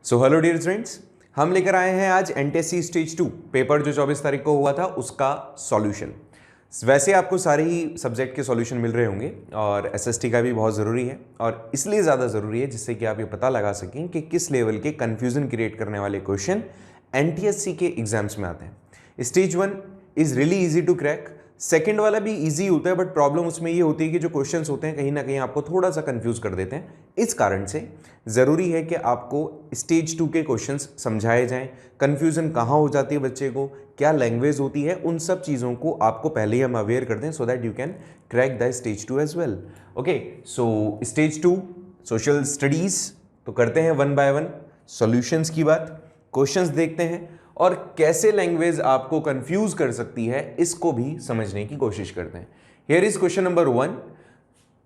So hello dear friends, हम लेकर आए हैं आज एनटीएससी स्टेज 2 पेपर जो 24 तारीख को हुआ था उसका सॉल्यूशन। वैसे आपको सारे ही सब्जेक्ट के सॉल्यूशन मिल रहे होंगे और एसएसटी का भी बहुत ज़रूरी है और इसलिए ज़्यादा ज़रूरी है जिससे कि आप ये पता लगा सकें कि किस लेवल के कन्फ्यूज़न क्रिएट करने वाले क्वेश्चन एनटीएससी के एग्जाम्स में आते हैं। Stage 1 is really easy to crack, second वाला भी इजी होता है बट प्रॉब्लम उसमें ये होती है कि जो क्वेश्चंस होते हैं कहीं ना कहीं आपको थोड़ा सा कंफ्यूज कर देते हैं। इस कारण से ज़रूरी है कि आपको स्टेज 2 के क्वेश्चंस समझाए जाएं, कन्फ्यूज़न कहाँ हो जाती है बच्चे को, क्या लैंग्वेज होती है, उन सब चीज़ों को आपको पहले ही हम अवेयर कर दें so that you can crack the stage 2 as well. Okay, so stage 2 social studies तो करते हैं वन बाय वन, सॉल्यूशंस की बात, क्वेश्चंस देखते हैं और कैसे लैंग्वेज आपको कंफ्यूज कर सकती है इसको भी समझने की कोशिश करते हैं। Here is question number 1।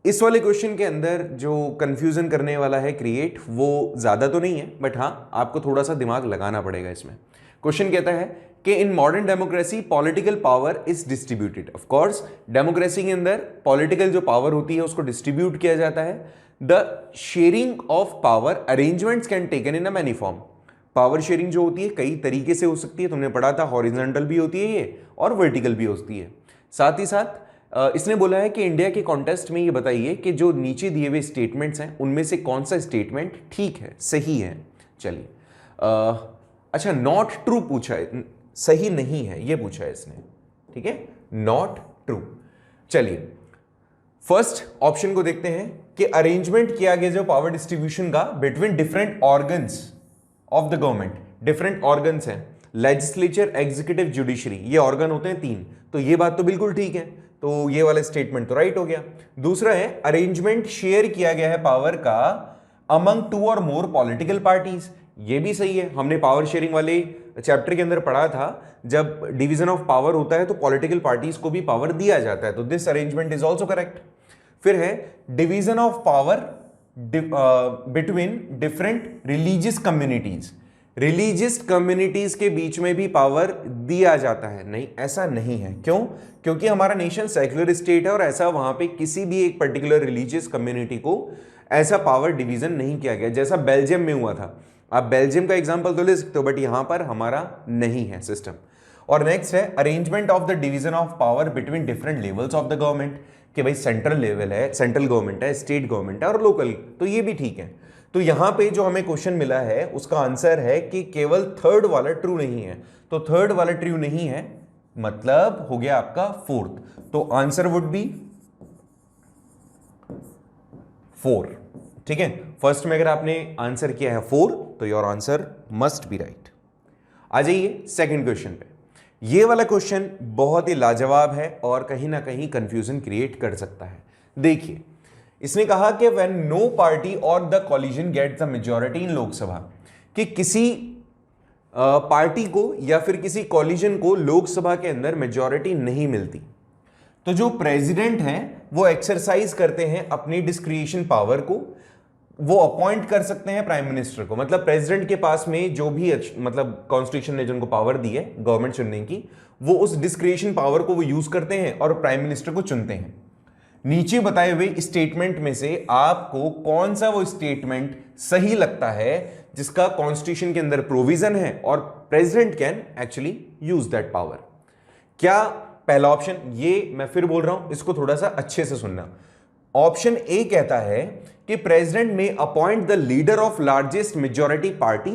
इस वाले क्वेश्चन के अंदर जो कंफ्यूजन करने वाला है क्रिएट वो ज़्यादा तो नहीं है बट हाँ आपको थोड़ा सा दिमाग लगाना पड़ेगा इसमें। क्वेश्चन कहता है कि in modern democracy political power is distributed. Of course democracy के अंदर पॉलिटिकल जो पावर होती है उसको डिस्ट्रीब्यूट किया जाता है। The sharing of power arrangements can taken in a many form. Power sharing जो होती है कई तरीके से हो सकती है, तुमने पढ़ा था हॉरिजॉन्टल भी होती है ये और वर्टिकल भी होती है। साथ ही साथ इसने बोला है कि इंडिया के कॉन्टेस्ट में ये बताइए कि जो नीचे दिए हुए स्टेटमेंट्स हैं उनमें से कौन सा स्टेटमेंट ठीक है, सही है। चलिए अच्छा, नॉट ट्रू पूछा है, सही नहीं है ये पूछा है इसने, ठीक है, नॉट ट्रू। चलिए फर्स्ट ऑप्शन को देखते हैं कि अरेंजमेंट किया गया जो पावर डिस्ट्रीब्यूशन का between different organs of the government. Different organs हैं, लेजिस्लेचर, एग्जीक्यूटिव, जुडिशरी, ये ऑर्गन होते हैं 3, तो ये बात तो बिल्कुल ठीक है, तो ये वाला स्टेटमेंट तो राइट हो गया। दूसरा है अरेंजमेंट शेयर किया गया है पावर का अमंग 2 और मोर पॉलिटिकल पार्टीज, ये भी सही है। हमने पावर शेयरिंग वाले चैप्टर के अंदर पढ़ा था जब डिवीजन ऑफ पावर होता है तो पॉलिटिकल पार्टीज को भी पावर दिया जाता है, तो this arrangement is also correct. फिर है division of power between different religious communities. Religious communities के बीच में भी पावर दिया जाता है, नहीं ऐसा नहीं है। क्यों? क्योंकि हमारा नेशन सेक्युलर स्टेट है और ऐसा वहां पे किसी भी एक पर्टिकुलर रिलीजियस कम्युनिटी को ऐसा पावर डिवीजन नहीं किया गया जैसा बेल्जियम में हुआ था। आप बेल्जियम का एग्जांपल तो ले सकते हो बट यहां पर हमारा नहीं है सिस्टम। और नेक्स्ट है arrangement of the division of power between different levels of the government, कि भाई सेंट्रल लेवल है, सेंट्रल गवर्नमेंट है, स्टेट गवर्नमेंट है और लोकल, तो ये भी ठीक है। तो यहां पे जो हमें क्वेश्चन मिला है उसका आंसर है कि केवल थर्ड वाला ट्रू नहीं है, तो थर्ड वाला ट्रू नहीं है मतलब हो गया आपका फोर्थ, तो आंसर वुड बी 4। ठीक है, फर्स्ट में अगर आपने आंसर किया है 4 तो your answer must be right. आ जाइए सेकंड क्वेश्चन पे। ये वाला क्वेश्चन बहुत ही लाजवाब है और कहीं ना कहीं कंफ्यूजन क्रिएट कर सकता है। देखिए इसने कहा कि व्हेन नो पार्टी और the collision get the majority इन लोकसभा, कि किसी पार्टी को या फिर किसी कोलिजन को लोकसभा के अंदर मेजॉरिटी नहीं मिलती, तो जो प्रेसिडेंट हैं वो एक्सरसाइज करते हैं अपनी डिस्क्रिएशन पावर को, वो अपॉइंट कर सकते हैं प्राइम मिनिस्टर को। मतलब प्रेसिडेंट के पास में जो भी मतलब कॉन्स्टिट्यूशन ने जिनको पावर दी है गवर्नमेंट चुनने की, वो उस डिस्क्रिएशन पावर को वो यूज करते हैं और प्राइम मिनिस्टर को चुनते हैं। नीचे बताए हुए स्टेटमेंट में से आपको कौन सा वो स्टेटमेंट सही लगता है जिसका कॉन्स्टिट्यूशन के अंदर प्रोविजन है और president can actually use that power? क्या पहला ऑप्शन, ये मैं फिर बोल रहा हूं, इसको थोड़ा सा अच्छे से सुनना। ऑप्शन ए कहता है कि प्रेसिडेंट में appoint the leader of largest majority party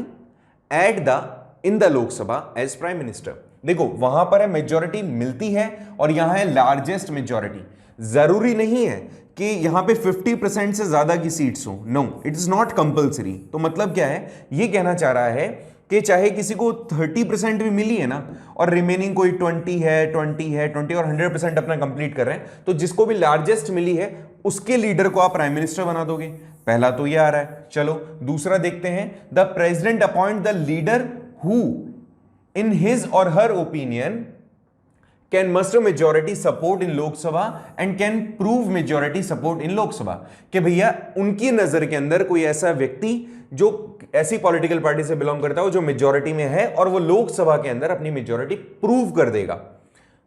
at the in the Lok Sabha as prime minister. देखो वहां पर है मेजॉरिटी मिलती है और यहां है लार्जेस्ट मेजॉरिटी। जरूरी नहीं है कि यहां पे 50% से ज्यादा की सीट्स हो, no it is not compulsory. तो मतलब क्या है, ये कहना चाह रहा है कि चाहे किसी को 30% भी मिली है ना और रिमेनिंग कोई 20 है 20 और 100% अपना कंप्लीट कर रहे हैं, तो जिसको भी लार्जेस्ट मिली है उसके लीडर को आप प्राइम मिनिस्टर बना दोगे। पहला तो ये आ रहा है। चलो दूसरा देखते हैं, the president appoint the leader who in his or her opinion can muster majority support in Lok Sabha and can prove majority support in Lok Sabha, कि भैया उनकी नजर के अंदर कोई ऐसा व्यक्ति जो ऐसी पॉलिटिकल पार्टी से बिलोंग करता हो जो मेजॉरिटी में है और वो लोकसभा के अंदर अपनी मेजॉरिटी प्रूव कर देगा।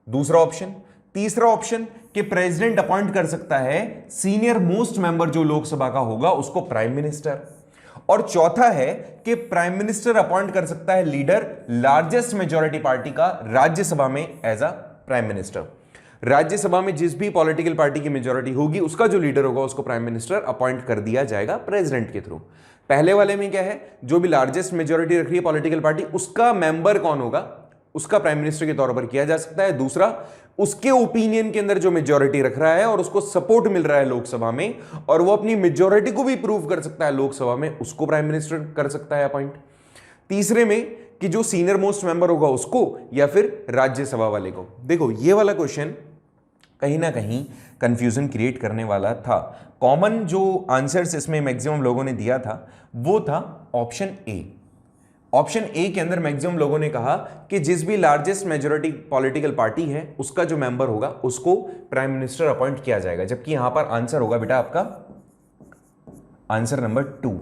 दूसरा ऑप्शन। तीसरा ऑप्शन कि प्रेसिडेंट अपॉइंट कर सकता है सीनियर मोस्ट मेंबर जो लोकसभा का होगा उसको प्राइम मिनिस्टर। और चौथा है कि प्राइम मिनिस्टर अपॉइंट कर सकता है लीडर लार्जेस्ट मेजॉरिटी पार्टी का राज्यसभा में as a prime minister. Rajya Sabha में जिस भी पॉलिटिकल पार्टी की मेजॉरिटी होगी उसका जो लीडर होगा उसको प्राइम मिनिस्टर अपॉइंट कर दिया जाएगा प्रेसिडेंट के थ्रू। पहले वाले में क्या है, जो भी लार्जेस्ट मेजॉरिटी रख रही है पॉलिटिकल पार्टी, उसका मेंबर कौन होगा उसका प्राइम मिनिस्टर के तौर पर किया जा सकता है। दूसरा, उसके ओपिनियन के अंदर जो मेजॉरिटी रख रहा है और उसको सपोर्ट मिल रहा है लोकसभा में और वो अपनी मेजॉरिटी को भी प्रूव कर सकता है लोकसभा में, उसको प्राइम मिनिस्टर कर सकता है अपॉइंट। तीसरे में कि जो सीनियर मोस्ट मेंबर होगा उसको या फिर राज्यसभा वाले को। देखो ये वाला क्वेश्चन कहीं ना कहीं कंफ्यूजन क्रिएट करने वाला था। कॉमन जो आंसर्स इसमें मैक्सिमम लोगों ने दिया था वो था ऑप्शन ए। ऑप्शन ए के अंदर मैक्सिमम लोगों ने कहा कि जिस भी लार्जेस्ट मेजॉरिटी पॉलिटिकल पार्टी है उसका जो मेंबर होगा उसको प्राइम मिनिस्टर अपॉइंट किया जाएगा, जबकि यहां पर आंसर होगा बेटा आपका आंसर नंबर 2।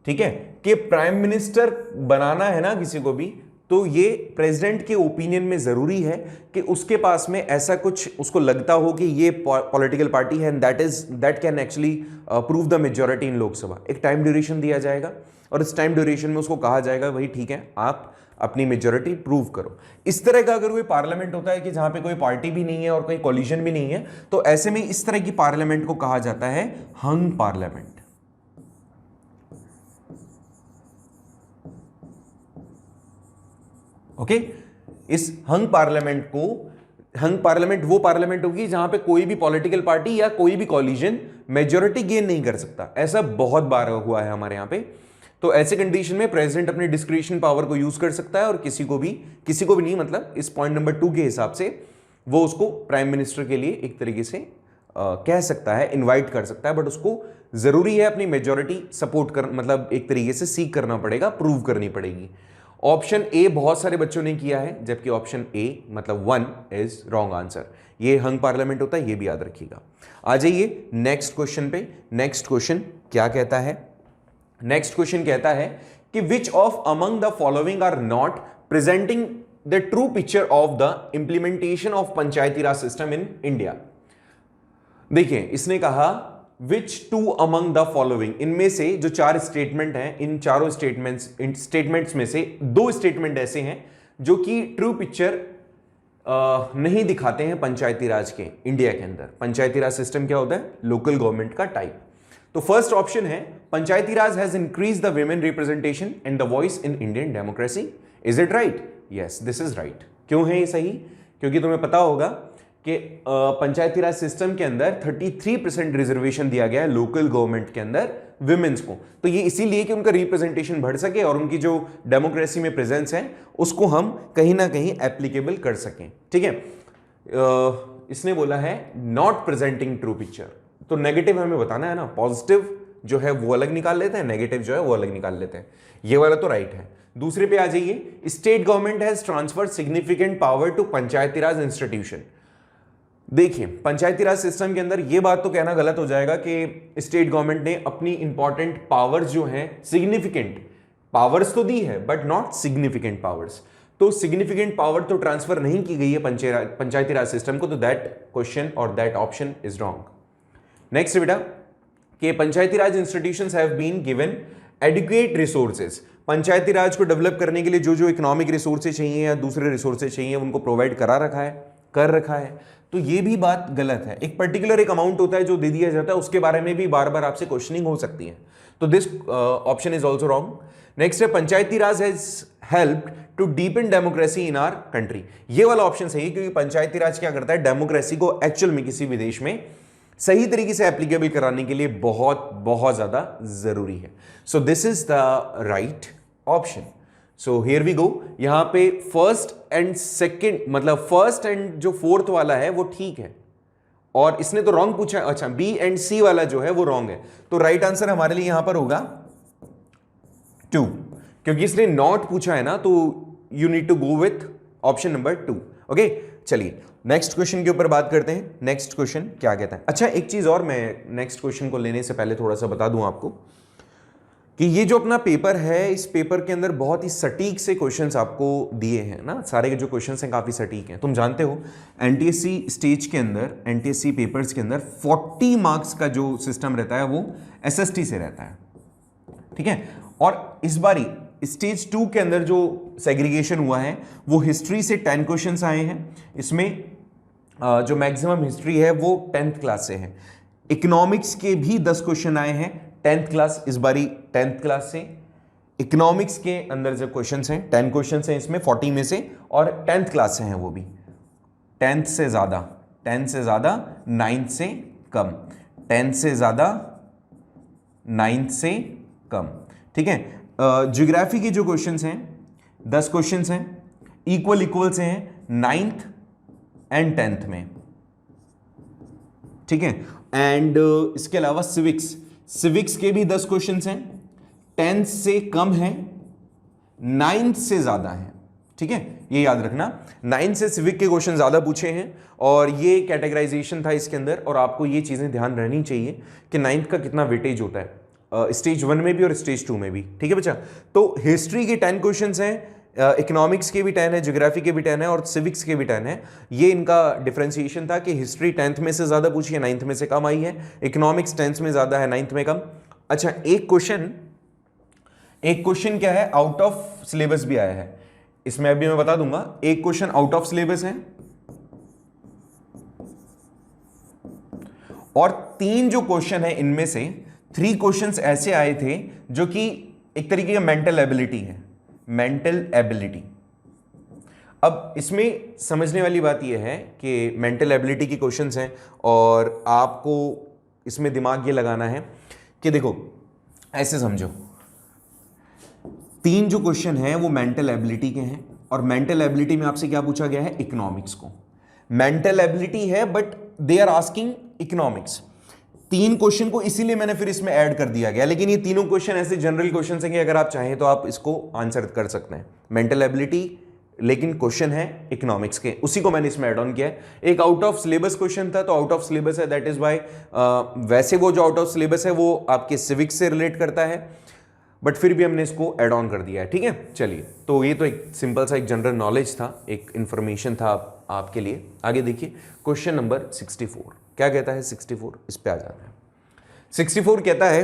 ठीक है, कि प्राइम मिनिस्टर बनाना है ना किसी को भी तो ये प्रेसिडेंट के ओपिनियन में जरूरी है कि उसके पास में ऐसा कुछ उसको लगता हो कि ये पॉलिटिकल पार्टी है and that can actually prove the majority इन लोकसभा। एक टाइम ड्यूरेशन दिया जाएगा और इस टाइम ड्यूरेशन में उसको कहा जाएगा भाई ठीक है आप अपनी मेजॉरिटी प्रूव करो। इस तरह का अगर कोई पार्लियामेंट होता है कि जहां पे कोई पार्टी भी नहीं है और कोई कोलिशन भी नहीं है तो ऐसे में इस तरह की पार्लियामेंट को कहा जाता है हंग पार्लियामेंट। ओके, इस हंग पार्लियामेंट वो पार्लियामेंट होगी जहां पे कोई भी पॉलिटिकल पार्टी या कोई भी कोलिशन मेजॉरिटी गेन नहीं कर सकता। ऐसा बहुत बार हुआ है हमारे यहां पे। तो ऐसे कंडीशन में प्रेसिडेंट अपने डिस्क्रिशन पावर को यूज कर सकता है और किसी को भी नहीं, मतलब इस पॉइंट नंबर 2 के हिसाब से वो उसको प्राइम मिनिस्टर के लिए एक तरीके से कह सकता है, इनवाइट कर सकता है, बट उसको जरूरी है अपनी मेजॉरिटी सपोर्ट कर, मतलब एक तरीके से सीक करना पड़ेगा, प्रूव करनी पड़ेगी। ऑप्शन ए बहुत सारे बच्चों ने किया है, जबकि ऑप्शन ए मतलब 1 इज रॉन्ग आंसर। ये हंग पार्लियामेंट होता है, ये भी याद रखिएगा। आ जाइए नेक्स्ट क्वेश्चन पे। नेक्स्ट क्वेश्चन क्या कहता है? नेक्स्ट क्वेश्चन कहता है कि which of among the following are not presenting the true picture of the implementation of panchayati Raj system in India. देखिए इसने कहा which two among the following, इनमें से जो 4 स्टेटमेंट हैं, इन चारों स्टेटमेंट्स में से 2 स्टेटमेंट ऐसे हैं जो कि ट्रू पिक्चर नहीं दिखाते हैं पंचायती राज के इंडिया के अंदर। पंचायती राज सिस्टम क्या होता है? लोकल गवर्नमेंट का टाइप। तो फर्स्ट ऑप्शन है Panchayati Raj has increase the women representation and the voice in Indian democracy. Is it right? Yes, this is right. क्यों है ये सही? क्योंकि तुम्हें पता होगा कि पंचायती राज सिस्टम के अंदर 33% रिजर्वेशन दिया गया है लोकल गवर्नमेंट के अंदर विमेन्स को। तो ये इसीलिए कि उनका रिप्रेजेंटेशन बढ़ सके और उनकी जो डेमोक्रेसी में प्रेजेंस है उसको हम कहीं ना कहीं एप्लीकेबल कर सकें। ठीक है, इसने बोला है नॉट प्रेजेंटिंग ट्रू पिक्चर, तो नेगेटिव हमें बताना है ना। पॉजिटिव जो है वो अलग निकाल लेते हैं, नेगेटिव जो है वो अलग निकाल लेते हैं। ये वाला तो राइट है। दूसरे पे आ जाइए, state government has transferred significant power to panchayati raj institution. देखिए पंचायती राज सिस्टम के अंदर ये बात तो कहना गलत हो जाएगा कि स्टेट गवर्नमेंट ने अपनी इंपॉर्टेंट पावर्स जो हैं, सिग्निफिकेंट पावर्स तो दी है बट नॉट सिग्निफिकेंट पावर्स। तो सिग्निफिकेंट पावर तो ट्रांसफर नहीं की गई है पंचायती राज सिस्टम को, तो दैट क्वेश्चन और that option is wrong. Next बेटा कि Panchayati Raj institutions have been given adequate resources. Panchayati Raj को डेवलप करने के लिए जो जो इकोनॉमिक रिसोर्सेज चाहिए या दूसरे रिसोर्सेज चाहिए उनको प्रोवाइड कर रखा है। तो ये भी बात गलत है। एक पर्टिकुलर एक अमाउंट होता है जो दे दिया जाता है, उसके बारे में भी बार बार आपसे क्वेश्चनिंग हो सकती है। तो this option is also wrong. Next है Panchayati Raj has helped to deepen democracy in our country. ये वाला ऑप्शन सही है क्योंकि पंचायती राज क्या करता है, डेमोक्रेसी को एक्चुअल में किसी भी देश में सही तरीके से एप्लीकेबल कराने के लिए बहुत बहुत ज्यादा जरूरी है। So this is the right option. So here we go. यहां पे फर्स्ट एंड सेकंड मतलब फर्स्ट एंड जो फोर्थ वाला है वो ठीक है और इसने तो रॉन्ग पूछा है। अच्छा, बी एंड सी वाला जो है वो रॉन्ग है। तो राइट आंसर हमारे लिए यहां पर होगा 2, क्योंकि इसने नॉट पूछा है ना, तो you need to go with option number 2। Okay, चलिए नेक्स्ट क्वेश्चन के ऊपर बात करते हैं। नेक्स्ट क्वेश्चन क्या कहता है? अच्छा, एक चीज और मैं नेक्स्ट क्वेश्चन को लेने से पहले थोड़ा सा बता दूं आपको कि ये जो अपना पेपर है, इस पेपर के अंदर बहुत ही सटीक से क्वेश्चंस आपको दिए हैं ना। सारे के जो क्वेश्चंस हैं काफ़ी सटीक हैं। तुम जानते हो एनटीएससी स्टेज के अंदर, एनटीएससी पेपर्स के अंदर 40 मार्क्स का जो सिस्टम रहता है वो एसएसटी से रहता है। ठीक है। और इस बारी स्टेज 2 के अंदर जो सेग्रीगेशन हुआ है वो हिस्ट्री से 10 क्वेश्चंस आए हैं। इसमें जो मैक्सिमम हिस्ट्री है वो 10th क्लास से है। इकोनॉमिक्स के भी 10 क्वेश्चन आए हैं 10th क्लास, इस बारी 10th क्लास से। इकोनॉमिक्स के अंदर जो क्वेश्चंस हैं 10 क्वेश्चंस हैं इसमें 40 में से, और 10th क्लास से हैं वो भी। 10th से ज़्यादा 9th से कम, 10th से ज़्यादा 9th से कम, ठीक है। ज्योग्राफी के जो क्वेश्चंस हैं 10 क्वेश्चंस हैं, इक्वल से हैं 9th एंड 10th में, ठीक है। एंड इसके अलावा सिविक्स के भी 10 क्वेश्चंस हैं, 10th से कम है, 9th से ज्यादा है, ठीक है। ये याद रखना, 9th से सिविक के क्वेश्चन ज्यादा पूछे हैं और ये कैटेगराइजेशन था इसके अंदर। और आपको ये चीजें ध्यान रहनी चाहिए कि 9th का कितना वेटेज होता है स्टेज 1 में भी और स्टेज 2 में भी, ठीक है बच्चा। तो हिस्ट्री के 10 क्वेश्चंस हैं, इकोनॉमिक्स के भी 10 है, ज्योग्राफी के भी 10 है और सिविक्स के भी 10 है। ये इनका डिफरेंशिएशन था कि हिस्ट्री 10th में से ज्यादा पूछी है, 9th में से कम आई है। इकोनॉमिक्स 10th में ज्यादा है, 9th में कम। अच्छा, एक क्वेश्चन क्या है, आउट ऑफ सिलेबस भी आया है इसमें, अभी मैं बता दूंगा। एक क्वेश्चन आउट ऑफ सिलेबस है और 3 जो क्वेश्चन है इनमें से 3 क्वेश्चंस ऐसे आए थे जो कि एक तरीके का मेंटल एबिलिटी है, मेंटल एबिलिटी। अब इसमें समझने वाली बात यह है कि मेंटल एबिलिटी की क्वेश्चंस हैं और आपको इसमें दिमाग ये लगाना है कि देखो ऐसे समझो, 3 जो क्वेश्चन हैं वो मेंटल एबिलिटी के हैं और मेंटल एबिलिटी में आपसे क्या पूछा गया है, इकोनॉमिक्स को। मेंटल एबिलिटी है but they are asking economics. 3 question को इसीलिए मैंने फिर इसमें ऐड कर दिया गया, लेकिन ये तीनों क्वेश्चन ऐसे जनरल क्वेश्चन हैं कि अगर आप चाहें तो आप इसको आंसर कर सकते हैं। मेंटल एबिलिटी लेकिन क्वेश्चन है इकोनॉमिक्स के, उसी को मैंने इसमें ऐड ऑन किया है। एक आउट ऑफ सिलेबस क्वेश्चन था तो आउट ऑफ सिलेबस है, दैट इज वाई। वैसे वो जो आउट ऑफ सिलेबस है वो आपके सिविक्स से रिलेट करता है, बट फिर भी हमने इसको ऐड ऑन कर दिया है, ठीक है। चलिए, तो ये तो एक सिंपल सा एक जनरल नॉलेज था, एक इंफॉर्मेशन था आपके लिए। आगे देखिए क्वेश्चन नंबर 64 क्या कहता है। 64 इस पे आ जाता है। 64 कहता है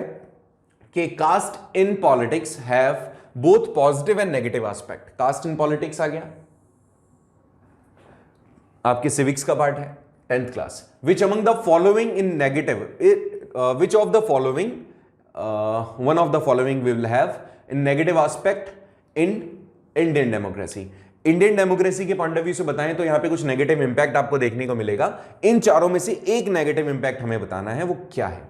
कि caste in politics have both positive and negative aspect. Caste in politics आ गया, आपके सिविक्स का पार्ट है 10th class. Which among the following in negative, which of the following one of the following we will have in negative aspect in Indian democracy। Indian democracy के point of view से बताएं तो यहां पे कुछ negative impact आपको देखने को मिलेगा। इन चारों में से एक नेगेटिव इंपैक्ट हमें बताना है, वो क्या है।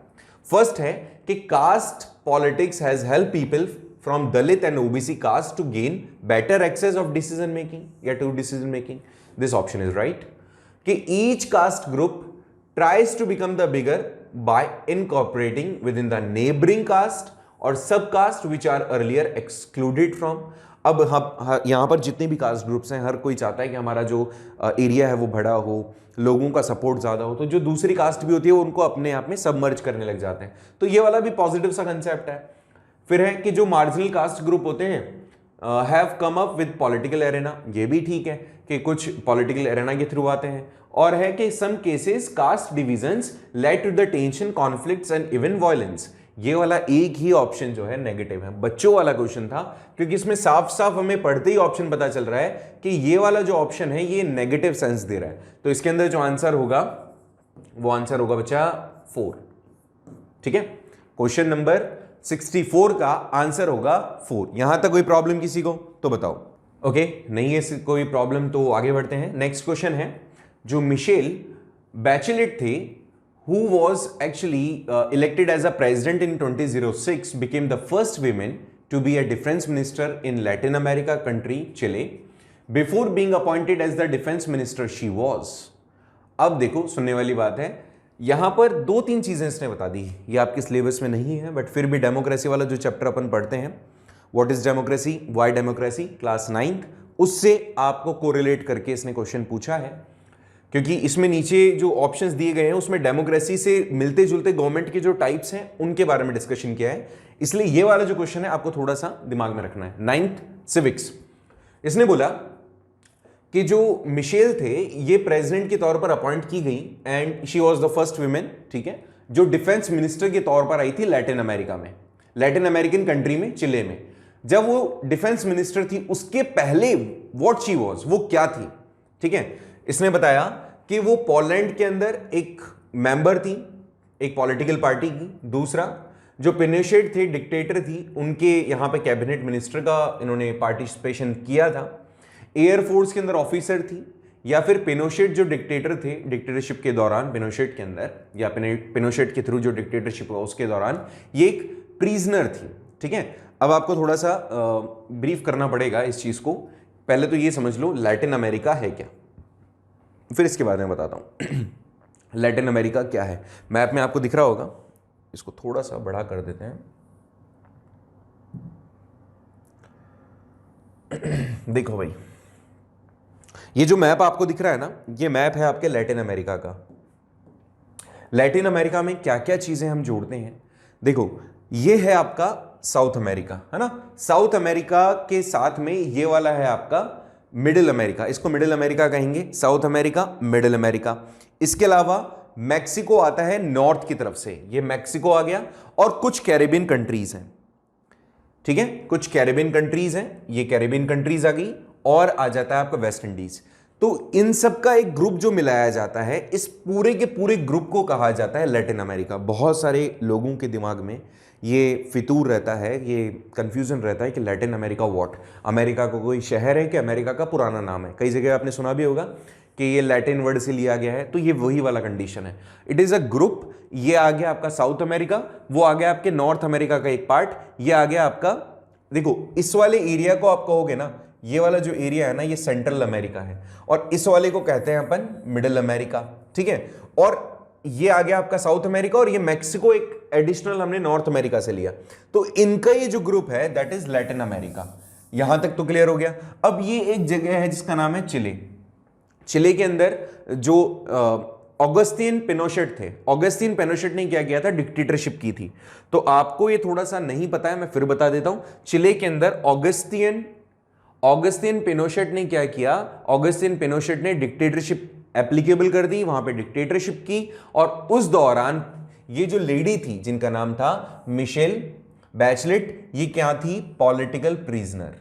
फर्स्ट है कि caste politics has help people from Dalit and OBC caste to gain better access of decision making या to decision making. This option is right कि each caste group tries to become the bigger by incorporating within the neighboring caste or subcaste which are earlier excluded from। अब यहां पर जितने भी caste groups हैं, हर कोई चाहता है कि हमारा जो एरिया है वो बड़ा हो, लोगों का सपोर्ट ज्यादा हो, तो जो दूसरी कास्ट भी होती है उनको अपने आप में सबमर्ज करने लग जाते हैं। तो ये वाला भी पॉजिटिव सा कंसेप्ट है। फिर है कि जो मार्जिनल कास्ट ग्रुप होते हैं have come up with political arena, ये भी ठीक है कि कुछ पॉलिटिकल एरेना के थ्रू आते हैं। और है कि some cases caste divisions led to the tension, conflicts and even violence. ये वाला एक ही ऑप्शन जो है नेगेटिव है, बच्चों वाला क्वेश्चन था, क्योंकि इसमें साफ साफ हमें पढ़ते ही ऑप्शन पता चल रहा है कि ये वाला जो ऑप्शन है ये नेगेटिव सेंस दे रहा है। तो इसके अंदर जो आंसर होगा वो आंसर होगा बच्चा 4, ठीक है। क्वेश्चन नंबर 64 का आंसर होगा 4। यहां तक कोई प्रॉब्लम किसी को तो बताओ। ओके, नहीं है कोई प्रॉब्लम तो आगे बढ़ते हैं। नेक्स्ट क्वेश्चन है, जो मिशेल बैचेलेट थे, who was actually elected as a president in 2006, became the first woman to be a defense minister in Latin America country Chile. Before being appointed as the defense minister, she was। अब देखो सुनने वाली बात है, यहां पर 2-3 चीजें इसने बता दी। ये आपके सिलेबस में नहीं है, बट फिर भी डेमोक्रेसी वाला जो चैप्टर अपन पढ़ते हैं, what is democracy, why democracy, class 9th, उससे आपको कोरिलेट करके इसने क्वेश्चन पूछा है। क्योंकि इसमें नीचे जो ऑप्शंस दिए गए हैं उसमें डेमोक्रेसी से मिलते जुलते गवर्नमेंट के जो टाइप्स हैं उनके बारे में डिस्कशन किया है, इसलिए ये वाला जो क्वेश्चन है आपको थोड़ा सा दिमाग में रखना है। 9th सिविक्स, इसने बोला कि जो मिशेल थे ये प्रेसिडेंट के तौर पर अपॉइंट की गई and she was the first women, ठीक है, जो डिफेंस मिनिस्टर के तौर पर आई थी लैटिन अमेरिका में। लैटिन अमेरिकन कंट्री में, चिले में। जब वो डिफेंस मिनिस्टर थी उसके पहले व्हाट शी वाज, वो क्या थी, ठीक है। इसने बताया कि वो पोलैंड के अंदर एक मेंबर थी एक पॉलिटिकल पार्टी की। दूसरा, जो पिनोशेट थे, डिक्टेटर थी, उनके यहाँ पे कैबिनेट मिनिस्टर का इन्होंने पार्टिसिपेशन किया था। एयरफोर्स के अंदर ऑफिसर थी, या फिर पिनोशेट जो डिक्टेटर थे, डिक्टेटरशिप के दौरान पिनोशेट के अंदर, या पिनोशेट के थ्रू जो डिक्टेटरशिप हुआ उसके दौरान ये एक प्रिजनर थी, ठीक है। अब आपको थोड़ा सा ब्रीफ करना पड़ेगा इस चीज को। पहले तो ये समझ लो लैटिन अमेरिका है क्या, फिर इसके बारे में बताता हूं। लैटिन अमेरिका क्या है, मैप में आपको दिख रहा होगा, इसको थोड़ा सा बड़ा कर देते हैं। देखो भाई, ये जो मैप आपको दिख रहा है ना, ये मैप है आपके लैटिन अमेरिका का। लैटिन अमेरिका में क्या क्या चीजें हम जोड़ते हैं, देखो ये है आपका साउथ अमेरिका, है ना। साउथ अमेरिका के साथ में ये वाला है आपका मिडिल अमेरिका, इसको मिडिल अमेरिका कहेंगे, साउथ अमेरिका, मिडिल अमेरिका। इसके अलावा मैक्सिको आता है नॉर्थ की तरफ से, ये मैक्सिको आ गया, और कुछ कैरेबियन कंट्रीज हैं, ठीक है, कुछ कैरेबियन कंट्रीज हैं, ये कैरेबियन कंट्रीज आ गई, और आ जाता है आपका वेस्ट इंडीज। तो इन सब का एक ग्रुप जो मिलाया जाता है, इस पूरे के पूरे ग्रुप को कहा जाता है लैटिन अमेरिका। बहुत सारे लोगों के दिमाग में ये फितूर रहता है, ये कंफ्यूजन रहता है कि लैटिन अमेरिका व्हाट, अमेरिका को कोई शहर है कि अमेरिका का पुराना नाम है। कई जगह आपने सुना भी होगा कि ये लैटिन वर्ड से लिया गया है, तो ये वही वाला कंडीशन है। It is a group. ये आ गया आपका साउथ अमेरिका, वो आ गया आपके नॉर्थ अमेरिका का एक पार्ट, ये आ गया आपका, देखो इस वाले एरिया को आप कहोगे ना, ये वाला जो एरिया है ना, ये सेंट्रल अमेरिका है, और इस वाले को कहते हैं अपन मिडिल अमेरिका, ठीक है। और ये आ गया आपका साउथ अमेरिका, और ये मैक्सिको एक एडिशनल हमने नॉर्थ अमेरिका से लिया। तो इनका ये जो ग्रुप है दैट इज लैटिन अमेरिका। यहां तक तो क्लियर हो गया। अब ये एक जगह है जिसका नाम है चिले। चिले के अंदर जो ऑगस्टीन पिनोशेट थे, ऑगस्टीन पिनोशेट ने क्या किया था, डिक्टेटरशिप की थी। तो आपको ये थोड़ा सा नहीं पता है, मैं फिर बता देता हूं। चिले के अंदर ऑगस्टीन पिनोशेट ने क्या किया, ऑगस्टीन पिनोशेट ने डिक्टेटरशिप एप्लीकेबल कर दी, वहां पे डिक्टेटरशिप की, और उस दौरान ये जो लेडी थी जिनका नाम था मिशेल बैचलेट, ये क्या थी, पॉलिटिकल प्रिजनर,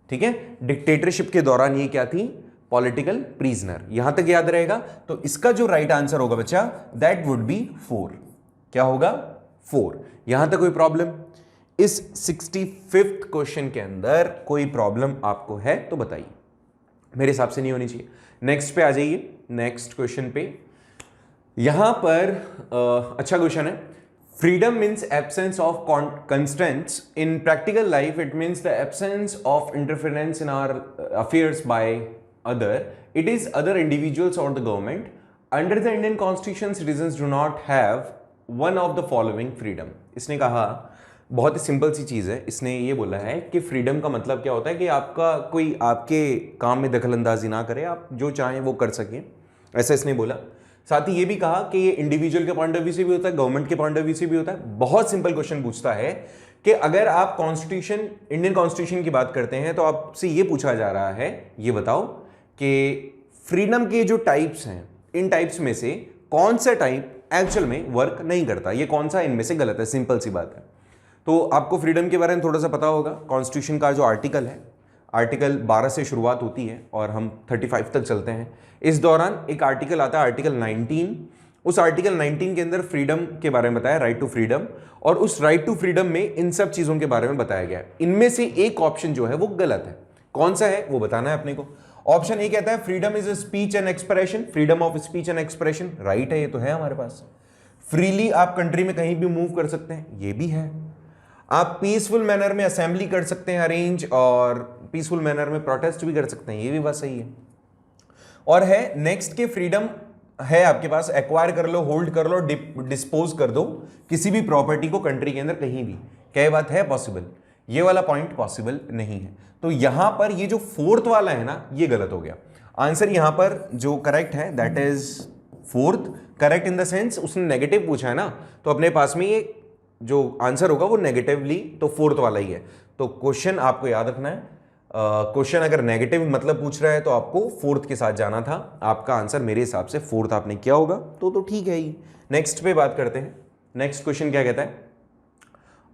ठीक है। डिक्टेटरशिप के दौरान ये क्या थी, पॉलिटिकल प्रिजनर। यहां तक याद रहेगा। तो इसका जो राइट आंसर होगा बच्चा, दैट वुड बी 4। क्या होगा, 4। यहां तक कोई प्रॉब्लम? इस 65th क्वेश्चन के अंदर कोई प्रॉब्लम आपको है तो बताइए, मेरे हिसाब से नहीं होनी चाहिए। नेक्स्ट पे आ जाइए, नेक्स्ट क्वेश्चन पे। यहां पर अच्छा क्वेश्चन है। Freedom means absence of constraints in practical life, it means the absence of interference in our affairs by other, it is other individuals or the government. Under the Indian Constitution, citizens do not have one of the following freedom. इसने कहा, बहुत ही simple सी चीज़ है, इसने ये बोला है कि freedom का मतलब क्या होता है कि आपका कोई आपके काम में दखल अंदाजी ना करे, आप जो चाहें वो कर सकें, ऐसा इसने बोला। साथ ही ये भी कहा कि ये इंडिविजुअल के पॉइंट ऑफ व्यू से भी होता है, गवर्नमेंट के पॉइंट ऑफ व्यू से भी होता है। बहुत सिंपल क्वेश्चन पूछता है कि अगर आप कॉन्स्टिट्यूशन, इंडियन कॉन्स्टिट्यूशन की बात करते हैं, तो आपसे ये पूछा जा रहा है, ये बताओ कि फ्रीडम के जो टाइप्स हैं, इन टाइप्स में से कौन सा टाइप एक्चुअल में वर्क नहीं करता, ये कौन सा इनमें से गलत है। सिंपल सी बात है। तो आपको फ्रीडम के बारे में थोड़ा सा पता होगा। कॉन्स्टिट्यूशन का जो आर्टिकल है, आर्टिकल 12 से शुरुआत होती है और हम 35 तक चलते हैं। इस दौरान एक आर्टिकल आता है, आर्टिकल 19। उस आर्टिकल 19 के अंदर फ्रीडम के बारे में बताया, राइट टू फ्रीडम, और उस राइट टू फ्रीडम में इन सब चीज़ों के बारे में बताया गया है। इनमें से एक ऑप्शन जो है वो गलत है। कौन सा है वो बताना है अपने को। ऑप्शन ए कहता है freedom is speech and expression, freedom of speech and expression, right है, ये तो है हमारे पास। फ्रीली आप कंट्री में कहीं भी मूव कर सकते हैं, ये भी है। आप पीसफुल मैनर में असेंबली कर सकते हैं अरेंज, और पीसफुल मैनर में प्रोटेस्ट भी कर सकते हैं, ये भी बात सही है। और है नेक्स्ट के फ्रीडम है आपके पास, एक्वायर कर लो, होल्ड कर लो, डिस्पोज कर दो किसी भी प्रॉपर्टी को कंट्री के अंदर कहीं भी। क्या ये बात है पॉसिबल? ये वाला पॉइंट पॉसिबल नहीं है। तो यहां पर ये जो फोर्थ वाला है ना, ये गलत हो गया। आंसर यहां पर जो करेक्ट है that is fourth. Correct in the sense उसने नेगेटिव पूछा है ना, तो अपने पास में ये जो आंसर होगा वो नेगेटिवली, तो फोर्थ वाला ही है। तो क्वेश्चन आपको याद रखना है, क्वेश्चन अगर नेगेटिव मतलब पूछ रहा है तो आपको फोर्थ के साथ जाना था। आपका आंसर मेरे हिसाब से फोर्थ आपने किया होगा, तो ठीक है ही। नेक्स्ट पे बात करते हैं। नेक्स्ट क्वेश्चन क्या कहता है?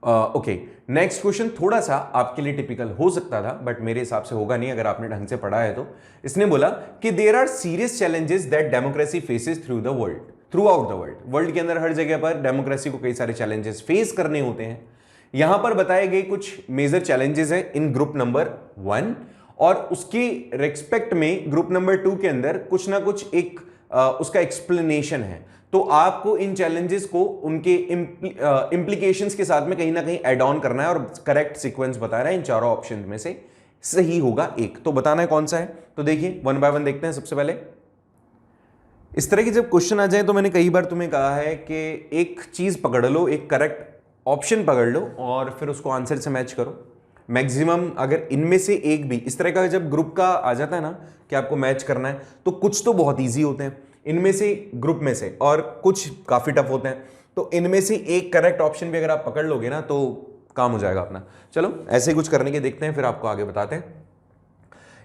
ओके, नेक्स्ट क्वेश्चन थोड़ा सा आपके लिए टिपिकल हो सकता था, बट मेरे हिसाब से होगा नहीं अगर आपने ढंग से पढ़ा है तो। इसने बोला कि there are serious challenges that democracy faces through the world, throughout the world. World के अंदर हर जगह पर डेमोक्रेसी को कई सारे चैलेंजेस फेस करने होते हैं। यहां पर बताए गए कुछ मेजर चैलेंजेस हैं इन ग्रुप नंबर 1, और उसके रेस्पेक्ट में ग्रुप नंबर 2 के अंदर कुछ ना कुछ एक उसका एक्सप्लेनेशन है। तो आपको इन चैलेंजेस को उनके इंप्लीकेशंस के साथ में कहीं ना कहीं ऐड ऑन करना है, और करेक्ट सीक्वेंस बता रहा है इन चारों ऑप्शन में से सही होगा एक, तो बताना है कौन सा है। तो देखिए वन बाय वन देखते हैं। सबसे पहले इस तरह की जब क्वेश्चन आ जाए तो मैंने कई बार तुम्हें कहा है कि एक चीज पकड़ लो, एक करेक्ट ऑप्शन पकड़ लो और फिर उसको आंसर से मैच करो। मैक्सिमम अगर इनमें से एक भी इस तरह का जब ग्रुप का आ जाता है ना कि आपको मैच करना है, तो कुछ तो बहुत इजी होते हैं इनमें से, ग्रुप में से, और कुछ काफी टफ होते हैं। तो इनमें से एक करेक्ट ऑप्शन भी अगर आप पकड़ लोगे ना तो काम हो जाएगा अपना। चलो ऐसे ही कुछ करने के देखते हैं, फिर आपको आगे बताते हैं।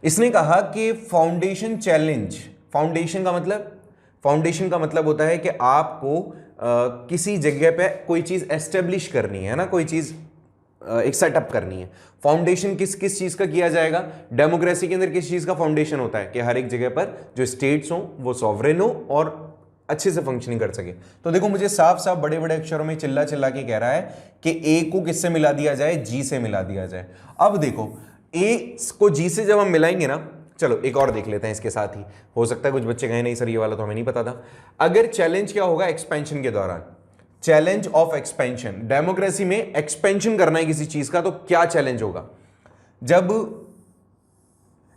इसने कहा कि फाउंडेशन चैलेंज, फाउंडेशन का मतलब होता है कि आपको किसी जगह पे कोई चीज एस्टेब्लिश करनी है ना, कोई चीज एक सेटअप करनी है। फाउंडेशन किस किस चीज का किया जाएगा? डेमोक्रेसी के अंदर किस चीज का फाउंडेशन होता है कि हर एक जगह पर जो स्टेट्स हो वो सॉवरेन हो और अच्छे से फंक्शनिंग कर सके। तो देखो मुझे साफ साफ बड़े बड़े अक्षरों में चिल्ला चिल्ला के कह रहा है कि ए को किससे मिला दिया जाए? जी से मिला दिया जाए। अब देखो ए को जी से जब हम मिलाएंगे ना, चलो एक और देख लेते हैं इसके साथ ही, हो सकता है कुछ बच्चे कहें नहीं सर ये वाला तो हमें नहीं पता था। अगर चैलेंज क्या होगा एक्सपेंशन के दौरान, चैलेंज ऑफ एक्सपेंशन, डेमोक्रेसी में एक्सपेंशन करना है किसी चीज का, तो क्या चैलेंज होगा? जब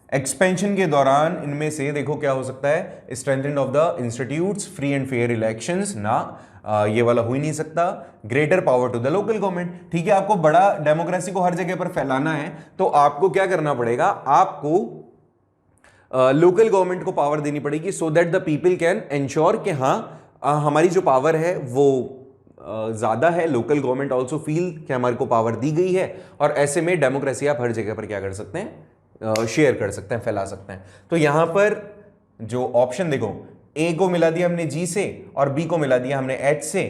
एक्सपेंशन के दौरान इनमें से देखो क्या हो सकता है, strengthening of the institutes, free and fair elections ना, ये वाला हो ही नहीं सकता। Greater power to the local government, ठीक है, आपको बड़ा डेमोक्रेसी को हर जगह पर फैलाना है तो आपको क्या करना पड़ेगा, आपको लोकल गवर्नमेंट को पावर देनी पड़ेगी, so that the people can ensure कि हाँ हमारी जो पावर है वो ज्यादा है, लोकल गवर्नमेंट ऑल्सो फील कि हमारे को पावर दी गई है, और ऐसे में डेमोक्रेसी आप हर जगह पर क्या कर सकते हैं, शेयर कर सकते हैं, फैला सकते हैं। तो यहां पर जो ऑप्शन देखो, ए को मिला दिया हमने जी से और बी को मिला दिया हमने एच से,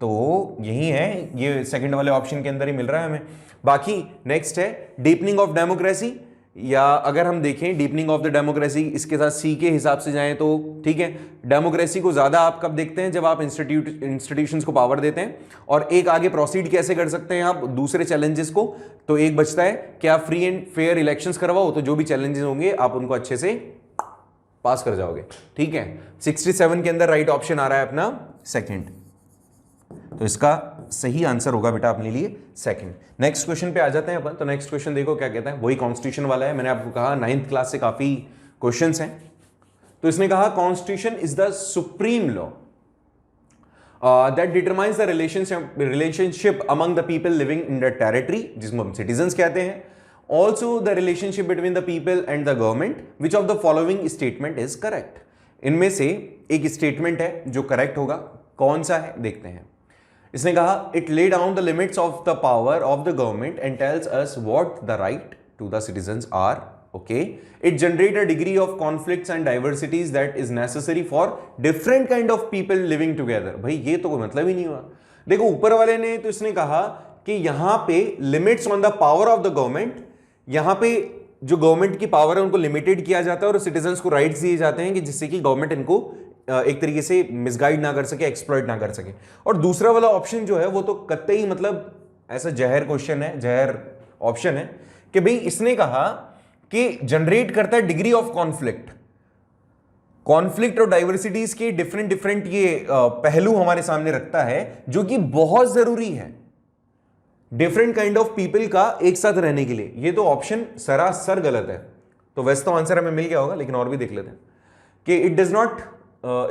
तो यही है, ये सेकंड वाले ऑप्शन के अंदर ही मिल रहा है हमें। बाकी नेक्स्ट है डीपनिंग ऑफ डेमोक्रेसी, या अगर हम देखें डीपनिंग ऑफ द डेमोक्रेसी इसके साथ सी के हिसाब से जाएं तो ठीक है, डेमोक्रेसी को ज्यादा आप कब देखते हैं? जब आप इंस्टीट्यूशंस को पावर देते हैं। और एक आगे प्रोसीड कैसे कर सकते हैं आप दूसरे चैलेंजेस को? तो एक बचता है कि आप फ्री एंड फेयर इलेक्शंस करवाओ, तो जो भी चैलेंजेस होंगे आप उनको अच्छे से पास कर जाओगे, ठीक है। 67 के अंदर राइट ऑप्शन आ रहा है अपना सेकंड, तो इसका सही आंसर होगा बेटा अपने लिए सेकंड। नेक्स्ट क्वेश्चन पे आ जाते हैं अपन। तो नेक्स्ट क्वेश्चन देखो क्या कहता है, वही कॉन्स्टिट्यूशन वाला है। मैंने आपको कहा 9th क्लास से काफी क्वेश्चंस हैं। तो इसने कहा constitution is the supreme law that determines the relationship among the people living in the territory, जिसको हम सिटीजन्स कहते हैं। Also the relationship between the people and the government, which of the following statement is correct? इनमें से एक statement है जो correct होगा, कौन सा है देखते हैं। इसने कहा it lay down the limits of the power of the government and tells us what the right to the citizens are. Okay, it generate a degree of conflicts and diversities that is necessary for different kind of people living together. भाई ये तो कोई मतलब ही नहीं हुआ। देखो ऊपर वाले ने तो इसने कहा कि यहां पे limits on the power of the government, यहां पे जो गवर्नमेंट की पावर है उनको लिमिटेड किया जाता है और सिटीजंस को राइट्स दिए जाते हैं कि जिससे कि गवर्नमेंट इनको एक तरीके से मिसगाइड ना कर सके, एक्सप्लॉइट ना कर सके। और दूसरा वाला ऑप्शन जो है वो तो कतई मतलब ऐसा जहर क्वेश्चन है, जहर ऑप्शन है कि भाई इसने कहा कि जनरेट करता है डिग्री ऑफ कॉन्फ्लिक्ट और डाइवर्सिटीज के डिफरेंट ये पहलू हमारे सामने रखता है, जो कि बहुत जरूरी है डिफरेंट काइंड ऑफ पीपल का एक साथ रहने के लिए। ये तो ऑप्शन सरासर गलत है। तो वैसे तो आंसर हमें मिल गया होगा, लेकिन और भी देख लेते हैं कि it does not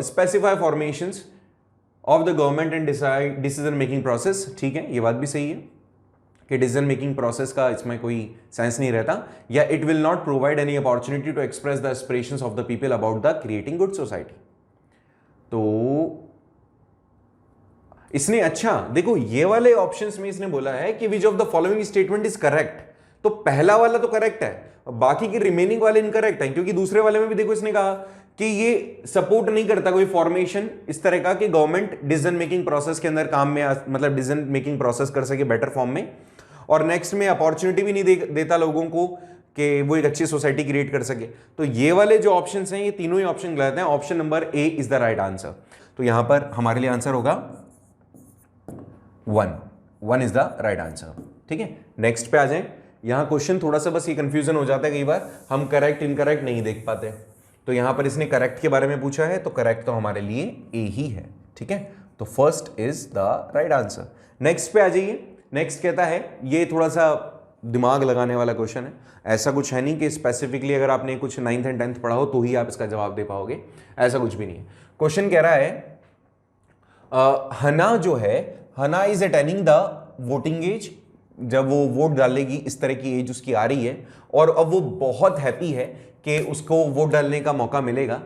specify formations of the government and decision making process. ठीक है, ये बात भी सही है कि डिसीजन मेकिंग प्रोसेस का इसमें कोई सेंस नहीं रहता। या it will not provide any opportunity to express the aspirations of the people about the creating good society. तो इसने अच्छा देखो ये वाले ऑप्शंस में इसने बोला है कि which of the following statement is correct, तो पहला वाला तो करेक्ट है, बाकी के रिमेनिंग वाले इनकरेक्ट हैं, क्योंकि दूसरे वाले में भी देखो इसने कहा कि ये सपोर्ट नहीं करता कोई फॉर्मेशन इस तरह का कि गवर्नमेंट डिसीजन मेकिंग प्रोसेस के अंदर काम में मतलब डिसीजन मेकिंग प्रोसेस कर सके बेटर फॉर्म में, और नेक्स्ट में अपॉर्चुनिटी भी नहीं देता लोगों को कि वो एक अच्छी सोसाइटी क्रिएट कर सके। तो ये वाले जो ऑप्शन हैं ये तीनों ही ऑप्शन गलत हैं, option number A is the right answer. तो यहां पर हमारे लिए आंसर होगा 1 इज द राइट आंसर। ठीक है, नेक्स्ट पे आ जाएं। यहां क्वेश्चन थोड़ा सा बस ये कंफ्यूजन हो जाता है, कई बार हम करेक्ट इनकरेक्ट नहीं देख पाते। तो यहां पर इसने करेक्ट के बारे में पूछा है, तो करेक्ट तो हमारे लिए ए ही है। ठीक है, तो first is the right answer. Next पे आ जाइए। नेक्स्ट कहता है, ये थोड़ा सा दिमाग लगाने वाला क्वेश्चन है, ऐसा कुछ है नहीं कि स्पेसिफिकली अगर आपने कुछ 9th एंड 10th पढ़ा हो तो ही आप इसका जवाब दे पाओगे, ऐसा कुछ भी नहीं है। क्वेश्चन कह रहा है हना जो है, Hana is attaining the voting age, जब वो वोट डालेगी इस तरह की एज उसकी आ रही है, और अब वो बहुत हैप्पी है कि उसको वोट डालने का मौका मिलेगा।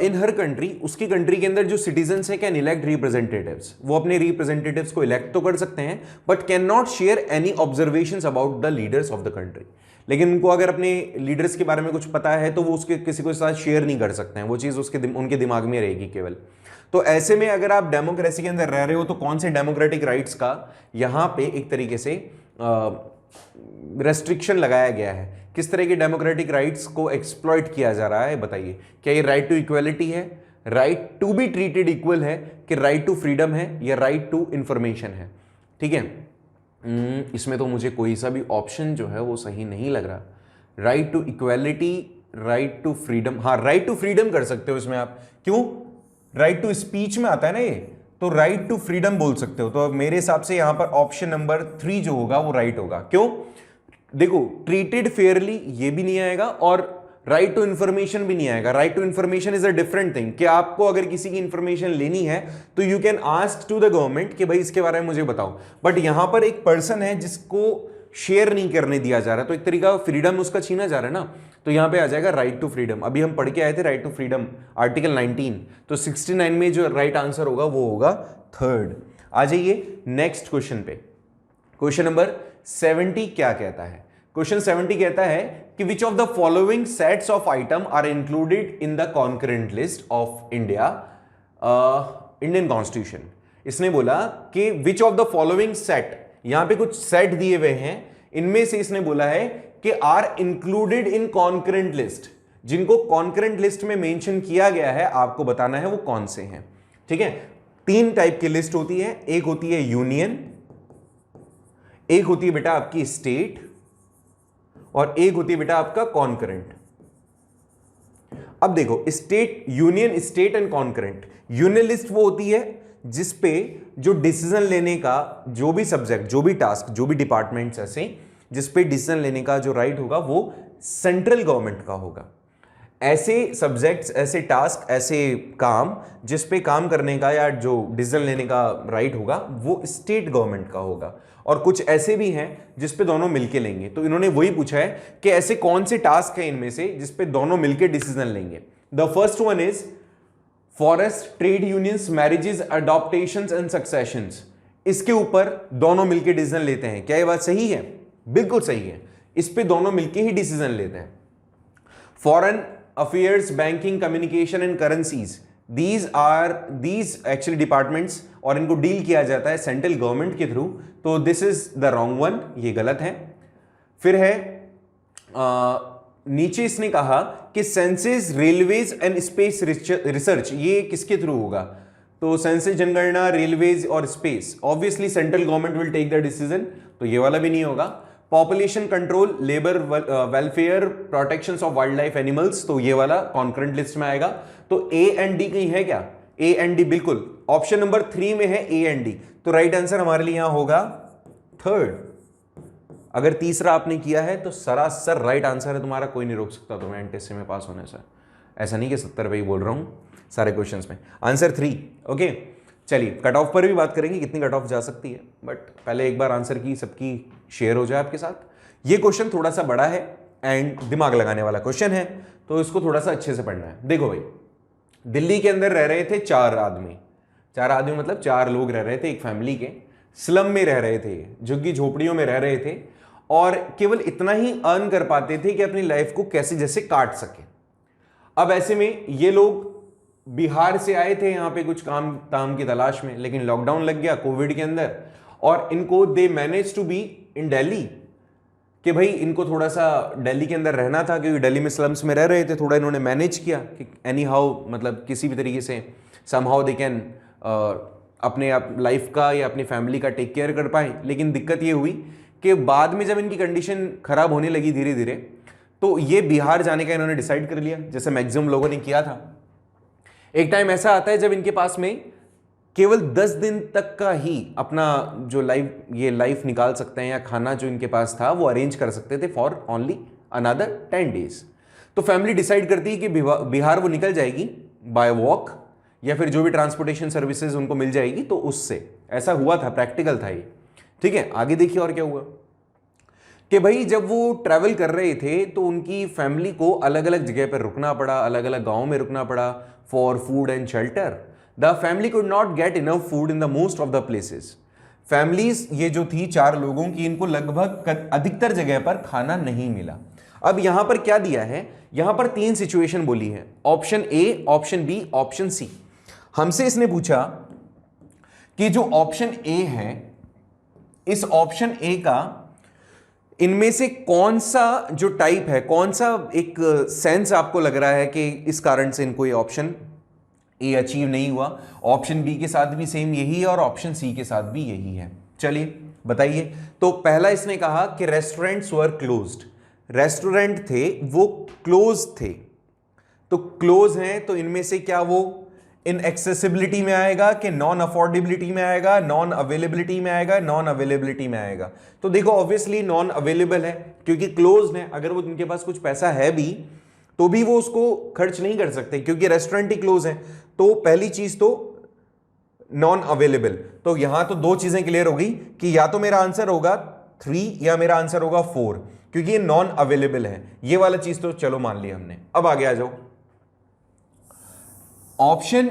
इन हर कंट्री, उसकी कंट्री के अंदर जो सिटीजन्स है कैन इलेक्ट रिप्रेजेंटेटिव्स, वो अपने रिप्रेजेंटेटिव्स को इलेक्ट तो कर सकते हैं but can not share any observations about the leaders of the country. लेकिन उनको अगर अपने लीडर्स के बारे में कुछ पता है तो वो उसके किसी के साथ शेयर नहीं कर सकते हैं, वो चीज़ उनके दिमाग में रहेगी केवल। तो ऐसे में अगर आप डेमोक्रेसी के अंदर रह रहे हो तो कौन से डेमोक्रेटिक राइट्स का यहाँ पे एक तरीके से रेस्ट्रिक्शन लगाया गया है, किस तरह के डेमोक्रेटिक राइट्स को एक्सप्लॉइट किया जा रहा है, बताइए। क्या ये राइट टू इक्वलिटी है, right to be treated equal है, कि राइट टू फ्रीडम है, या राइट टू इंफॉर्मेशन है? ठीक है, इसमें तो मुझे कोई सा भी ऑप्शन जो है वो सही नहीं लग रहा। Right to equality, right to freedom, हाँ राइट टू फ्रीडम कर सकते हो इसमें आप, क्यों? राइट टू स्पीच में आता है ना ये, तो राइट टू फ्रीडम बोल सकते हो। तो मेरे हिसाब से यहां पर ऑप्शन नंबर 3 जो होगा वो राइट होगा। क्यों? देखो, ट्रीटेड फेयरली ये भी नहीं आएगा और राइट टू इंफॉर्मेशन भी नहीं आएगा। Right to information is a different thing, कि आपको अगर किसी की इंफॉर्मेशन लेनी है तो you can ask to the government कि भाई इसके बारे में मुझे बताओ, बट यहां पर एक पर्सन है जिसको शेयर नहीं करने दिया जा रहा, तो एक तरीका फ्रीडम उसका छीना जा रहा है ना। तो यहां पे आ जाएगा राइट टू फ्रीडम। अभी हम पढ़ के आए थे राइट टू फ्रीडम, आर्टिकल 19, तो 69 में जो राइट आंसर होगा वो होगा 3rd। आ जाइए नेक्स्ट क्वेश्चन पे। क्वेश्चन नंबर 70 क्या कहता है? क्वेश्चन 70 कहता है कि which of the following sets of item are included in the concurrent list of India Indian constitution. इसने बोला कि which of the following set, यहां पे कुछ सेट दिए हुए हैं, इनमें से इसने बोला है कि are included in concurrent list, जिनको कॉन्करेंट लिस्ट में मेंशन किया गया है आपको बताना है वो कौन से हैं। ठीक है, 3 टाइप की लिस्ट होती है, एक होती है यूनियन, एक होती है बेटा आपकी स्टेट, और एक होती है बेटा आपका कॉन्करेंट। अब देखो, state, union, state and concurrent. Union list वो होती है जिसपे जो डिसीजन लेने का जो भी सब्जेक्ट, जो भी टास्क, जो भी डिपार्टमेंट्स ऐसे जिसपे डिसीजन लेने का जो राइट होगा वो सेंट्रल गवर्नमेंट का होगा। ऐसे सब्जेक्ट्स, ऐसे टास्क, ऐसे काम जिस पे काम करने का या जो डिसीजन लेने का राइट होगा वो स्टेट गवर्नमेंट का होगा। और कुछ ऐसे भी हैं जिस पे दोनों मिलके लेंगे। तो इन्होंने वही पूछा है कि ऐसे कौन से टास्क हैं इनमें से जिस पे दोनों मिलके डिसीजन लेंगे। The first one is forest, trade unions, marriages, adoptations and successions. इसके ऊपर दोनों मिलके डिसीजन लेते हैं। क्या ये बात सही है? बिल्कुल सही है, इस पे दोनों मिलके ही डिसीजन लेते हैं। Foreign affairs, banking, communication and currencies, these actually departments, और इनको डील किया जाता है सेंट्रल गवर्नमेंट के थ्रू। तो this is the wrong one, ये गलत है। फिर है नीचे इसने कहा कि census, railways and space research, ये किसके थ्रू होगा? तो सेंसस, जनगणना, रेलवेज और space, obviously central government will take the decision, तो ये वाला भी नहीं होगा। Population control, labour welfare, protection of wild life animals, तो ये वाला कॉन्करेंट लिस्ट में आएगा। तो ए एंड डी कहीं है क्या? ए एंड डी बिल्कुल ऑप्शन नंबर 3 में है ए एंड डी, तो राइट आंसर हमारे लिए यहां होगा 3rd। अगर तीसरा आपने किया है तो सरासर राइट आंसर है तुम्हारा, कोई नहीं रोक सकता तुम्हें एनटीएससी में पास होने से। ऐसा नहीं कि 70 पे ही बोल रहा हूं सारे क्वेश्चंस में। आंसर 3। ओके, चलिए कट ऑफ पर भी बात करेंगे, कितनी कट ऑफ जा सकती है, बट पहले एक बार आंसर की सबकी शेयर हो जाए आपके साथ। ये क्वेश्चन थोड़ा सा बड़ा है एंड दिमाग लगाने वाला क्वेश्चन है, तो इसको थोड़ा सा अच्छे से पढ़ना है। देखो भाई, दिल्ली के अंदर रह रहे थे 4 आदमी, 4 आदमी मतलब 4 लोग रह रहे थे एक फैमिली के, स्लम में रह रहे थे, झुग्गी झोपड़ियों में रह रहे थे, और केवल इतना ही अर्न कर पाते थे कि अपनी लाइफ को कैसे जैसे काट सके। अब ऐसे में ये लोग बिहार से आए थे यहाँ पे कुछ काम ताम की तलाश में, लेकिन लॉकडाउन लग गया कोविड के अंदर, और इनको they manage to be in Delhi, कि भाई इनको थोड़ा सा दिल्ली के अंदर रहना था क्योंकि दिल्ली में स्लम्स में रह रहे थे। थोड़ा इन्होंने मैनेज किया कि एनी हाउ, मतलब किसी भी तरीके से सम हाउ दे कैन अपने आप लाइफ का या अपनी फैमिली का टेक केयर कर पाए। लेकिन दिक्कत ये हुई कि बाद में जब इनकी कंडीशन खराब होने लगी धीरे धीरे, तो ये बिहार जाने का इन्होंने डिसाइड कर लिया, जैसे मैक्सिमम लोगों ने किया था। एक टाइम ऐसा आता है जब इनके पास में केवल 10 दिन तक का ही अपना जो लाइफ निकाल सकते हैं, या खाना जो इनके पास था वो अरेंज कर सकते थे फॉर ओनली अनदर 10 डेज। तो फैमिली डिसाइड करती है कि बिहार वो निकल जाएगी बाय वॉक, या फिर जो भी ट्रांसपोर्टेशन सर्विसेज उनको मिल जाएगी, तो उससे ऐसा हुआ था, प्रैक्टिकल था ये। ठीक है, आगे देखिए और क्या हुआ कि भाई जब वो ट्रैवल कर रहे थे तो उनकी फैमिली को अलग अलग जगह पर रुकना पड़ा, अलग अलग गाँव में रुकना पड़ा for food and shelter. The family could not get enough food in the most of the places. Families ये जो थी 4 लोगों की, इनको लगभग अधिकतर जगह पर खाना नहीं मिला। अब यहां पर क्या दिया है, यहां पर 3 सिचुएशन बोली है, option A, option B, option C. हमसे इसने पूछा कि जो ऑप्शन ए है, इस ऑप्शन ए का इनमें से कौन सा जो टाइप है, कौन सा एक सेंस आपको लग रहा है कि इस कारण से इनको ये ऑप्शन ए अचीव नहीं हुआ। ऑप्शन बी के साथ भी सेम यही है और ऑप्शन सी के साथ भी यही है। चलिए बताइए। तो पहला इसने कहा कि रेस्टोरेंट्स वर क्लोज्ड, रेस्टोरेंट थे वो क्लोज थे। तो क्लोज हैं तो इनमें से क्या वो इन एक्सेसिबिलिटी में आएगा कि नॉन अफोर्डेबिलिटी में आएगा, नॉन अवेलेबिलिटी में आएगा, नॉन अवेलेबिलिटी में आएगा? तो देखो ऑब्वियसली नॉन अवेलेबल है क्योंकि क्लोज है। अगर वो उनके पास कुछ पैसा है भी तो भी वो उसको खर्च नहीं कर सकते क्योंकि रेस्टोरेंट ही क्लोज है। तो पहली चीज तो नॉन अवेलेबल। तो यहां तो 2 चीजें क्लियर होगी कि या तो मेरा आंसर होगा 3 या मेरा आंसर होगा 4, क्योंकि ये नॉन अवेलेबल है। ये वाला चीज तो चलो मान लिया हमने। अब आगे आ जाओ। ऑप्शन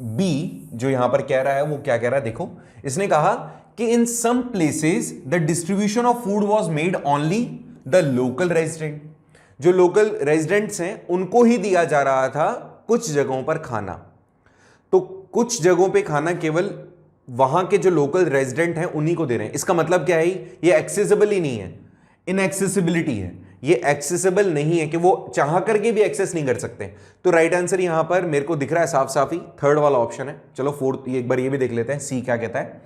बी जो यहां पर कह रहा है वो क्या कह रहा है, देखो इसने कहा कि in some places the distribution of food was made only the local resident. जो लोकल रेजिडेंट्स हैं उनको ही दिया जा रहा था कुछ जगहों पर खाना। तो कुछ जगहों पे खाना केवल वहां के जो लोकल रेजिडेंट हैं उन्हीं को दे रहे हैं। इसका मतलब क्या है, ये एक्सेसिबल ही नहीं है, इनएक्सेसिबिलिटी है। ये एक्सेसिबल नहीं है कि वो चाह करके भी एक्सेस नहीं कर सकते। तो राइट आंसर यहां पर मेरे को दिख रहा है साफ साफ ही 3rd वाला ऑप्शन है। चलो 4th एक बार ये भी देख लेते हैं, सी क्या कहता है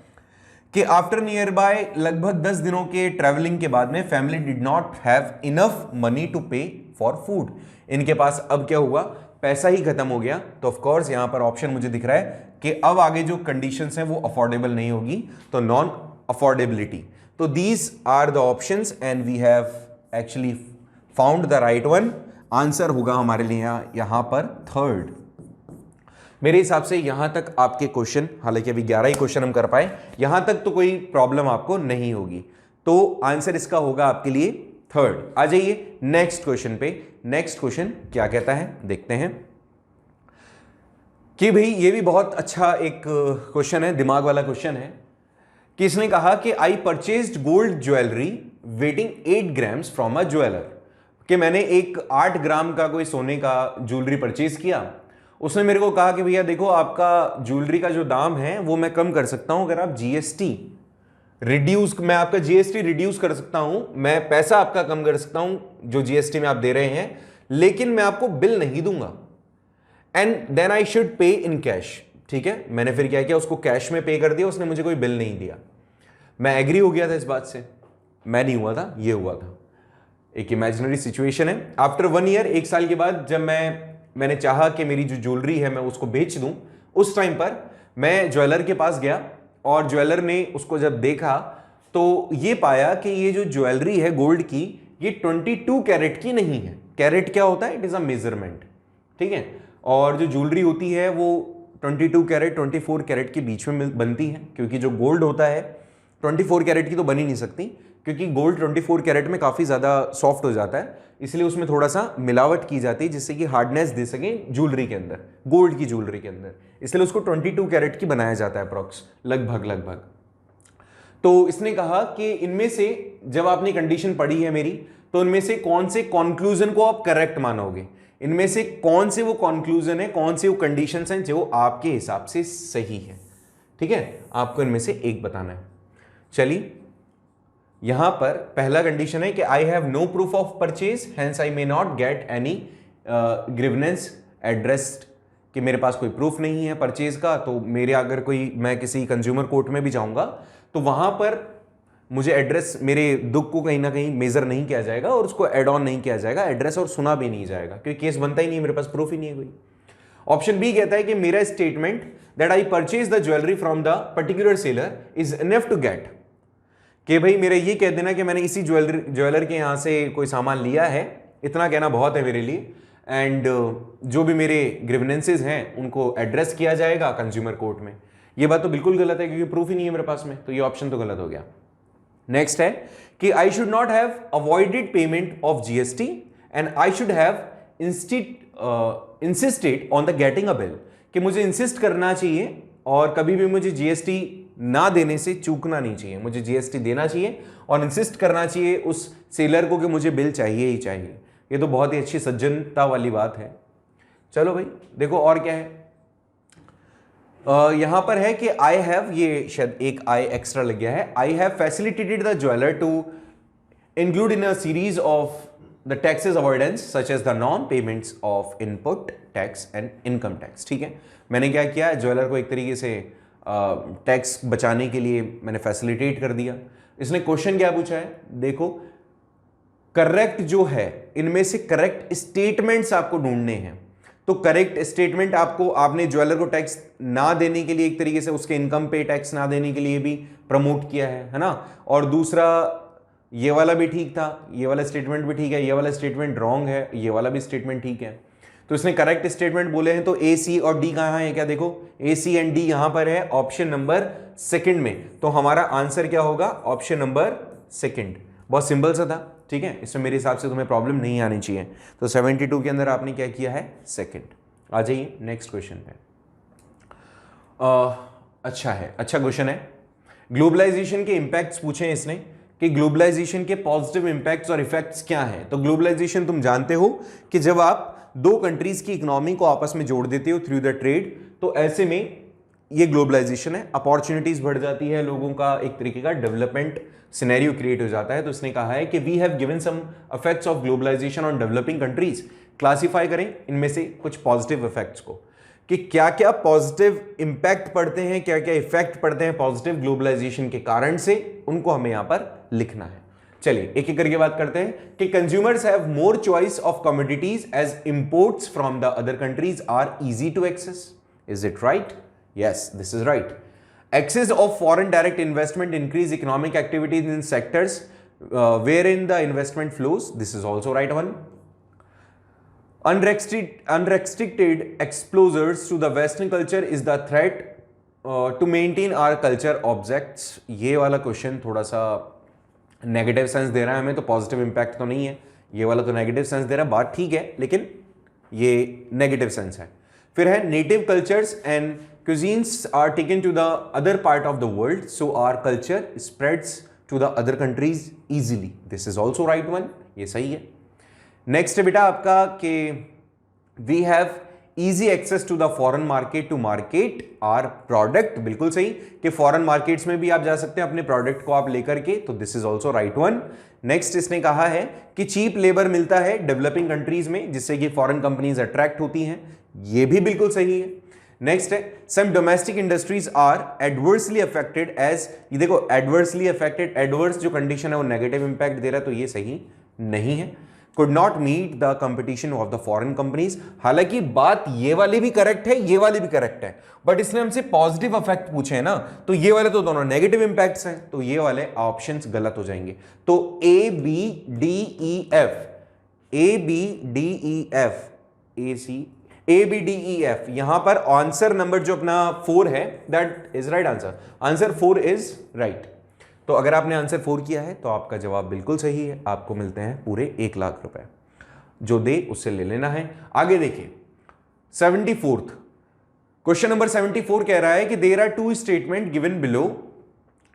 कि आफ्टर नियर बाय लगभग 10 दिनों के ट्रैवलिंग के बाद में family did not have enough money to pay for food. इनके पास अब क्या हुआ, पैसा ही खत्म हो गया। तो ऑफ कोर्स यहां पर ऑप्शन मुझे दिख रहा है कि अब आगे जो कंडीशंस हैं वो अफोर्डेबल नहीं होगी, तो नॉन अफोर्डेबिलिटी। तो these are the options and we have actually found the right one. Answer होगा हमारे लिए यहां पर 3rd। मेरे हिसाब से यहां तक आपके क्वेश्चन, हालांकि अभी 11 ही क्वेश्चन हम कर पाए, यहां तक तो कोई प्रॉब्लम आपको नहीं होगी। तो आंसर इसका होगा आपके लिए 3rd। आ जाइए नेक्स्ट क्वेश्चन पे। नेक्स्ट क्वेश्चन क्या कहता है देखते हैं कि भाई ये भी बहुत अच्छा एक क्वेश्चन है, दिमाग वाला क्वेश्चन है कि इसने कहा कि I purchased gold jewellery weighting 8 grams from a jeweller. कि मैंने एक 8 ग्राम का कोई सोने का ज्वेलरी परचेज किया। उसने मेरे को कहा कि भैया देखो आपका ज्वेलरी का जो दाम है वो मैं कम कर सकता हूं अगर आप जीएसटी रिड्यूस, मैं आपका जीएसटी रिड्यूस कर सकता हूं, मैं पैसा आपका कम कर सकता हूं जो जीएसटी में आप दे रहे हैं, लेकिन मैं आपको बिल नहीं दूंगा। And then I should pay in cash. ठीक है, मैंने फिर क्या किया, उसको कैश में पे कर दिया, उसने मुझे कोई बिल नहीं दिया। मैं एग्री हो गया था इस बात से, मैं नहीं हुआ था, ये हुआ था। एक इमेजिनरी सिचुएशन है। आफ्टर 1 ईयर, 1 साल के बाद जब मैंने चाहा कि मेरी जो ज्वेलरी है मैं उसको बेच दूं, उस टाइम पर मैं ज्वेलर के पास गया और ज्वेलर ने उसको जब देखा तो ये पाया कि ये जो ज्वेलरी है गोल्ड की, ये 22 कैरेट की नहीं है। कैरेट क्या होता है, इट इज अ मेजरमेंट। ठीक है, और जो ज्वेलरी होती है वो 22 कैरेट 24 कैरेट के बीच में बनती है, क्योंकि जो गोल्ड होता है 24 कैरेट की तो बन ही नहीं सकती, क्योंकि गोल्ड 24 कैरेट में काफ़ी ज़्यादा सॉफ्ट हो जाता है, इसलिए उसमें थोड़ा सा मिलावट की जाती है जिससे कि हार्डनेस दे सके ज्वेलरी के अंदर, गोल्ड की ज्वेलरी के अंदर, इसलिए उसको 22 कैरेट की बनाया जाता है अप्रॉक्स, लगभग। तो इसने कहा कि इनमें से जब आपने कंडीशन पढ़ी है मेरी, तो इनमें से कौन से कंक्लूजन को आप करेक्ट मानोगे, इनमें से कौन से वो कंक्लूजन है, कौन से वो कंडीशंस हैं जो आपके हिसाब से सही है। ठीक है, आपको इनमें से एक बताना है। चलिए, यहां पर पहला कंडीशन है कि I have no proof of purchase hence I may not get any grievance addressed, कि मेरे पास कोई प्रूफ नहीं है परचेज का, तो मेरे अगर कोई, मैं किसी कंज्यूमर कोर्ट में भी जाऊंगा तो वहां पर मुझे एड्रेस, मेरे दुख को कहीं ना कहीं मेजर नहीं किया जाएगा और उसको एड ऑन नहीं किया जाएगा एड्रेस, और सुना भी नहीं जाएगा क्योंकि केस बनता ही नहीं है, मेरे पास प्रूफ ही नहीं है कोई। ऑप्शन बी कहता है कि मेरा statement that I purchase the jewellery from the particular seller is enough to get, कि भाई मेरा ये कह देना कि मैंने इसी ज्वेलर के यहां से कोई सामान लिया है, इतना कहना बहुत है मेरे लिए, एंड जो भी मेरे ग्रीवेंसेस हैं उनको एड्रेस किया जाएगा कंज्यूमर कोर्ट में। ये बात तो बिल्कुल गलत है क्योंकि प्रूफ ही नहीं है मेरे पास में, तो ये ऑप्शन तो गलत हो गया। नेक्स्ट है कि I should not have avoided payment of GST and I should have insisted on the getting a bill, कि मुझे इंसिस्ट करना चाहिए और कभी भी मुझे जीएसटी ना देने से चूकना नहीं चाहिए, मुझे जीएसटी देना चाहिए और इंसिस्ट करना चाहिए उस सेलर को कि मुझे बिल चाहिए ही चाहिए। ये तो बहुत ही अच्छी सज्जनता वाली बात है। चलो भाई देखो और क्या है, यहां पर है कि आई हैव, ये शायद एक आई एक्स्ट्रा लग गया है, I have facilitated the jeweller to include in a series of the taxes avoidance such as the non payments of input tax and income tax. ठीक है, मैंने क्या किया, ज्वेलर को एक तरीके से टैक्स बचाने के लिए मैंने फैसिलिटेट कर दिया। इसने क्वेश्चन क्या पूछा है, देखो करेक्ट जो है इनमें से करेक्ट स्टेटमेंट्स आपको ढूंढने हैं, तो करेक्ट स्टेटमेंट आपको, आपने ज्वेलर को टैक्स ना देने के लिए एक तरीके से उसके इनकम पे टैक्स ना देने के लिए भी प्रमोट किया है ना, और दूसरा ये वाला भी ठीक था, ये वाला स्टेटमेंट भी ठीक है, ये वाला स्टेटमेंट रॉन्ग है, ये वाला भी स्टेटमेंट ठीक है। तो इसने करेक्ट स्टेटमेंट बोले हैं, तो ए, सी और डी कहां है, क्या देखो ए, सी एंड डी यहां पर है ऑप्शन नंबर सेकंड में, तो हमारा आंसर क्या होगा, ऑप्शन नंबर सेकंड। बहुत सिंपल सा था, ठीक है, इसमें मेरे हिसाब से तुम्हें प्रॉब्लम नहीं आनी चाहिए। तो 72 के अंदर आपने क्या किया है, सेकंड। आ जाइए नेक्स्ट क्वेश्चन पे। अच्छा है, अच्छा क्वेश्चन है। ग्लोबलाइजेशन के इंपैक्ट्स पूछे हैं इसने कि ग्लोबलाइजेशन के पॉजिटिव इंपैक्ट्स और इफेक्ट्स क्या हैं। तो ग्लोबलाइजेशन तुम जानते हो कि जब आप दो कंट्रीज की इकोनॉमी को आपस में जोड़ देते हो थ्रू द ट्रेड, तो ऐसे में ये ग्लोबलाइजेशन है, अपॉर्चुनिटीज बढ़ जाती है, लोगों का एक तरीके का डेवलपमेंट सिनेरियो क्रिएट हो जाता है। तो इसने कहा है कि we have given some effects of globalisation on developing countries. Classify करें इनमें से कुछ पॉजिटिव इफेक्ट्स को, कि क्या क्या पॉजिटिव इंपैक्ट पड़ते हैं, क्या क्या इफेक्ट पड़ते हैं पॉजिटिव ग्लोबलाइजेशन के कारण से, उनको हमें यहां पर लिखना है। चलिए एक एक करके बात करते हैं कि consumers have more choice of commodities as imports from the other countries are easy to access. Is it right? Yes, this is right. Access of foreign direct investment increase economic activities in sectors wherein the investment flows. This is also right one. Unrestricted exposures to the Western culture is the threat to maintain our culture objects. ये वाला question थोड़ा सा negative sense they रहा है हमें, तो positive impact तो नहीं है। ये वाला तो नेगेटिव सेंस दे रहा है, बात ठीक है, लेकिन ये नेगेटिव सेंस है। फिर है native cultures and cuisines are taken to the other part of the world, so our culture spreads to the other countries easily. This is also right one, ये सही है। नेक्स्ट है बेटा आपका कि we have easy access to the foreign market to market our product, बिल्कुल सही, कि फॉरेन मार्केट्स में भी आप जा सकते हैं अपने प्रोडक्ट को आप लेकर के, तो this is also right one. Next इसने कहा है कि चीप लेबर मिलता है डेवलपिंग कंट्रीज में, जिससे कि फॉरेन कंपनीज अट्रैक्ट होती हैं, ये भी बिल्कुल सही है। नेक्स्ट है some domestic industries are adversely affected as, ये देखो एडवर्सली अफेक्टेड, एडवर्स जो कंडीशन है वो नेगेटिव इंपैक्ट दे रहा है, तो ये सही नहीं है। Could not meet the competition of the foreign companies, हालांकि बात ये वाली भी करेक्ट है, ये वाली भी करेक्ट है, बट इसने हमसे पॉजिटिव इफेक्ट पूछे हैं ना, तो ये वाले तो दोनों नेगेटिव इंपैक्ट्स हैं, तो ये वाले ऑप्शंस गलत हो जाएंगे। तो A B D E F, A B D E F, A C A B D E F, यहां पर आंसर नंबर जो अपना 4 है that is right answer, answer 4 is right. तो अगर आपने आंसर 4 किया है तो आपका जवाब बिल्कुल सही है, आपको मिलते हैं पूरे 1 लाख रुपए, जो दे उससे ले लेना है। आगे देखिए 74th क्वेश्चन नंबर 74 कह रहा है कि there are 2 statement given below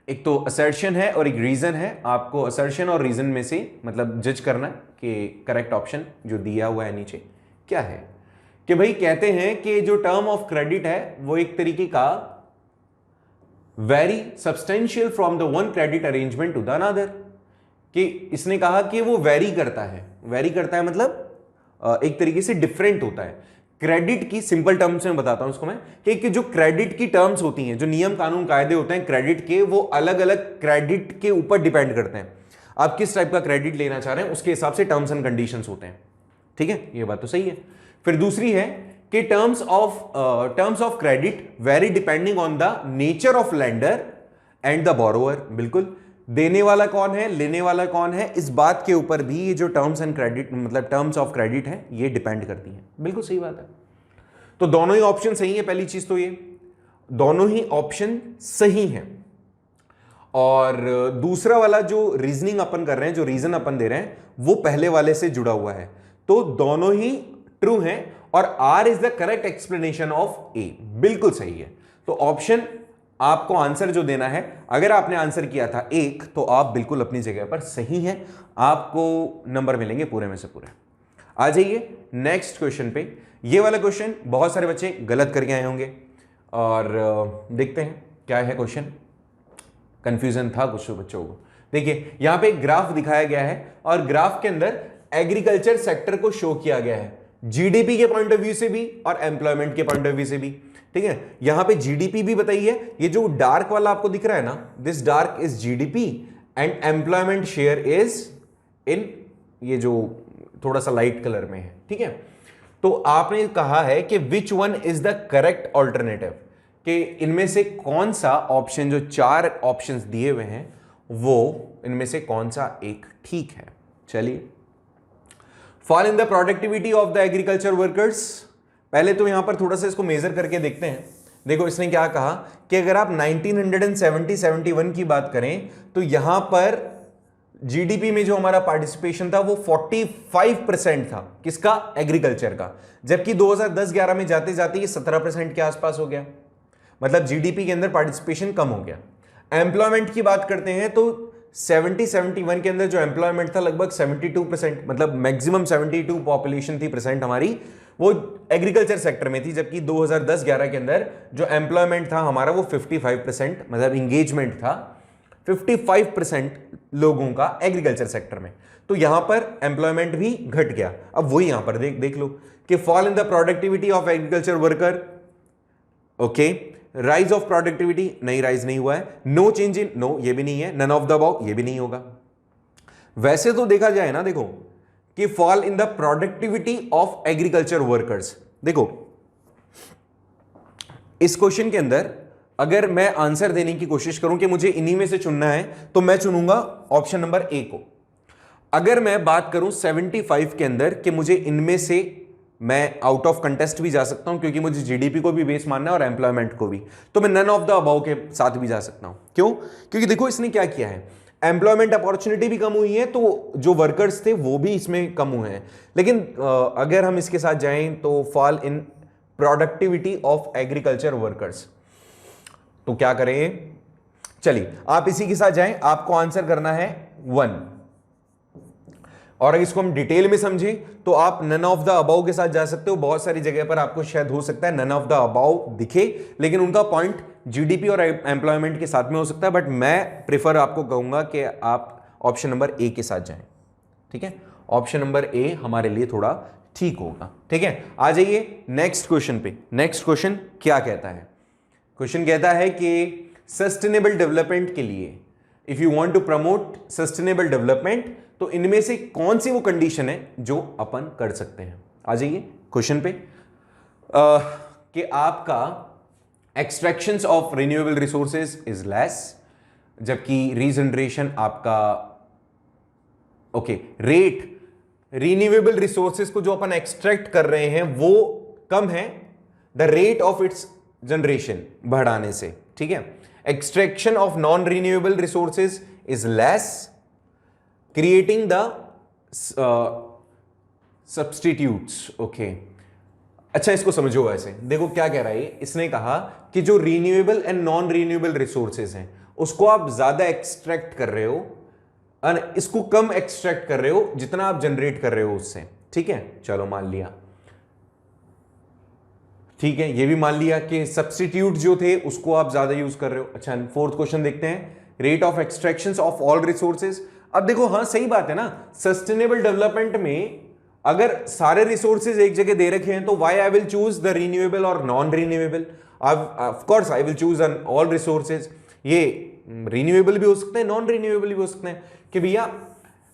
एक तो असर्शन है और एक रीजन है। आपको असर्शन और रीजन में से मतलब जज करना है कि करेक्ट ऑप्शन जो दिया हुआ है नीचे क्या है। कि भाई कहते हैं कि जो टर्म ऑफ क्रेडिट है वो एक तरीके का very substantial from the one credit arrangement to the another, कि इसने कहा कि वो वेरी करता है। वेरी करता है मतलब एक तरीके से डिफरेंट होता है। क्रेडिट की सिंपल टर्म्स में बताता हूं इसको मैं कि जो क्रेडिट की टर्म्स होती हैं, जो नियम कानून कायदे होते हैं क्रेडिट के, वो अलग अलग क्रेडिट के ऊपर डिपेंड करते हैं। आप किस टाइप का क्रेडिट लेना चाह रहे हैं उसके हिसाब से टर्म्स एंड कंडीशंस होते हैं। ठीक है, ये बात तो सही है। फिर दूसरी है कि terms of credit very depending on the nature of lender and the borrower. बिल्कुल, देने वाला कौन है, लेने वाला कौन है, इस बात के ऊपर भी ये जो टर्म्स एंड क्रेडिट मतलब टर्म्स ऑफ क्रेडिट है ये डिपेंड करती है। बिल्कुल सही बात है। तो दोनों ही ऑप्शन सही है। पहली चीज तो ये दोनों ही ऑप्शन सही हैं। और दूसरा वाला जो रीजनिंग अपन कर रहे हैं, जो रीजन अपन दे रहे हैं, वो पहले वाले से जुड़ा हुआ है। तो दोनों ही ट्रू हैं और R is the correct explanation of A. बिल्कुल सही है। तो ऑप्शन आपको आंसर जो देना है, अगर आपने आंसर किया था एक, तो आप बिल्कुल अपनी जगह पर सही हैं। आपको नंबर मिलेंगे पूरे में से पूरे। आ जाइए नेक्स्ट क्वेश्चन पे। ये वाला क्वेश्चन बहुत सारे बच्चे गलत करके आए होंगे और देखते हैं क्या है क्वेश्चन। कंफ्यूजन था कुछ बच्चों को। देखिए यहां पे एक ग्राफ दिखाया गया है और ग्राफ के अंदर एग्रीकल्चर सेक्टर को शो किया गया है, जीडीपी के पॉइंट ऑफ व्यू से भी और एम्प्लॉयमेंट के पॉइंट ऑफ व्यू से भी। ठीक है, यहां पे जीडीपी भी बताइए। ये जो डार्क वाला आपको दिख रहा है ना, this dark is GDP and employment share is in ये जो थोड़ा सा लाइट कलर में है। ठीक है, तो आपने कहा है कि which one is the correct alternative, कि इनमें से कौन सा ऑप्शन, जो चार ऑप्शंस दिए हुए हैं, वो इनमें से कौन सा एक ठीक है। चलिए, fall in the productivity of the agriculture workers. पहले तो यहां पर थोड़ा सा इसको मेजर करके देखते हैं। देखो इसने क्या कहा कि अगर आप 1970-71 की बात करें तो यहां पर जीडीपी में जो हमारा पार्टिसिपेशन था वो 45% था। किसका? एग्रीकल्चर का। जबकि 2010-11 में जाते जाते ये 17% के आसपास हो गया। मतलब जीडीपी के अंदर पार्टिसिपेशन कम हो गया। एम्प्लॉयमेंट की बात करते हैं तो 70-71 के अंदर जो एम्प्लॉयमेंट था लगभग 72%, मतलब मैक्सिमम 72 पॉपुलेशन थी परसेंट हमारी, वो एग्रीकल्चर सेक्टर में थी। जबकि 2010-11 के अंदर जो एम्प्लॉयमेंट था हमारा वो 55%, मतलब इंगेजमेंट था 55% लोगों का एग्रीकल्चर सेक्टर में। तो यहां पर एम्प्लॉयमेंट भी घट गया। अब वही यहां पर देख लो कि fall in the productivity of agriculture worker. Okay, rise of productivity नहीं, राइज नहीं हुआ है। नो चेंज इन, नो ये भी नहीं है। नन ऑफ द अबव ये भी नहीं होगा। वैसे तो देखा जाए ना, देखो कि fall in the productivity of agriculture workers, देखो इस क्वेश्चन के अंदर अगर मैं आंसर देने की कोशिश करूं कि मुझे इन्हीं में से चुनना है तो मैं चुनूंगा ऑप्शन नंबर ए को। अगर मैं बात करूं 75 के अंदर कि मुझे इनमें से, मैं आउट ऑफ कंटेस्ट भी जा सकता हूं क्योंकि मुझे जीडीपी को भी बेस मानना है और एम्प्लॉयमेंट को भी, तो मैं नन ऑफ द अबव के साथ भी जा सकता हूं। क्यों? क्योंकि देखो इसने क्या किया है, एम्प्लॉयमेंट अपॉर्चुनिटी भी कम हुई है तो जो वर्कर्स थे वो भी इसमें कम हुए हैं। लेकिन अगर हम इसके साथ जाएं तो fall in productivity of agriculture workers, तो क्या करें? चलिए आप इसी के साथ जाएं। आपको आंसर करना है 1, और इसको हम डिटेल में समझें तो आप नन ऑफ द अबाउ के साथ जा सकते हो। बहुत सारी जगह पर आपको शायद हो सकता है नन ऑफ द अबाउ दिखे, लेकिन उनका पॉइंट जीडीपी और एम्प्लॉयमेंट के साथ में हो सकता है। बट मैं प्रेफर आपको कहूंगा कि आप ऑप्शन नंबर ए के साथ जाएं। ठीक है, ऑप्शन नंबर ए हमारे लिए थोड़ा ठीक होगा। ठीक है, आ जाइए नेक्स्ट क्वेश्चन पे। नेक्स्ट क्वेश्चन क्या कहता है? क्वेश्चन कहता है कि सस्टेनेबल डेवलपमेंट के लिए, if you want to promote sustainable development, तो इनमें से कौन सी वो कंडीशन है जो अपन कर सकते हैं? आ जाइए क्वेश्चन पे। कि आपका extractions of renewable resources is less, जबकि रीजनरेशन आपका, ओके, रेट रिन्यूएबल रिसोर्सेज को जो अपन एक्सट्रैक्ट कर रहे हैं वो कम है, the rate of its generation बढ़ाने से। ठीक है, extraction of non renewable resources is less, creating the substitutes. Okay, अच्छा इसको समझो। ऐसे देखो क्या कह रहा है, इसने कहा कि जो renewable and non renewable resources हैं उसको आप ज्यादा एक्सट्रैक्ट कर रहे हो और इसको कम एक्सट्रैक्ट कर रहे हो जितना आप जनरेट कर रहे हो उससे। ठीक है, चलो मान लिया, ठीक है, ये भी मान लिया कि सब्स्टिट्यूट जो थे उसको आप ज्यादा यूज कर रहे हो। अच्छा, फोर्थ क्वेश्चन देखते हैं, rate of extraction of all resources. अब देखो, हाँ सही बात है ना, सस्टेनेबल डेवलपमेंट में अगर सारे रिसोर्सेज एक जगह दे रखे हैं तो why I will choose the renewable और non renewable. Of course I will choose all resources. ये रिन्यूएबल भी हो सकते हैं, नॉन रिन्यूएबल भी हो सकते हैं, कि भैया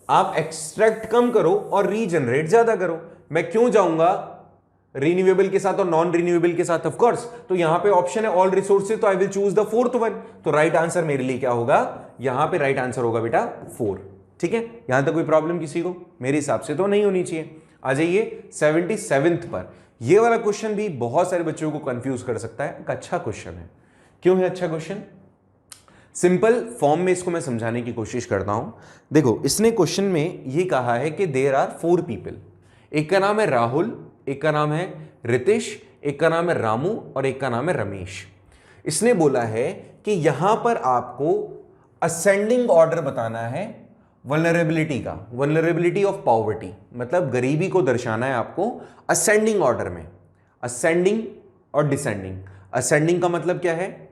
आप एक्सट्रैक्ट कम करो और रीजनरेट ज्यादा करो। मैं क्यों जाऊंगा रिन्यूएबल के साथ और नॉन रिन्यूएबल के साथ? ऑफ कोर्स, तो यहां पे ऑप्शन है ऑल रिसोर्सेज, तो आई will choose the fourth one. तो राइट आंसर मेरे लिए क्या होगा? यहां पे राइट आंसर होगा बेटा 4। ठीक है, यहां तक कोई प्रॉब्लम किसी को? मेरे हिसाब से तो नहीं होनी चाहिए। आ जाइए 77th पर। ये वाला क्वेश्चन भी बहुत सारे बच्चों को कंफ्यूज कर सकता है। एक अच्छा क्वेश्चन है। क्यों है अच्छा क्वेश्चन? सिंपल फॉर्म में इसको मैं समझाने की कोशिश करता हूं। देखो, इसने क्वेश्चन में ये कहा है कि देयर आर 4 पीपल। एक का नाम है राहुल, एक का नाम है रितेश, एक का नाम है रामू और एक का नाम है रमेश। इसने बोला है कि यहां पर आपको असेंडिंग ऑर्डर बताना है वल्नरेबिलिटी का, वल्नरेबिलिटी ऑफ पॉवर्टी, मतलब गरीबी को दर्शाना है आपको असेंडिंग ऑर्डर में। असेंडिंग और डिसेंडिंग। असेंडिंग का मतलब क्या है,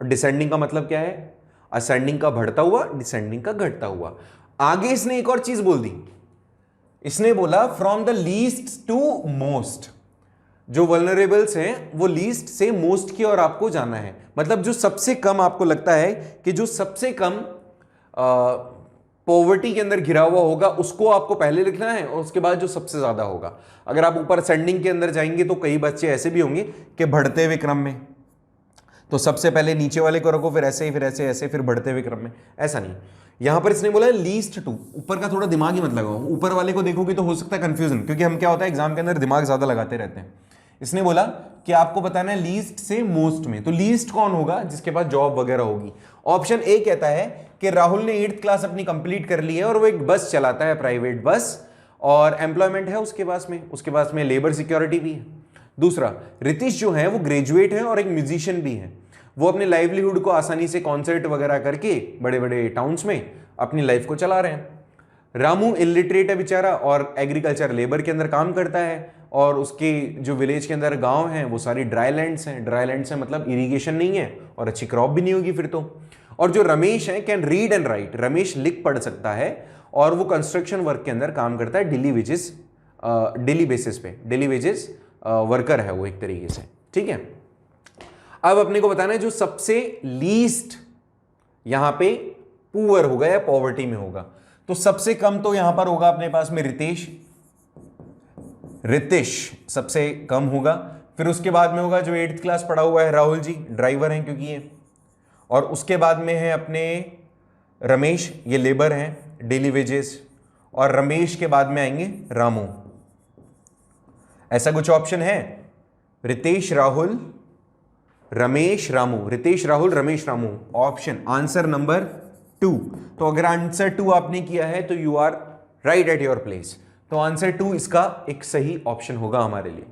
डिसेंडिंग का मतलब क्या है? असेंडिंग का बढ़ता हुआ, डिसेंडिंग का घटता हुआ। आगे इसने एक और चीज बोल दी, इसने बोला from the least to most. जो वल्नरेबल्स हैं वो लीस्ट से मोस्ट की ओर आपको जाना है, मतलब जो सबसे कम आपको लगता है कि जो सबसे कम पॉवर्टी के अंदर घिरा हुआ होगा उसको आपको पहले लिखना है और उसके बाद जो सबसे ज्यादा होगा। अगर आप ऊपर असेंडिंग के अंदर जाएंगे तो कई बच्चे ऐसे भी होंगे कि बढ़ते हुए क्रम में, तो सबसे पहले नीचे वाले को रखो, फिर ऐसे, फिर ऐसे, ऐसे, फिर बढ़ते हुए क्रम में। ऐसा नहीं, यहां पर इसने बोला लीस्ट टू। ऊपर का थोड़ा दिमाग ही मत लगाओ, ऊपर वाले को देखोगे तो हो सकता है कंफ्यूजन, क्योंकि हम क्या होता है एग्जाम के अंदर दिमाग ज्यादा लगाते रहते हैं। इसने बोला कि आपको बताना है लीस्ट से मोस्ट में, तो लीस्ट कौन होगा? जिसके पास जॉब वगैरह होगी। ऑप्शन ए कहता है कि राहुल ने 8th क्लास अपनी कंप्लीट कर ली है और वो एक बस चलाता है, प्राइवेट बस, और एम्प्लॉयमेंट है उसके पास में लेबर सिक्योरिटी भी है। दूसरा, रितेश जो है वो ग्रेजुएट है और एक म्यूजिशियन भी है, वो अपने लाइवलीहुड को आसानी से कॉन्सर्ट वगैरह करके बड़े बड़े टाउन्स में अपनी लाइफ को चला रहे हैं। रामू इलिटरेट है बेचारा और एग्रीकल्चर लेबर के अंदर काम करता है, और उसके जो विलेज के अंदर गांव हैं वो सारी ड्राई लैंड्स हैं। ड्राई लैंड्स हैं मतलब इरिगेशन नहीं है और अच्छी क्रॉप भी नहीं होगी फिर तो। और जो रमेश है can read and right, Ramesh लिख पढ़ सकता है और वो कंस्ट्रक्शन वर्क के अंदर काम करता है डेली बेसिस पे, डेली वेजेस वर्कर है वो एक तरीके से। ठीक है, अब अपने को बताना है जो सबसे लीस्ट यहां पे पुअर होगा या पॉवर्टी में होगा, तो सबसे कम तो यहां पर होगा अपने पास में रितेश सबसे कम होगा। फिर उसके बाद में होगा जो 8th क्लास पढ़ा हुआ है राहुल जी, ड्राइवर हैं क्योंकि ये, और उसके बाद में है अपने रमेश, ये लेबर हैं डेली वेजेस, और रमेश के बाद में आएंगे रामू। ऐसा कुछ ऑप्शन है? Ritesh Rahul Ramesh Ramu, Ritesh Rahul Ramesh Ramu, option answer number 2। तो अगर आंसर 2 आपने किया है तो you are right at your place. तो आंसर 2 इसका एक सही ऑप्शन होगा हमारे लिए।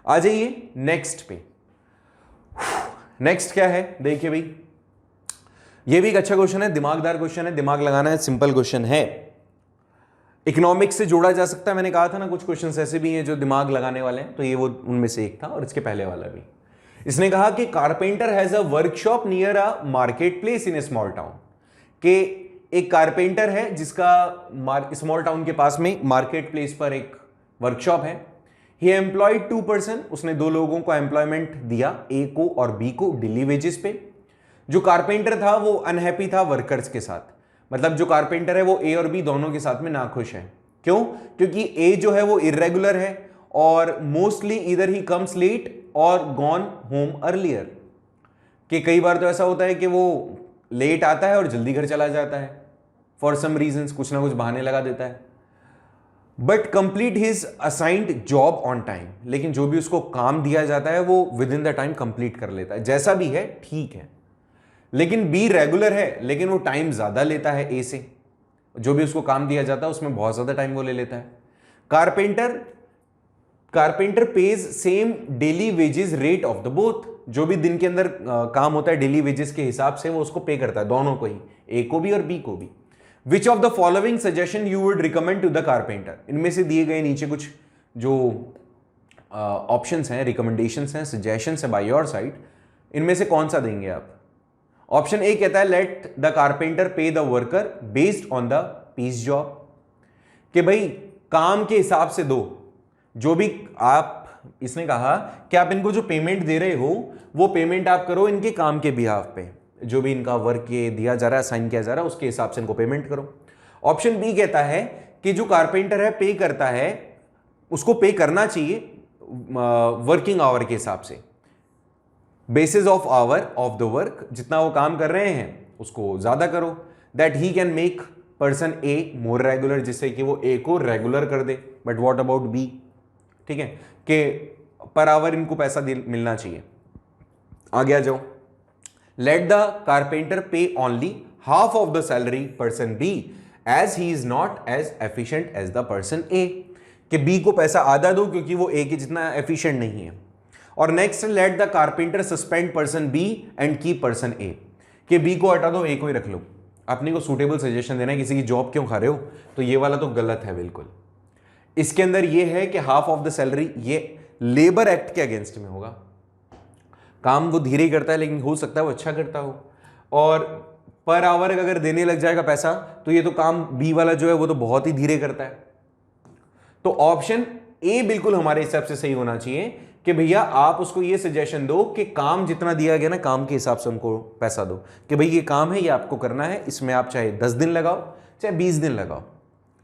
आ जाइए नेक्स्ट पे। नेक्स्ट क्या है देखिए भाई, ये भी एक अच्छा क्वेश्चन है, दिमागदार क्वेश्चन है, दिमाग लगाना है, सिंपल क्वेश्चन है, इकोनॉमिक्स से जोड़ा जा सकता है। मैंने कहा था ना कुछ क्वेश्चन ऐसे भी हैं जो दिमाग लगाने वाले हैं, तो ये वो उनमें से एक था, और इसके पहले वाला भी। इसने कहा कि carpenter has a workshop near a market place in A small town, के एक कारपेंटर है जिसका स्मॉल टाउन के पास में मार्केट प्लेस पर एक वर्कशॉप है। ही एम्प्लॉयड 2 पर्सन, उसने 2 लोगों को एम्प्लॉयमेंट दिया, ए को और बी को, डेली वेजेस पे। जो कारपेंटर था वो अनहैप्पी था वर्कर्स के साथ, मतलब जो कारपेंटर है वो ए और बी दोनों के साथ में नाखुश है। क्यों? क्योंकि ए जो है वो इरेगुलर है और मोस्टली इधर ही कम्स लेट और गॉन होम अर्लियर, कि कई बार तो ऐसा होता है कि वो लेट आता है और जल्दी घर चला जाता है फॉर सम रीजंस, कुछ ना कुछ बहाने लगा देता है। But complete his assigned job on time, लेकिन जो भी उसको काम दिया जाता है वो with in the time complete कर लेता है। जैसा भी है ठीक है, लेकिन बी रेगुलर है लेकिन वो टाइम ज्यादा लेता है ए से, जो भी उसको काम दिया जाता है उसमें बहुत ज्यादा टाइम वो ले लेता है। Carpenter page same daily wages rate of the both, जो भी दिन के अंदर काम होता है डेली वेजेस के हिसाब से वो उसको पे करता है, दोनों को ही, ए को भी और बी को भी। Which of the following suggestion you would recommend to the carpenter, इनमें से दिए गए नीचे कुछ जो ऑप्शंस हैं, रिकमेंडेशंस हैं, सजेशंस है बाय योर साइड, इनमें से कौन सा देंगे आप? ऑप्शन ए कहता है let the carpenter pay the worker based on the piece job, कि भाई काम के हिसाब से दो, जो भी आप, इसने कहा कि आप इनको जो पेमेंट दे रहे हो वो पेमेंट आप करो इनके काम के बिहाफ पे, जो भी इनका वर्क ये दिया जा रहा है, साइन किया जा रहा है, उसके हिसाब से इनको पेमेंट करो। ऑप्शन बी कहता है कि जो कारपेंटर है पे करता है उसको पे करना चाहिए वर्किंग आवर के हिसाब से, basis of hour of the work, जितना वो काम कर रहे हैं उसको ज्यादा करो, that he can make person A more regular, जिससे कि वो ए को रेगुलर कर दे। बट व्हाट अबाउट बी, ठीक है, कि पर आवर इनको पैसा मिलना चाहिए। आगे आ जाओ, let the carpenter pay only half of the salary person B as he is not as efficient as the person A, कि बी को पैसा आधा दो क्योंकि वो ए के जितना एफिशिएंट नहीं है। और next, let the carpenter suspend person B and keep person A, कि बी को हटा दो ए को ही रख लो। अपने को सूटेबल सजेशन देना है, किसी की जॉब क्यों खा रहे हो, तो ये वाला तो गलत है बिल्कुल। इसके अंदर ये है कि हाफ ऑफ द सैलरी, ये लेबर एक्ट के अगेंस्ट में होगा। काम वो धीरे ही करता है लेकिन हो सकता है वो अच्छा करता हो, और पर आवर अगर देने लग जाएगा पैसा तो ये तो काम बी वाला जो है वो तो बहुत ही धीरे करता है। तो ऑप्शन ए बिल्कुल हमारे हिसाब से सही होना चाहिए कि भैया आप उसको ये सजेशन दो कि काम जितना दिया गया ना काम के हिसाब से उनको पैसा दो, कि भाई ये काम है, ये आपको करना है, इसमें आप चाहे 10 दिन लगाओ चाहे 20 दिन लगाओ,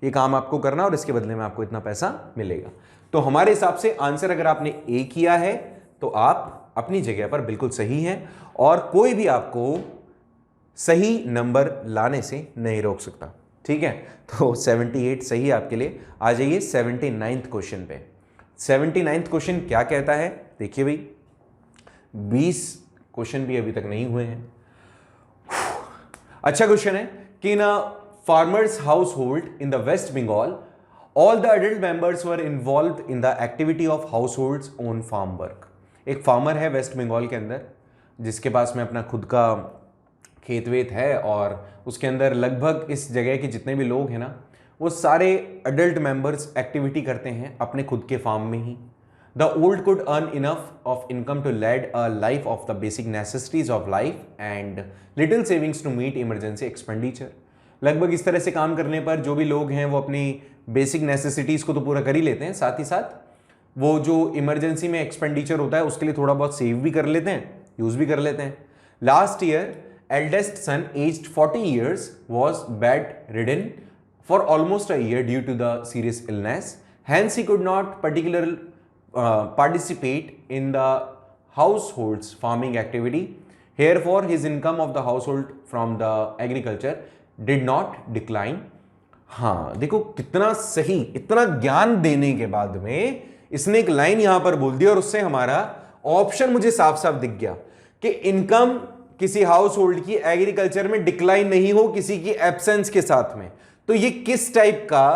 ये काम आपको करना और इसके बदले में आपको इतना पैसा मिलेगा। तो हमारे हिसाब से आंसर अगर आपने ए किया है तो आप अपनी जगह पर बिल्कुल सही हैं, और कोई भी आपको सही नंबर लाने से नहीं रोक सकता, ठीक है। तो 78 सही है आपके लिए। आ जाइए 79th क्वेश्चन पे। 79th क्वेश्चन क्या कहता है, देखिए भाई, 20 क्वेश्चन भी अभी तक नहीं हुए हैं। अच्छा क्वेश्चन है कि ना, farmers household in the West Bengal, all the adult members were involve in the activity of households on farm work. एक फार्मर है वेस्ट बंगाल के अंदर जिसके पास में अपना खुद का खेत वेत है, और उसके अंदर लगभग इस जगह के जितने भी लोग हैं ना वो सारे अडल्ट मेंबर्स एक्टिविटी करते हैं अपने खुद के फार्म में ही। The old could earn enough of income to lead a life of the basic necessities of life and little savings to meet emergency expenditure. लगभग इस तरह से काम करने पर जो भी लोग हैं वो अपनी बेसिक नेसेसिटीज को तो पूरा कर ही लेते हैं, साथ ही साथ वो जो इमरजेंसी में एक्सपेंडिचर होता है उसके लिए थोड़ा बहुत सेव भी कर लेते हैं, यूज भी कर लेते हैं। Last year eldest son aged 40 years was bedridden for almost a year due to the serious illness. Hence he could not particularly participate in the household's farming activity. Therefore his income of the household from the agriculture did not decline. हाँ देखो कितना सही, इतना ज्ञान देने के बाद में इसने एक लाइन यहां पर बोल दी और उससे हमारा ऑप्शन मुझे साफ साफ दिख गया कि इनकम किसी हाउस होल्ड की एग्रीकल्चर में डिक्लाइन नहीं हो किसी की एब्सेंस के साथ में। तो ये किस टाइप का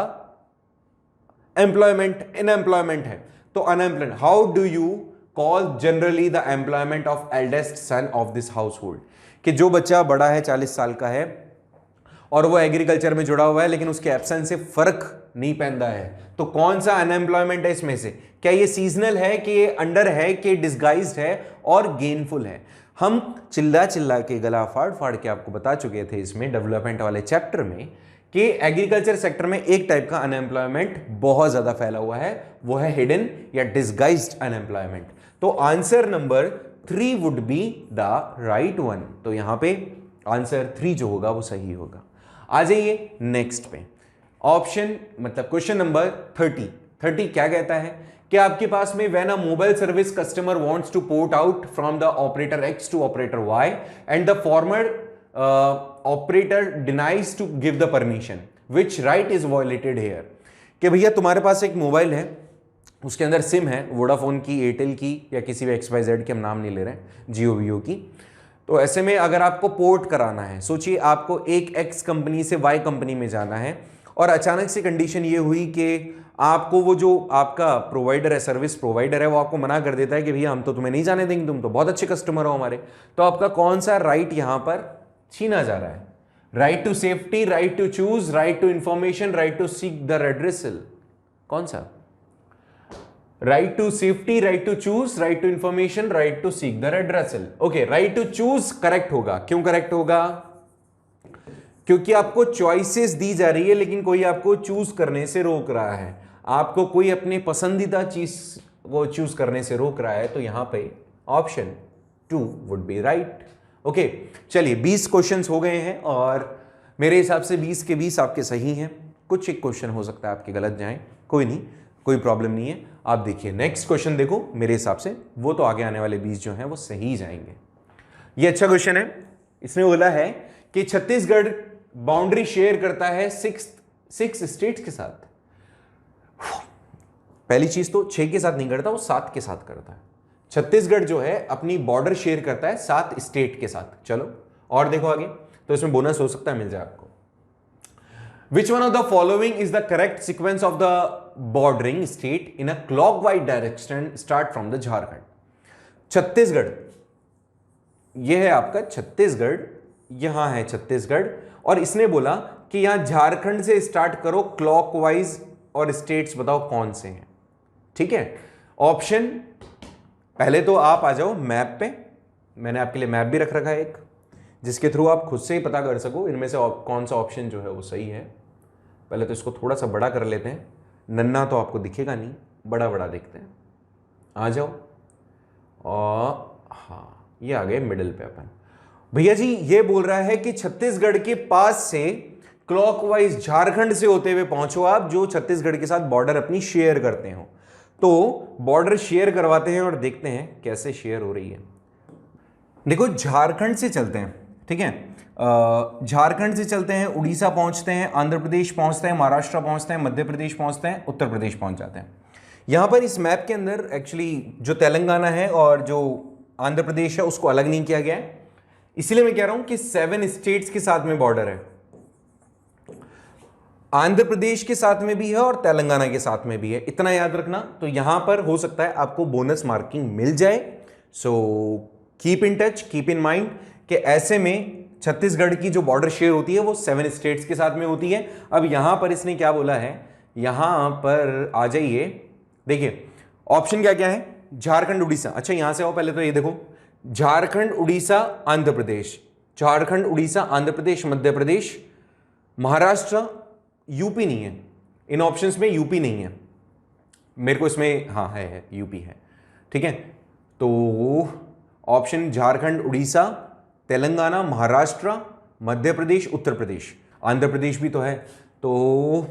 एम्प्लॉयमेंट, अनएम्प्लॉयमेंट है। तो unemployment, how do you call generally the employment of eldest son of this house hold, कि जो बच्चा बड़ा है 40 साल का है और वो एग्रीकल्चर में जुड़ा हुआ है लेकिन उसके एब्सेंस से फर्क नहीं पहनता है, तो कौन सा अनएम्प्लॉयमेंट है इसमें से? क्या ये सीजनल है कि ये अंडर है कि डिस्गाइज्ड है और गेनफुल है? हम चिल्ला चिल्ला के गला फाड़ फाड़ के आपको बता चुके थे इसमें डेवलपमेंट वाले चैप्टर में कि एग्रीकल्चर सेक्टर में एक टाइप का अनएम्प्लॉयमेंट बहुत ज्यादा फैला हुआ है, वो है हिडन या डिस्गाइज्ड अनएम्प्लॉयमेंट। तो answer number 3 would be the right one. तो यहां पे आंसर 3 जो होगा वो सही होगा। आ जाइए नेक्स्ट पे, ऑप्शन मतलब क्वेश्चन नंबर 30 क्या कहता है कि आपके पास में when a mobile service customer wants to port out from the operator X to operator Y and the former operator denies to give the permission, which right is violated here. कि भैया तुम्हारे पास एक मोबाइल है, उसके अंदर SIM है Vodafone की, Airtel की या किसी भी XYZ के, हम नाम नहीं ले रहे हैं, जियो वीओ की। तो ऐसे में अगर आपको पोर्ट कराना है, सोचिए आपको एक X कंपनी से Y कंपनी में जाना है और अचानक से कंडीशन ये हुई कि आपको वो जो आपका प्रोवाइडर है, सर्विस प्रोवाइडर है, वो आपको मना कर देता है कि भैया हम तो तुम्हें नहीं जाने देंगे, तुम तो बहुत अच्छे कस्टमर हो हमारे, तो आपका कौन सा राइट यहां पर छीना जा रहा है? Right to safety, right to choose, right to information, right to seek the redressal, कौन सा? Right to safety, right to choose, right to information, right to seek the redressal. Okay, right to choose correct होगा। क्यों correct होगा? क्योंकि आपको choices दी जा रही है लेकिन कोई आपको चूज करने से रोक रहा है, आपको कोई अपनी पसंदीदा चीज को चूज करने से रोक रहा है, तो यहां पे option 2 would be right. Okay, चलिए 20 क्वेश्चंस हो गए हैं और मेरे हिसाब से 20 के 20 आपके सही हैं। कुछ एक क्वेश्चन हो सकता है आपके गलत जाएं, कोई नहीं, कोई प्रॉब्लम नहीं है। आप देखिए नेक्स्ट क्वेश्चन, देखो मेरे हिसाब से वो तो आगे आने वाले 20 जो हैं वो सही जाएंगे। ये अच्छा क्वेश्चन है। इसने बोला है कि छत्तीसगढ़ बाउंड्री शेयर करता है 6 स्टेट्स के साथ। पहली चीज तो 6 के साथ नहीं करता, वो 7 के साथ करता है। छत्तीसगढ़ जो है अपनी बॉर्डर शेयर करता है 7 स्टेट के साथ। चलो और देखो आगे, तो इसमें बोनस हो सकता है, मिल जाए आपको। Which one of the following is the correct sequence of the bordering state in a clockwise direction start from the Jharkhand? Chhattisgarh, यह है आपका छत्तीसगढ़, यहां है छत्तीसगढ़, और इसने बोला कि यहां झारखंड से स्टार्ट करो क्लॉकवाइज, और स्टेट्स बताओ कौन से हैं। ठीक है, ऑप्शन पहले तो आप आ जाओ मैप पे, मैंने आपके लिए मैप भी रख रखा है एक, जिसके थ्रू आप खुद से ही पता कर सको इनमें से कौन सा ऑप्शन जो है वो सही है। पहले तो इसको थोड़ा सा बड़ा कर लेते हैं, नन्ना तो आपको दिखेगा नहीं, बड़ा बड़ा देखते हैं। आ जाओ, और हाँ ये आ गए मिडिल पे अपन। भैया जी ये बोल रहा है कि छत्तीसगढ़ के पास से क्लॉकवाइज झारखंड से होते हुए पहुंचो आप, जो छत्तीसगढ़ के साथ बॉर्डर अपनी शेयर करते हो। तो बॉर्डर शेयर करवाते हैं और देखते हैं कैसे शेयर हो रही है। देखो झारखंड से चलते हैं, ठीक है, झारखंड से चलते हैं, उड़ीसा पहुंचते हैं, आंध्र प्रदेश पहुंचते हैं, महाराष्ट्र पहुंचते हैं, मध्य प्रदेश पहुंचते हैं, उत्तर प्रदेश पहुंच जाते हैं। यहां पर इस मैप के अंदर एक्चुअली जो तेलंगाना है और जो आंध्र प्रदेश है उसको अलग नहीं किया गया है, इसलिए मैं कह रहा हूं कि 7 स्टेट्स के साथ में बॉर्डर है। आंध्र प्रदेश के साथ में भी है और तेलंगाना के साथ में भी है, इतना याद रखना। तो यहां पर हो सकता है आपको बोनस मार्किंग मिल जाए। So keep in touch, keep in mind कि ऐसे में छत्तीसगढ़ की जो बॉर्डर शेयर होती है वो 7 स्टेट्स के साथ में होती है। अब यहां पर इसने क्या बोला है, यहां पर आ जाइए, देखिए ऑप्शन क्या क्या है, झारखंड उड़ीसा। अच्छा यहां से आओ, पहले तो ये देखो, झारखंड उड़ीसा आंध्र प्रदेश, झारखंड उड़ीसा आंध्र प्रदेश मध्य प्रदेश महाराष्ट्र, यूपी नहीं है इन ऑप्शंस में, यूपी नहीं है मेरे को इसमें, हाँ है यूपी है। ठीक है, तो ऑप्शन झारखंड उड़ीसा तेलंगाना महाराष्ट्र मध्य प्रदेश उत्तर प्रदेश, आंध्र प्रदेश भी तो है, तो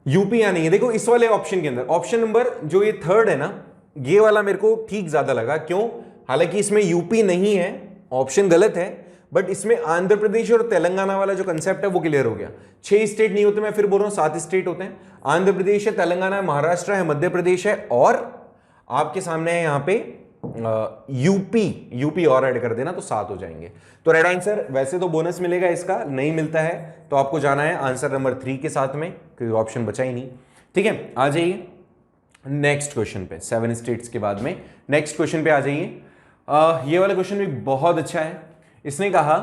यूपी या नहीं है। देखो इस वाले ऑप्शन के अंदर ऑप्शन नंबर जो ये थर्ड है ना, ये वाला मेरे को ठीक ज्यादा लगा। क्यों? हालांकि इसमें यूपी नहीं है, ऑप्शन गलत है, बट इसमें आंध्र प्रदेश और तेलंगाना वाला जो कंसेप्ट है वो क्लियर हो गया। 6 स्टेट नहीं होते, मैं फिर बोल रहा हूं 7 स्टेट होते हैं। आंध्र प्रदेश है, तेलंगाना है, महाराष्ट्र है, मध्य प्रदेश है, और आपके सामने है यहां पे यूपी और ऐड कर देना तो 7 हो जाएंगे। तो राइट आंसर, वैसे तो बोनस मिलेगा इसका, नहीं मिलता है तो आपको जाना है आंसर नंबर 3 के साथ में, कोई ऑप्शन बचा ही नहीं। ठीक है, आ जाइए नेक्स्ट क्वेश्चन पे। 7 स्टेट्स के बाद में नेक्स्ट क्वेश्चन पे आ जाइए। ये वाला क्वेश्चन भी बहुत अच्छा है। इसने कहा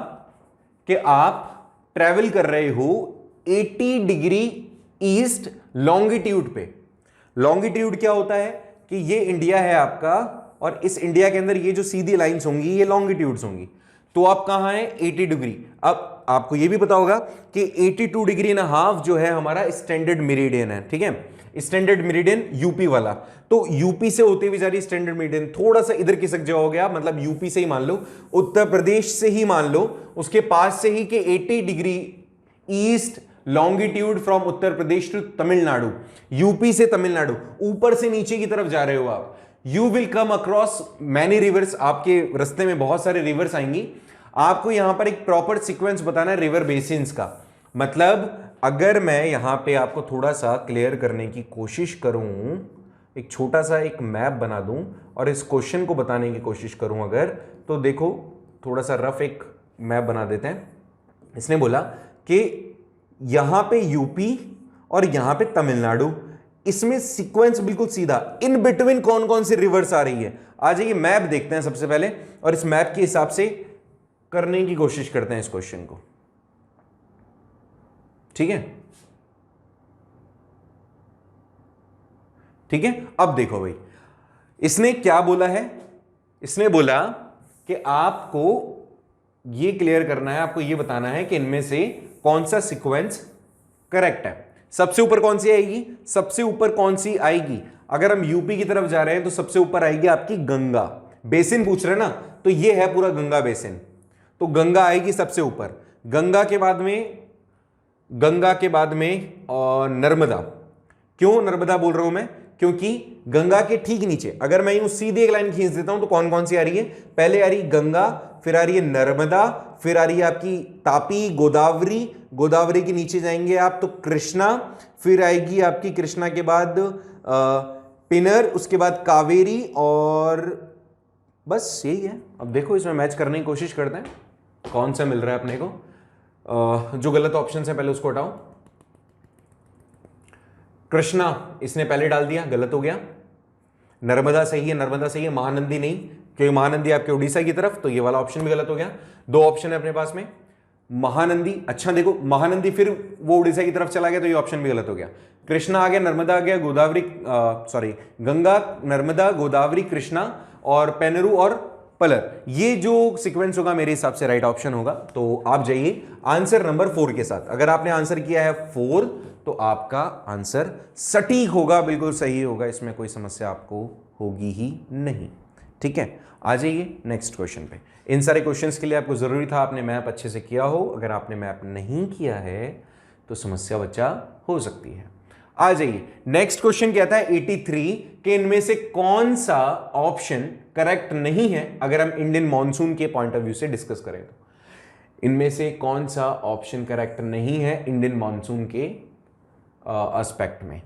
कि आप ट्रेवल कर रहे हो 80 डिग्री ईस्ट लॉन्गिट्यूड पे। लॉन्गिट्यूड क्या होता है कि ये इंडिया है आपका, और इस इंडिया के अंदर ये जो सीधी लाइंस होंगी ये लॉन्गिट्यूड्स होंगी। तो आप कहां हैं? 80 डिग्री। अब आपको ये भी पता होगा कि 82 डिग्री एंड हाफ जो है हमारा स्टैंडर्ड मेरिडियन है। ठीक है, स्टैंडर्ड मेरिडियन यूपी वाला, तो यूपी से होते हुए जा रही स्टैंडर्ड मेरिडियन, थोड़ा सा इधर खिसक जाओगे आप, मतलब यूपी से ही मान लो, उत्तर प्रदेश से ही मान लो, उसके पास से ही कि 80 degree east longitude from Uttar Pradesh to Tamil Nadu, UP से तमिलनाडु, ऊपर से नीचे की तरफ जा रहे हो आप। You will come across many reverse, आपके रास्ते में बहुत सारे रिवर्स आएंगी। आपको यहां पर एक प्रॉपर सीक्वेंस बताना है रिवर बेसिन्स का। मतलब अगर मैं यहां पे आपको थोड़ा सा क्लियर करने की कोशिश करूं, एक छोटा सा एक मैप बना दूं और इस क्वेश्चन को बताने की कोशिश करूं अगर, तो देखो थोड़ा सा रफ एक मैप बना देते हैं। इसने बोला कि यहां पे यूपी और यहां पे तमिलनाडु, इसमें सीक्वेंस बिल्कुल सीधा, इन बिटवीन कौन कौन सी रिवर्स आ रही है। आ जाइए मैप देखते हैं सबसे पहले और इस मैप के हिसाब से करने की कोशिश करते हैं इस क्वेश्चन को, ठीक है। ठीक है, अब देखो भाई इसने क्या बोला है, इसने बोला कि आपको ये क्लियर करना है, आपको ये बताना है कि इनमें से कौन सा सीक्वेंस करेक्ट है। सबसे ऊपर कौन सी आएगी, सबसे ऊपर कौन सी आएगी, अगर हम यूपी की तरफ जा रहे हैं तो सबसे ऊपर आएगी आपकी गंगा बेसिन, पूछ रहे ना, तो ये है पूरा गंगा बेसिन, तो गंगा आएगी सबसे ऊपर। गंगा के बाद में और नर्मदा। क्यों नर्मदा बोल रहा हूं मैं, क्योंकि गंगा के ठीक नीचे अगर मैं यूं सीधी एक लाइन खींच देता हूं तो कौन कौन सी आ रही है, पहले आ रही गंगा, फिर आ रही है नर्मदा, फिर आ रही है आपकी तापी, गोदावरी, गोदावरी के नीचे जाएंगे आप तो कृष्णा, फिर आएगी आपकी कृष्णा के बाद पिनर, उसके बाद कावेरी, और बस यही है। अब देखो इसमें मैच करने की कोशिश करते हैं कौन सा मिल रहा है अपने को। जो गलत ऑप्शन है पहले उसको हटाओ। कृष्णा इसने पहले डाल दिया, गलत हो गया। नर्मदा सही है, नर्मदा सही है, महानंदी नहीं, क्योंकि महानंदी आपके उड़ीसा की तरफ, तो ये वाला ऑप्शन भी गलत हो गया। दो ऑप्शन है अपने पास में, महानंदी, अच्छा देखो महानंदी फिर वो उड़ीसा की तरफ चला गया तो ये ऑप्शन भी गलत हो गया। कृष्णा आ गया, नर्मदा आ गया, गोदावरी सॉरी गंगा, नर्मदा, गोदावरी, कृष्णा और पेनरू और पलर, ये जो सीक्वेंस होगा मेरे हिसाब से राइट ऑप्शन होगा। तो आप जाइए आंसर नंबर 4 के साथ। अगर आपने आंसर किया है 4 तो आपका आंसर सटीक होगा, बिल्कुल सही होगा, इसमें कोई समस्या आपको होगी ही नहीं। ठीक है, आ जाइए नेक्स्ट क्वेश्चन पे। इन सारे क्वेश्चंस के लिए आपको जरूरी था आपने मैप अच्छे से किया हो, अगर आपने मैप नहीं किया है तो समस्या बच्चा हो सकती है। आ जाइए नेक्स्ट क्वेश्चन कहता है 83 के इनमें से कौन सा ऑप्शन करेक्ट नहीं है, अगर हम इंडियन मॉनसून के पॉइंट ऑफ व्यू से डिस्कस करें तो इनमें से कौन सा ऑप्शन करेक्ट नहीं है इंडियन मॉनसून के एस्पेक्ट में।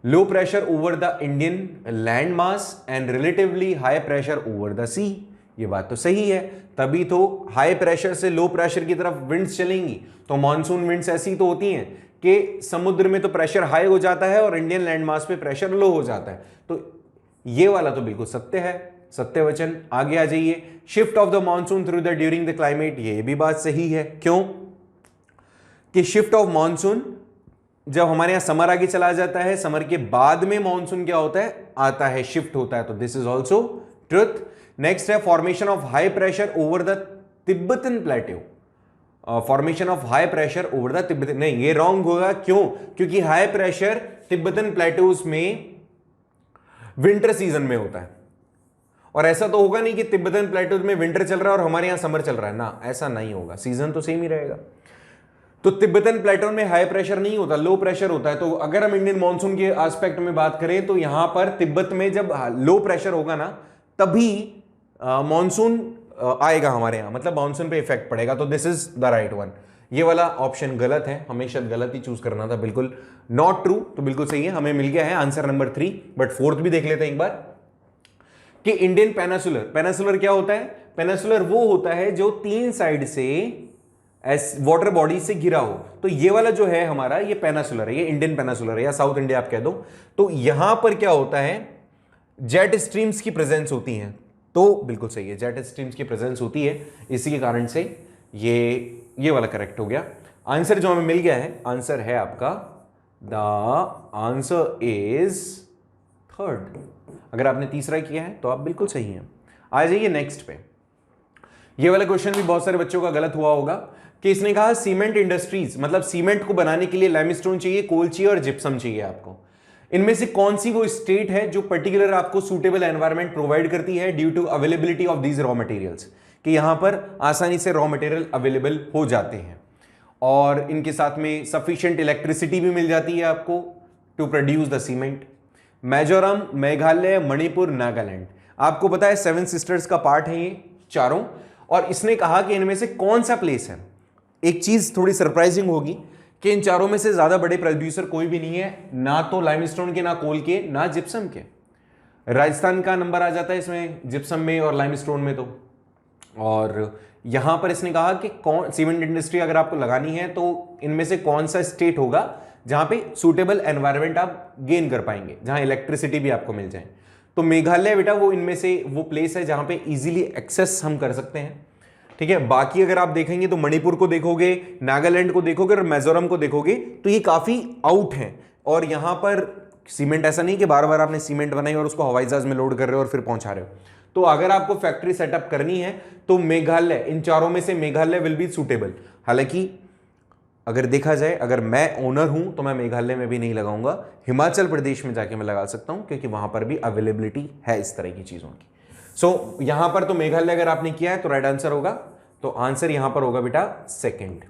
Low pressure over the Indian land mass and relatively high pressure over the sea, ये बात तो सही है, तभी तो हाई प्रेशर से लो प्रेशर की तरफ विंड्स चलेंगी। तो मॉनसून विंड्स ऐसी तो होती हैं कि समुद्र में तो प्रेशर हाई हो जाता है और इंडियन लैंड मास पे प्रेशर लो हो जाता है, तो ये वाला तो बिल्कुल सत्य है, सत्य वचन। आगे आ जाइए, shift of the monsoon through the during the climate, ये भी बात सही है। क्यों कि शिफ्ट ऑफ मॉनसून जब हमारे यहां समर आगे चला जाता है, समर के बाद में मॉनसून क्या होता है, आता है, शिफ्ट होता है, तो this is also truth. Next है formation of high pressure over the Tibetan plateau, formation of high pressure over the Tibetan, नहीं ये रॉन्ग होगा। क्यों, क्योंकि हाई प्रेशर तिब्बतन प्लेट्यूज में विंटर सीजन में होता है, और ऐसा तो होगा नहीं कि तिब्बतन प्लेट्यूज में विंटर चल रहा है और हमारे यहां समर चल रहा है ना, ऐसा नहीं होगा, सीजन तो सेम ही रहेगा। तो तिब्बतन प्लेटो में हाई प्रेशर नहीं होता, लो प्रेशर होता है। तो अगर हम इंडियन मॉनसून के एस्पेक्ट में बात करें तो यहां पर तिब्बत में जब लो प्रेशर होगा ना तभी मॉनसून आएगा हमारे यहां, मतलब मॉनसून पे इफेक्ट पड़ेगा। तो this is the right one. ये वाला ऑप्शन गलत है, हमेशा गलत ही चूज करना था, बिल्कुल नॉट ट्रू, तो बिल्कुल सही है, हमें मिल गया है आंसर नंबर 3। बट फोर्थ भी देख लेते हैं एक बार कि इंडियन पेनिसुलर, पेनिसुलर क्या होता है, पेनिसुलर वो होता है जो 3 साइड से वाटर बॉडी से घिरा हो। तो ये वाला जो है हमारा, ये पेनिसुलर है, ये इंडियन पेनिसुलर है या साउथ इंडिया आप कह दो। तो यहां पर क्या होता है, जेट स्ट्रीम्स की प्रेजेंस होती है, तो बिल्कुल सही है, जेट स्ट्रीम्स की प्रेजेंस होती है, इसी के कारण से ये वाला करेक्ट हो गया। आंसर जो हमें मिल गया है, आंसर है आपका, द आंसर इज 3rd। अगर आपने तीसरा किया है तो आप बिल्कुल सही हैं। आ जाइए नेक्स्ट पे। ये वाला क्वेश्चन भी बहुत सारे बच्चों का गलत हुआ होगा कि इसने कहा सीमेंट इंडस्ट्रीज, मतलब सीमेंट को बनाने के लिए लाइमस्टोन चाहिए, कोल चाहिए और जिप्सम चाहिए आपको। इनमें से कौन सी वो स्टेट है जो पर्टिकुलर आपको सूटेबल एनवायरनमेंट प्रोवाइड करती है due to availability of these raw materials, कि यहां पर आसानी से रॉ मटेरियल अवेलेबल हो जाते हैं और इनके साथ में सफिशिएंट इलेक्ट्रिसिटी भी मिल जाती है आपको to produce the cement. Mizoram, Meghalaya, Manipur, Nagaland, आपको पता है 7 सिस्टर्स का पार्ट है ये चारों, और इसने कहा कि इनमें से कौन सा प्लेस है। एक चीज थोड़ी सरप्राइजिंग होगी कि इन चारों में से ज्यादा बड़े प्रोड्यूसर कोई भी नहीं है, ना तो लाइमस्टोन के, ना कोल के, ना जिप्सम के। राजस्थान का नंबर आ जाता है इसमें जिप्सम में और लाइमस्टोन में तो, और यहां पर इसने कहा कि कौन सीमेंट इंडस्ट्री अगर आपको लगानी है तो इनमें से कौन सा स्टेट होगा जहां पे सूटेबल एनवायरनमेंट आप गेन कर पाएंगे, जहां इलेक्ट्रिसिटी भी आपको मिल जाए। तो मेघालय बेटा वो इनमें से वो प्लेस है जहां पे इजीली एक्सेस हम कर सकते हैं, ठीक है। बाकी अगर आप देखेंगे तो मणिपुर को देखोगे, नागालैंड को देखोगे और मिजोरम को देखोगे तो ये काफी आउट है। और यहां पर सीमेंट ऐसा नहीं कि बार बार आपने सीमेंट बनाई और उसको हवाई जहाज में लोड कर रहे हो और फिर पहुंचा रहे हो। तो अगर आपको फैक्ट्री सेटअप करनी है तो मेघालय, इन चारों में से मेघालय विल बी सुटेबल। हालांकि अगर देखा जाए, अगर मैं ओनर हूं तो मैं मेघालय में भी नहीं लगाऊंगा, हिमाचल प्रदेश में जाके मैं लगा सकता हूं क्योंकि वहां पर भी अवेलेबिलिटी है इस तरह की चीजों की। सो यहां पर तो मेघालय अगर आपने किया है तो राइट आंसर होगा, तो आंसर यहां पर होगा बेटा सेकंड,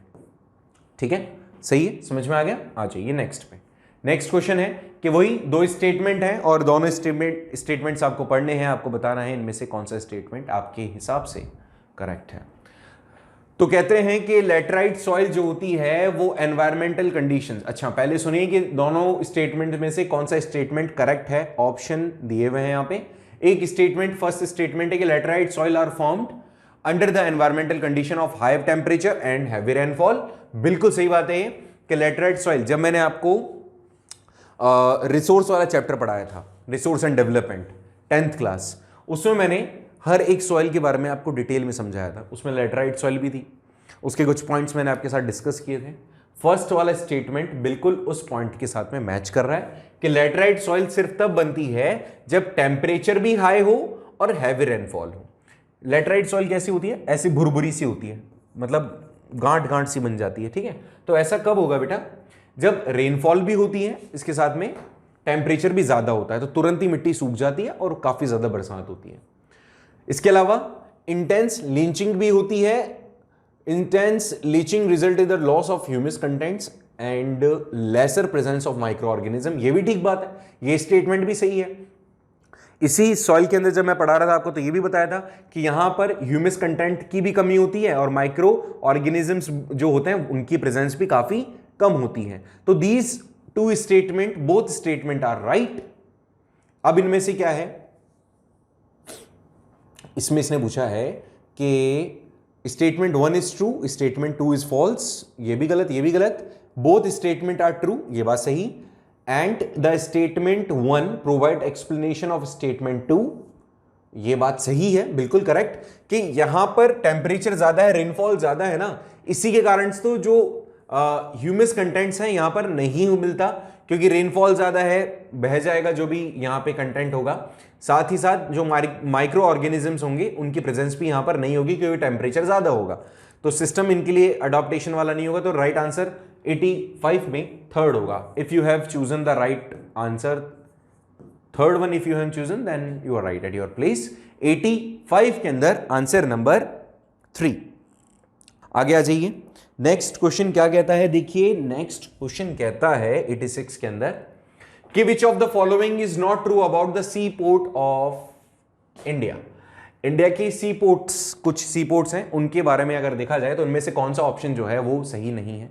ठीक है। सही है, समझ में आ गया। आ जाइए नेक्स्ट पे। नेक्स्ट क्वेश्चन है कि वही दो स्टेटमेंट है और दोनों स्टेटमेंट्स आपको पढ़ने हैं, आपको बताना है इनमें से कौन सा स्टेटमेंट आपके हिसाब से करेक्ट है। तो कहते हैं कि लैटराइट सॉइल जो होती है वो एनवायरमेंटल कंडीशंस, अच्छा पहले सुनिए कि दोनों स्टेटमेंट में से कौन सा स्टेटमेंट करेक्ट है। ऑप्शन दिए हुए हैं यहां पे। एक स्टेटमेंट, फर्स्ट स्टेटमेंट है कि laterite soil are formed under the environmental condition of high temperature and heavy rainfall. बिल्कुल सही बात है ये कि लैटराइट सॉइल, जब मैंने आपको रिसोर्स वाला चैप्टर पढ़ाया था, resource and development 10th class, उसमें मैंने हर एक सॉइल के बारे में आपको डिटेल में समझाया था। उसमें लैटराइट सॉइल भी थी, उसके कुछ पॉइंट्स मैंने आपके साथ डिस्कस किए थे। फर्स्ट वाला स्टेटमेंट बिल्कुल उस पॉइंट के साथ में मैच कर रहा है कि लैटराइट सॉइल सिर्फ तब बनती है जब टेम्परेचर भी हाई हो और हैवी रेनफॉल हो। लैटराइट सॉइल कैसी होती है? ऐसी भुरभुरी सी होती है, मतलब गांठ गांठ सी बन जाती है, ठीक है। तो ऐसा कब होगा बेटा? जब रेनफॉल भी होती है, इसके साथ में टेम्परेचर भी ज्यादा होता है, तो तुरंत ही मिट्टी सूख जाती है और काफी ज्यादा बरसात होती है। इसके अलावा इंटेंस लीचिंग भी होती है। Intense leaching result in the loss of humus contents and lesser presence of micro organism. ये भी ठीक बात है, ये स्टेटमेंट भी सही है। इसी सॉइल के अंदर जब मैं पढ़ा रहा था आपको तो ये भी बताया था कि यहां पर ह्यूमस कंटेंट की भी कमी होती है और माइक्रो ऑर्गेनिजम्स जो होते हैं उनकी प्रेजेंस भी काफी कम होती है। तो these two statement, both statement are right. अब इनमें से क्या है, इसमें इसने पूछा है कि statement 1 is true, statement 2 is false. ये भी गलत, ये भी गलत। बोथ स्टेटमेंट आर ट्रू, ये बात सही। And the statement 1 provide explanation of statement 2, ये बात सही है, बिल्कुल करेक्ट, कि यहां पर टेम्परेचर ज्यादा है, रेनफॉल ज्यादा है ना, इसी के कारण तो जो ह्यूमस कंटेंट्स हैं यहां पर नहीं मिलता, क्योंकि रेनफॉल ज्यादा है, बह जाएगा जो भी यहां पे कंटेंट होगा। साथ ही साथ जो माइक्रो ऑर्गेनिजम्स होंगे उनकी प्रेजेंस भी यहां पर नहीं होगी क्योंकि टेम्परेचर ज्यादा होगा, तो सिस्टम इनके लिए अडॉप्टेशन वाला नहीं होगा। तो राइट आंसर 85 में थर्ड होगा। If you have chosen the right answer, third one if you have chosen, then you are right at your place. 85 के अंदर आंसर नंबर 3। आगे आ जाइए। नेक्स्ट क्वेश्चन क्या कहता है, देखिए नेक्स्ट क्वेश्चन कहता है 86 के अंदर कि which of the following is not true about the sea port of India. India की सी पोर्ट्स, कुछ सी पोर्ट्स हैं, उनके बारे में अगर देखा जाए तो उनमें से कौन सा ऑप्शन जो है वो सही नहीं है।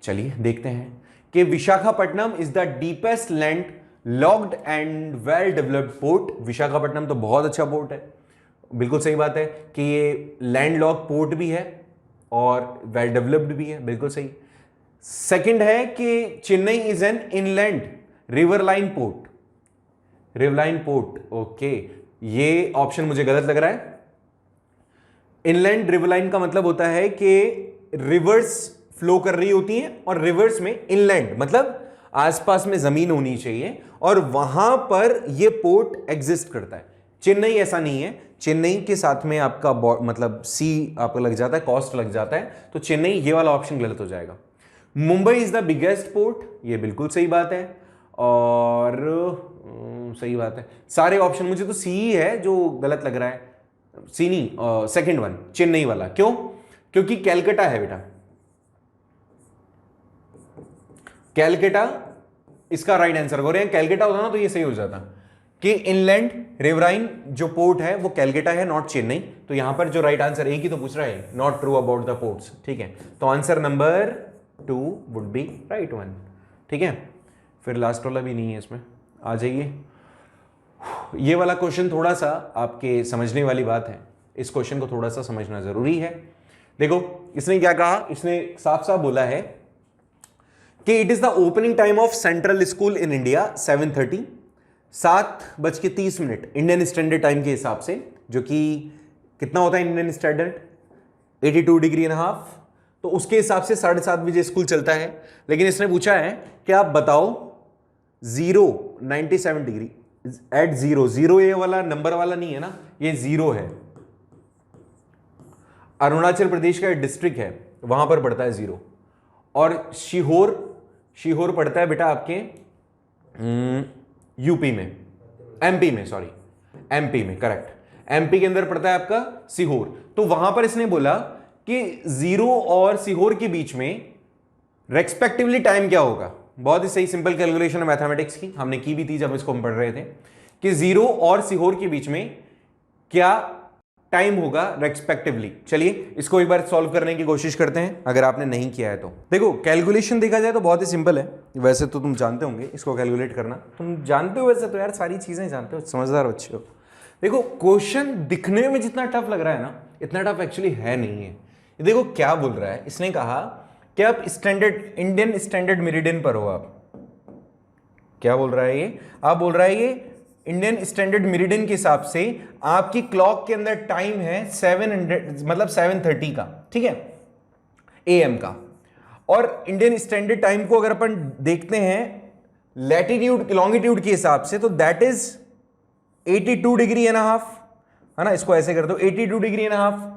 चलिए देखते हैं कि Visakhapatnam is the deepest land locked and well developed port. Visakhapatnam तो बहुत अच्छा पोर्ट है, बिल्कुल सही बात है कि ये लैंड लॉक पोर्ट भी है और वेल डेवलप्ड भी है, बिल्कुल सही। सेकंड है कि Chennai is an inland riverine port, riverine port, okay, ये ऑप्शन मुझे गलत लग रहा है। इनलैंड रिवरलाइन का मतलब होता है कि रिवर्स फ्लो कर रही होती हैं और रिवर्स में इनलैंड मतलब आसपास में जमीन होनी चाहिए और वहां पर यह पोर्ट एग्जिस्ट करता है। चेन्नई ऐसा नहीं है, चेन्नई के साथ में आपका मतलब सी आपको लग जाता है, कॉस्ट लग जाता है, तो चेन्नई ये वाला ऑप्शन गलत हो जाएगा। Mumbai is the biggest port, ये बिल्कुल सही बात है और सही बात है। सारे ऑप्शन, मुझे तो सी ही है जो गलत लग रहा है, सी नहीं, सेकंड वन चेन्नई वाला। क्यों? क्योंकि कैलकाटा है बेटा, कैलकाटा इसका राइट आंसर हो रहे हैं। कैलकाटा होता ना तो ये सही हो जाता कि इनलैंड रिवराइन जो पोर्ट है वो कैलकाटा है, नॉट चेन्नई। तो यहां पर जो राइट आंसर एक ही तो पूछ रहा है, not true about the ports, ठीक है। तो answer number 2 would be right one, ठीक है। फिर लास्ट वाला भी नहीं है इसमें, आ जाइए। ये वाला क्वेश्चन थोड़ा सा आपके समझने वाली बात है, इस क्वेश्चन को थोड़ा सा समझना जरूरी है। देखो इसने क्या कहा, इसने साफ साफ बोला है कि it is the opening time of central school in India 7:30, 7:30 Indian standard time के हिसाब से, जो कि कितना होता है Indian standard, 82 degree and half, तो उसके हिसाब से 7:30 बजे स्कूल चलता है। लेकिन इसने पूछा है कि आप बताओ 97 डिग्री एट जीरो, ये वाला नंबर वाला नहीं है ना, ये 0 है। अरुणाचल प्रदेश का डिस्ट्रिक्ट है, वहां पर पड़ता है 0। और शिहोर पड़ता है बेटा आपके यूपी में, एमपी में, सॉरी एमपी में, करेक्ट, एमपी के अंदर पड़ता है आपका सीहोर। तो वहां पर इसने बोला कि 0 और सीहोर के बीच में रेस्पेक्टिवली टाइम क्या होगा। बहुत ही सही सिंपल कैलकुलेशन है मैथमेटिक्स की, हमने की भी थी जब इसको हम पढ़ रहे थे, कि 0 और सीहोर के बीच में क्या टाइम होगा रेस्पेक्टिवली। चलिए इसको एक बार सॉल्व करने की कोशिश करते हैं, अगर आपने नहीं किया है तो। देखो कैलकुलेशन देखा जाए तो बहुत ही सिंपल है, वैसे तो तुम जानते होंगे इसको कैलकुलेट करना, तुम जानते हो वैसे तो यार, सारी चीजें जानते हो, समझदार बच्चे हो। देखो क्वेश्चन दिखने में जितना टफ लग रहा है ना, इतना टफ एक्चुअली है नहीं है। देखो क्या बोल रहा है, इसने कहा कि आप इंडियन स्टैंडर्ड मेरिडियन पर हो। आप क्या बोल रहा है ये, आप बोल रहा है ये इंडियन स्टैंडर्ड मेरिडियन के हिसाब से आपकी क्लॉक के अंदर टाइम है 730 का, ठीक है, एएम का। और इंडियन स्टैंडर्ड टाइम को अगर अपन देखते हैं लैटिट्यूड लॉन्गिट्यूड के हिसाब से, तो that is 82 degree and half, है ना। इसको ऐसे कर दो 82 डिग्री एंड हाफ।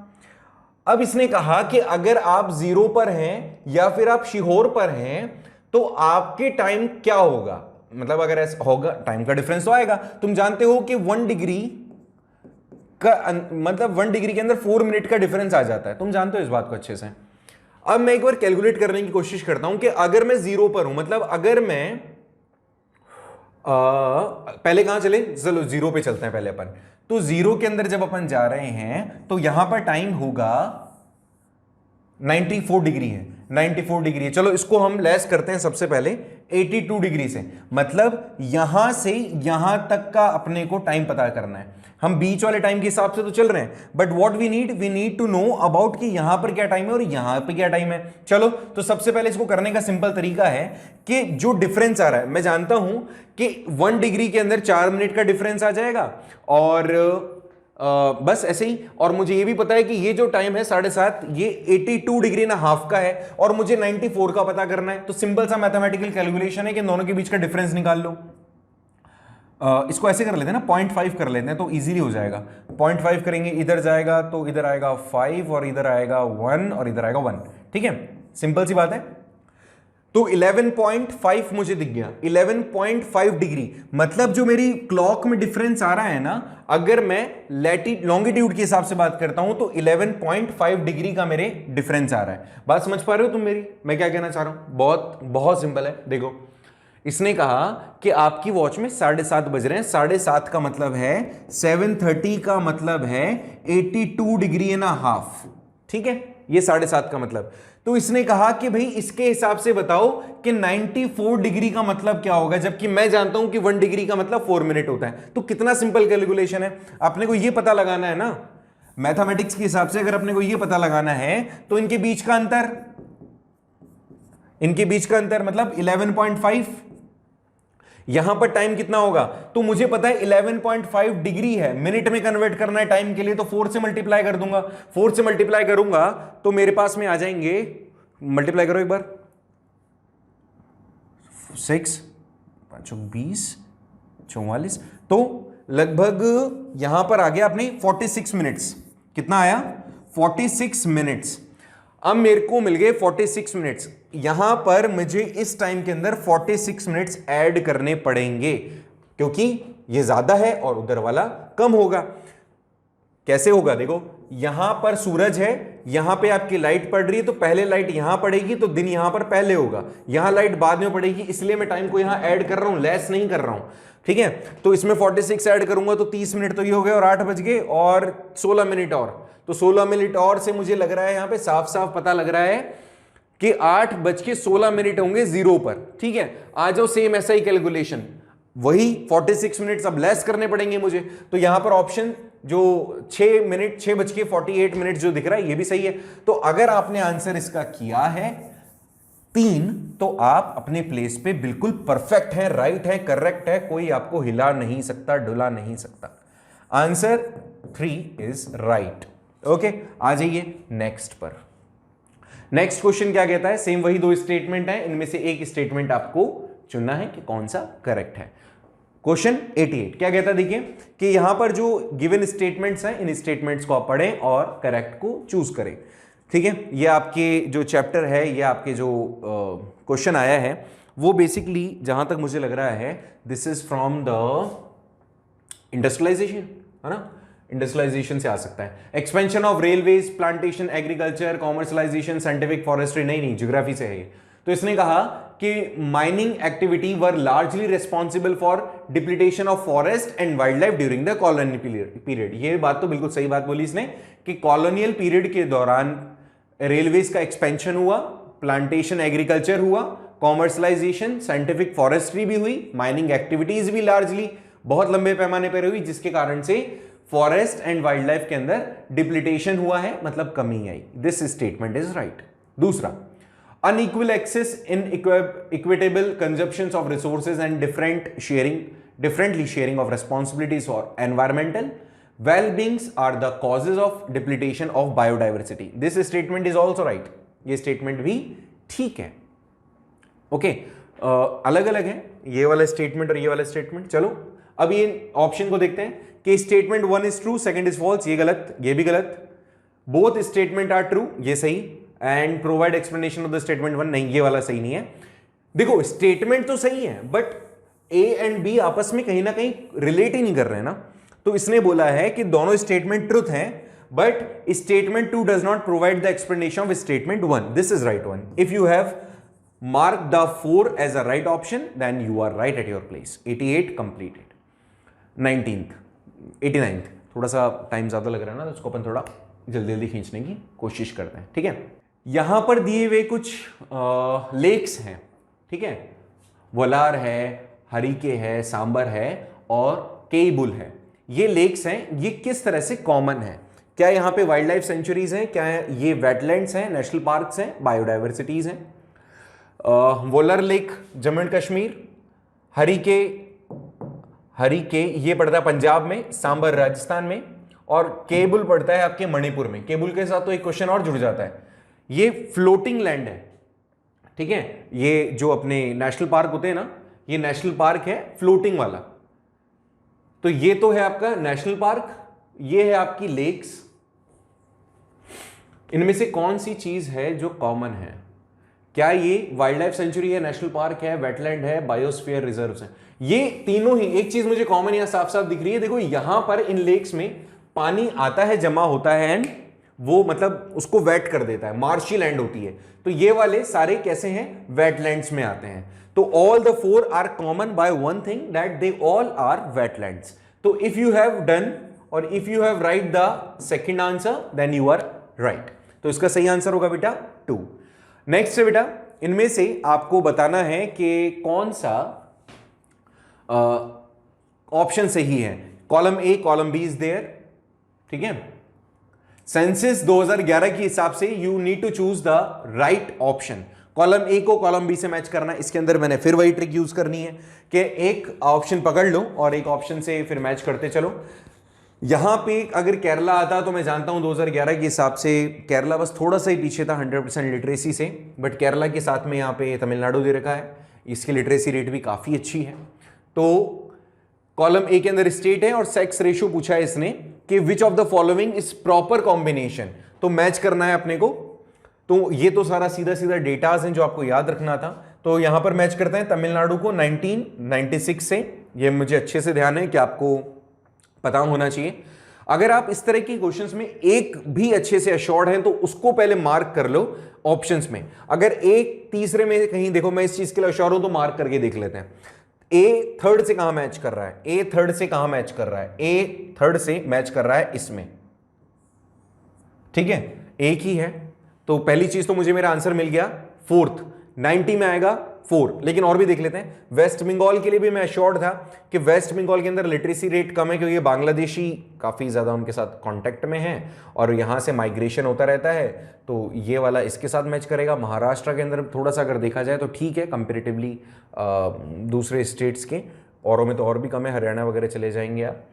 अब इसने कहा कि अगर आप 0 पर हैं या फिर आप शिहोर पर हैं तो आपके टाइम क्या होगा, मतलब अगर ऐसा होगा टाइम का डिफरेंस तो आएगा। तुम जानते हो कि 1 डिग्री का मतलब 1 डिग्री के अंदर 4 मिनट का डिफरेंस आ जाता है, तुम जानते हो इस बात को अच्छे से। अब मैं एक बार कैलकुलेट करने की कोशिश करता हूं कि अगर मैं 0 पर हूं, मतलब अगर मैं पहले कहां चले, चलो 0 पे चलते हैं पहले अपन। तो 0 के अंदर जब अपन जा रहे हैं तो यहां पर टाइम होगा 94 डिग्री है, 94 डिग्री है। चलो इसको हम लेस करते हैं सबसे पहले 82 डिग्री से, मतलब यहां से यहां तक का अपने को टाइम पता करना है। हम बीच वाले टाइम के हिसाब से तो चल रहे हैं, but what we need to know about कि यहां पर क्या टाइम है और यहां पर क्या टाइम है। चलो तो सबसे पहले इसको करने का सिंपल तरीका है कि जो डिफरेंस आ रहा है, मैं जानता हूं कि 1 डिग्री के अंदर 4 मिनट का डिफरेंस आ जाएगा, और बस ऐसे ही। और मुझे ये भी पता है कि ये जो टाइम है 7:30, ये 82 डिग्री ना हाफ का है, और मुझे 94 का पता करना है। तो सिंपल सा मैथमेटिकल कैलकुलेशन है कि दोनों के बीच का डिफरेंस निकाल लो। इसको ऐसे कर लेते हैं ना, 0.5 कर लेते हैं तो इजीली हो जाएगा। 0.5 करेंगे, इधर जाएगा तो इधर आएगा 5 और इधर आएगा 1 और इधर आएगा 1, ठीक है, सिंपल सी बात है। तो 11.5 मुझे दिख गया, 11.5 डिग्री, मतलब जो मेरी क्लॉक में डिफरेंस आ रहा है ना, अगर मैं लॉन्गिट्यूड के हिसाब से बात करता हूं तो 11.5 डिग्री का मेरे डिफरेंस आ रहा है। बात समझ पा रहे हो तुम मेरी, मैं क्या कहना चाह रहा हूं? बहुत बहुत सिंपल है। देखो इसने कहा कि आपकी वॉच में 7:30 बज रहे हैं, 7:30 का मतलब है 7:30 का मतलब है 82 डिग्री एंड हाफ, ठीक है, ये 7:30 का मतलब। तो इसने कहा कि भाई इसके हिसाब से बताओ कि 94 डिग्री का मतलब क्या होगा, जबकि मैं जानता हूं कि 1 डिग्री का मतलब 4 मिनट होता है। तो कितना सिंपल कैलकुलेशन है, अपने को ये पता लगाना है ना मैथमेटिक्स के हिसाब से, अगर अपने को ये पता लगाना है तो इनके बीच का अंतर मतलब 11.5, यहां पर टाइम कितना होगा, तो मुझे पता है 11.5 डिग्री है, मिनट में कन्वर्ट करना है टाइम के लिए, तो 4 से मल्टीप्लाई कर दूंगा। 4 से मल्टीप्लाई करूंगा तो मेरे पास में आ जाएंगे, मल्टीप्लाई करो एक बार, 6 5 20 44, तो लगभग यहां पर आ गया अपने 46 मिनट्स। कितना आया? 46 मिनट्स। अब मेरे को मिल गए 46 मिनट्स, यहां पर मुझे इस टाइम के अंदर 46 मिनट्स ऐड करने पड़ेंगे, क्योंकि ये ज्यादा है और उधर वाला कम होगा। कैसे होगा? देखो यहां पर सूरज है, यहां पे आपकी लाइट पड़ रही है, तो पहले लाइट यहां पड़ेगी तो दिन यहां पर पहले होगा, यहां लाइट बाद में पड़ेगी, इसलिए मैं टाइम को यहां ऐड कर रहा हूं, लेस नहीं कर रहा हूं, ठीक है। तो इसमें 46 ऐड करूंगा तो 30 मिनट तो ये हो गए, और 8 बज गए और 16 मिनट और, तो 16 मिनट और से मुझे लग रहा है यहां पे साफ साफ पता लग रहा है कि 8:16 होंगे 0 पर, ठीक है। आ जाओ सेम ऐसा ही कैलकुलेशन, वही 46 मिनट्स अब लेस करने पड़ेंगे मुझे, तो यहां पर ऑप्शन जो 6:48 जो दिख रहा है ये भी सही है। तो अगर आपने आंसर इसका किया है 3, तो आप अपने प्लेस पे बिल्कुल परफेक्ट है, राइट है, करेक्ट है, कोई आपको हिला नहीं सकता, डुला नहीं सकता। Answer 3 is right. ओके, आ जाइए नेक्स्ट पर। नेक्स्ट क्वेश्चन क्या कहता है, सेम वही 2 स्टेटमेंट है, इनमें से एक स्टेटमेंट आपको चुनना है कि कौन सा करेक्ट है। क्वेश्चन 88 क्या कहता है, देखिए कि यहां पर जो गिवन स्टेटमेंट्स हैं, इन स्टेटमेंट्स को आप पढ़ें और करेक्ट को चूज करें। ठीक है, ये आपके जो चैप्टर है, ये आपके जो क्वेश्चन आया है वो बेसिकली जहां तक मुझे लग रहा है this is from the industrialisation, है ना, इंडस्ट्रियलाइजेशन से आ सकता है। Expansion of railways, plantation, agriculture, commercialisation, scientific forestry, नहीं ज्योग्राफी से है ये। तो इसने कहा कि mining activity were largely responsible for depletion of forest and wildlife during the colonial period. ये बात तो बिल्कुल सही बात बोली इसने कि कॉलोनियल पीरियड के दौरान रेलवेज का एक्सपेंशन हुआ, प्लांटेशन एग्रीकल्चर हुआ, कॉमर्शलाइजेशन, साइंटिफिक फॉरेस्ट्री भी हुई, माइनिंग एक्टिविटीज भी लार्जली बहुत लंबे पैमाने पर हुई, जिसके कारण से फॉरेस्ट एंड वाइल्ड लाइफ के अंदर डिप्लीटेशन हुआ है, मतलब कमी आई। This statement is right. दूसरा, unequal access in equitable consumptions of resources and differently sharing of responsibilities for environmental well-beings are the causes of depletion of biodiversity. This statement is also right. ये statement भी ठीक है। Okay, अलग अलग है ये वाला स्टेटमेंट और ये वाला स्टेटमेंट। चलो अब ये ऑप्शन को देखते हैं कि statement 1 is true, second is false, ये गलत, ये भी गलत। बोथ स्टेटमेंट आर ट्रू, ये सही। And provide explanation of the statement 1, नहीं ये वाला सही नहीं है। देखो स्टेटमेंट तो सही है बट ए एंड बी आपस में कहीं ना कहीं रिलेट ही नहीं कर रहे हैं ना। तो इसने बोला है कि दोनों स्टेटमेंट ट्रुथ हैं but statement 2 does not provide the explanation of statement 1। This is right one. If you have mark the 4 as a right option then you are right at your place. 88 completed. 89th थोड़ा सा time ज्यादा लग रहा है ना, तो उसको अपन थोड़ा जल्दी जल्दी खींचने की कोशिश करते हैं। ठीक है, यहां पर दिए हुए कुछ लेक्स हैं, ठीक है, वलार है, हरिके है, सांबर है और केईबुल है। ये लेक्स हैं, ये किस तरह से कॉमन है? क्या यहाँ पे वाइल्ड लाइफ सेंचुरीज हैं, क्या ये वेटलैंड्स हैं, नेशनल पार्क्स हैं, बायोडाइवर्सिटीज हैं? Volar lake Jammu and Kashmir, Harike ये पड़ता है पंजाब में, सांबर राजस्थान में, और केबुल पड़ता है आपके मणिपुर में। केबुल के साथ तो एक क्वेश्चन और जुड़ जाता है, ये फ्लोटिंग लैंड है। ठीक है, ये जो अपने नेशनल पार्क होते हैं ना, ये नेशनल पार्क है फ्लोटिंग वाला। तो ये तो है आपका नेशनल पार्क, ये है आपकी लेक्स। इनमें से कौन सी चीज है जो कॉमन है? क्या ये वाइल्ड लाइफ सेंचुरी है, नेशनल पार्क है, वेटलैंड है, बायोस्फीयर रिजर्व्स हैं? ये तीनों ही। एक चीज मुझे कॉमन यहां साफ साफ दिख रही है, देखो यहां पर इन लेक्स में पानी आता है, जमा होता है एंड वो मतलब उसको वेट कर देता है, मार्शी लैंड होती है। तो ये वाले सारे कैसे हैं? वेटलैंड्स में आते हैं। तो all the 4 are common by one thing, that they all are wetlands. तो इफ यू हैव डन और if you have write the second answer then you are right. तो इसका सही आंसर होगा बेटा 2। नेक्स्ट है बेटा, इनमें से आपको बताना है कि कौन सा ऑप्शन सही है। Column A, column B is there. ठीक है, सेंसस 2011 के हिसाब से you need to choose the right option. Column A को कॉलम बी से मैच करना है। इसके अंदर मैंने फिर वही ट्रिक यूज करनी है कि एक ऑप्शन पकड़ लो और एक ऑप्शन से फिर मैच करते चलो। यहां पे अगर केरला आता तो मैं जानता हूं 2011 के हिसाब से केरला बस थोड़ा सा ही पीछे था 100% लिटरेसी से, बट केरला के साथ में यहाँ पे तमिलनाडु दे रखा है, इसकी लिटरेसी रेट भी काफी अच्छी है। तो कॉलम ए के अंदर स्टेट है और सेक्स रेशियो पूछा है इसने कि which of the following is proper combination. तो मैच करना है अपने को। तो ये तो सारा सीधा सीधा डेटाज हैं जो आपको याद रखना था। तो यहां पर मैच करते हैं तमिलनाडु को 1996 से। ये मुझे अच्छे से ध्यान है कि आपको पता होना चाहिए। अगर आप इस तरह के क्वेश्चंस में एक भी अच्छे से अश्योर्ड हैं तो उसको पहले मार्क कर लो ऑप्शंस में। अगर एक तीसरे में कहीं देखो मैं इस चीज के लिए अश्योर हूं तो मार्क करके देख लेते हैं। ए थर्ड से कहां मैच कर रहा है? ए थर्ड से कहां मैच कर रहा है? ए थर्ड से मैच कर रहा है इसमें। ठीक है, एक ही है। तो पहली चीज तो मुझे मेरा आंसर मिल गया। फोर्थ 90 में आएगा 4, लेकिन और भी देख लेते हैं। वेस्ट बंगाल के लिए भी मैं अश्योर्ड था कि वेस्ट बंगाल के अंदर लिटरेसी रेट कम है, क्योंकि बांग्लादेशी काफ़ी ज़्यादा उनके साथ कांटेक्ट में हैं और यहाँ से माइग्रेशन होता रहता है, तो ये वाला इसके साथ मैच करेगा। महाराष्ट्र के अंदर थोड़ा सा अगर देखा जाए तो ठीक है कंपेरेटिवली दूसरे स्टेट्स के, औरों में तो और भी कम है, हरियाणा वगैरह चले जाएंगे आप,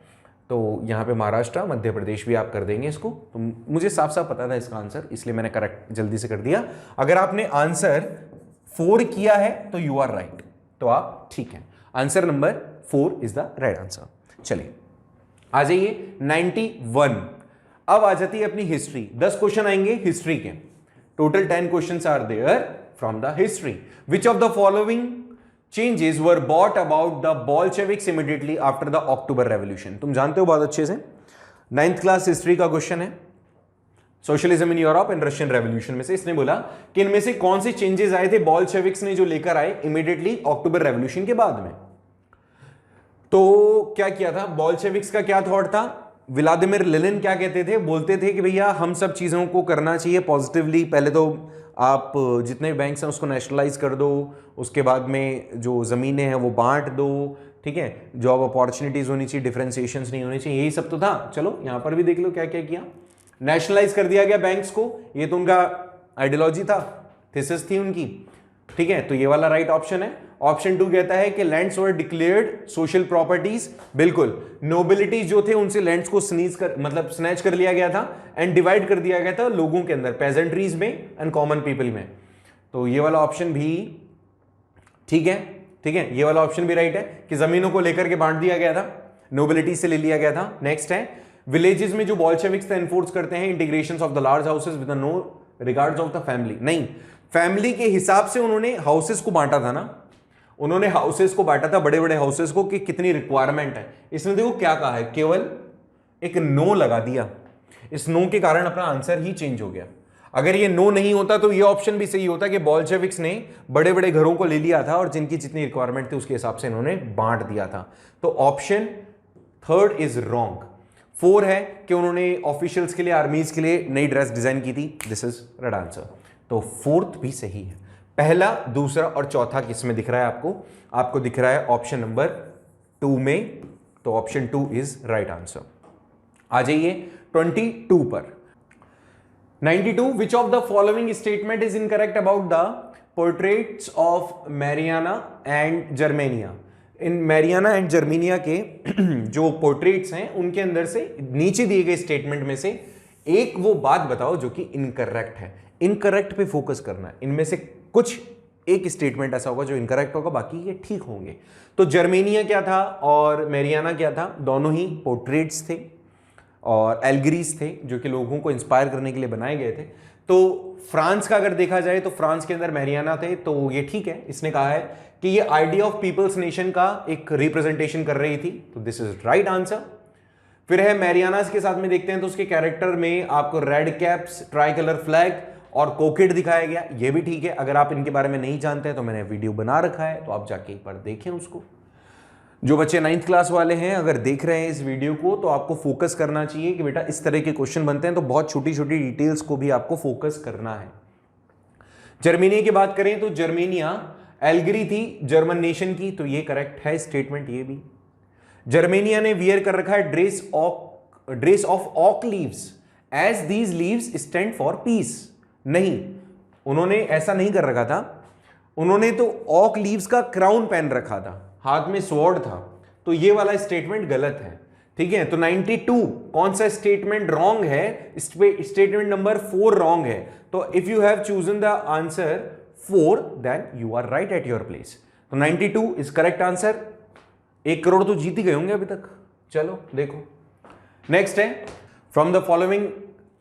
तो यहाँ पे महाराष्ट्र मध्य प्रदेश भी आप कर देंगे इसको। तो मुझे साफ साफ पता था इसका आंसर, इसलिए मैंने करेक्ट जल्दी से कर दिया। अगर आपने आंसर 4 किया है तो यू आर राइट, तो आप ठीक है। Answer number 4 is the right answer. चलिए आ जाइए 91। अब आ जाती है अपनी हिस्ट्री। 10 क्वेश्चन आएंगे हिस्ट्री के, total 10 question are there from the history. Which of the following changes were bought about the Bolsheviks immediately after the October revolution? तुम जानते हो बहुत अच्छे से, 9th क्लास हिस्ट्री का क्वेश्चन है, socialism in Europe and Russian revolution में से। इसने बोला कि इनमें से कौन से चेंजेस आए थे बोल्शेविक्स ने जो लेकर आए इमीडिएटली अक्टूबर रेवोल्यूशन के बाद में। तो क्या किया था बोल्शेविक्स का, क्या थॉट था? व्लादिमीर लेनिन क्या कहते थे? बोलते थे कि भैया हम सब चीजों को करना चाहिए पॉजिटिवली, पहले तो आप जितने बैंक्स हैं उसको नेशनलाइज कर दो, उसके बाद में जो ज़मीनें हैं वो बांट दो, ठीक है, जॉब अपॉर्चुनिटीज़ होनी चाहिए, डिफरेंशिएशंस नहीं होनी चाहिए, यही सब तो था। चलो यहाँ पर भी देख लो क्या क्या किया, नेशनलाइज कर दिया गया बैंक्स को, ये तो उनका आइडियोलॉजी था, थीसिस थी उनकी, ठीक है। तो ये वाला राइट ऑप्शन है। ऑप्शन 2 कहता है कि लैंड्स वर डिक्लेयर्ड सोशल प्रॉपर्टीज, बिल्कुल, नोबिलिटी जो थे उनसे लैंड्स को स्नैच कर लिया गया था एंड डिवाइड कर दिया गया था लोगों के अंदर, पेजेंट्रीज में एंड कॉमन पीपल में। तो ये वाला ऑप्शन भी ठीक है, ठीक है, ये वाला ऑप्शन भी राइट है कि जमीनों को लेकर के बांट दिया गया था, नोबिलिटी से ले लिया गया था। नेक्स्ट है विलेजेस में जो बोल्शेविक्स एनफोर्स करते हैं integration of the large houses with no regards of the family, नहीं, फैमिली के हिसाब से उन्होंने हाउसेस को बांटा था ना, उन्होंने हाउसेस को बांटा था, बड़े बड़े हाउसेस को, कि कितनी रिक्वायरमेंट है। इसने देखो क्या कहा है, केवल एक नो लगा दिया, इस नो के कारण अपना आंसर ही चेंज हो गया। अगर ये नो नहीं होता तो ये ऑप्शन भी सही होता कि बोल्शेविक्स ने बड़े बड़े घरों को ले लिया था और जिनकी जितनी रिक्वायरमेंट थी उसके हिसाब से इन्होंने बांट दिया था। तो ऑप्शन 3 इज रॉन्ग। 4 है कि उन्होंने ऑफिशियल्स के लिए, आर्मीज के लिए नई ड्रेस डिजाइन की थी, दिस इज राइट आंसर। तो 4th भी सही है। पहला, दूसरा और चौथा किसमें दिख रहा है आपको? आपको दिख रहा है ऑप्शन नंबर 2 में, तो ऑप्शन 2 इज राइट आंसर। आ जाइए 22 पर। 92, विच of the following statement is incorrect about the portraits of Mariana and Germania? In Mariana and Germania के जो पोर्ट्रेट्स हैं उनके अंदर से नीचे दिए गए स्टेटमेंट में से एक वो बात बताओ जो कि इनकरेक्ट है। इनकरेक्ट पे फोकस करना है, इनमें से कुछ एक स्टेटमेंट ऐसा होगा जो इनकरेक्ट होगा, बाकी ये ठीक होंगे। तो जर्मेनिया क्या था और मैरियाना क्या था? दोनों ही पोर्ट्रेट्स थे और एल्गरीज थे जो कि लोगों को इंस्पायर करने के लिए बनाए गए थे। तो फ्रांस का अगर देखा जाए तो फ्रांस के अंदर मैरियाना थे, तो ये ठीक है। इसने कहा है कि ये आइडिया ऑफ पीपल्स नेशन का एक रिप्रेजेंटेशन कर रही थी, तो दिस इज राइट आंसर। फिर है मैरियानास के साथ में देखते हैं तो उसके कैरेक्टर में आपको red caps, try colour flag और कोकेट दिखाया गया, ये भी ठीक है। अगर आप इनके बारे में नहीं जानते हैं तो मैंने वीडियो बना रखा है, तो आप जाके एक बार देखें उसको। जो बच्चे 9th क्लास वाले हैं अगर देख रहे हैं इस वीडियो को तो आपको फोकस करना चाहिए कि बेटा इस तरह के क्वेश्चन बनते हैं तो बहुत छोटी छोटी डिटेल्स को भी आपको फोकस करना है। जर्मनी की बात करें तो जर्मेनिया एल्गरी थी जर्मन नेशन की, तो ये करेक्ट है स्टेटमेंट। ये भी जर्मेनिया ने वियर कर रखा है dress of oak leaves as these leaves stand for peace. नहीं, उन्होंने ऐसा नहीं कर रखा था, उन्होंने तो ऑक लीव्स का क्राउन पहन रखा था, हाथ में स्वॉर्ड था, तो ये वाला स्टेटमेंट गलत है, ठीक है। तो 92 कौन सा स्टेटमेंट रॉन्ग है? स्टेटमेंट नंबर 4 रॉन्ग है। तो if you have chosen the answer 4 then you are right at your place. तो 92 इज करेक्ट आंसर। 1 करोड़ तो जीत ही गए होंगे अभी तक। चलो देखो नेक्स्ट है, from the following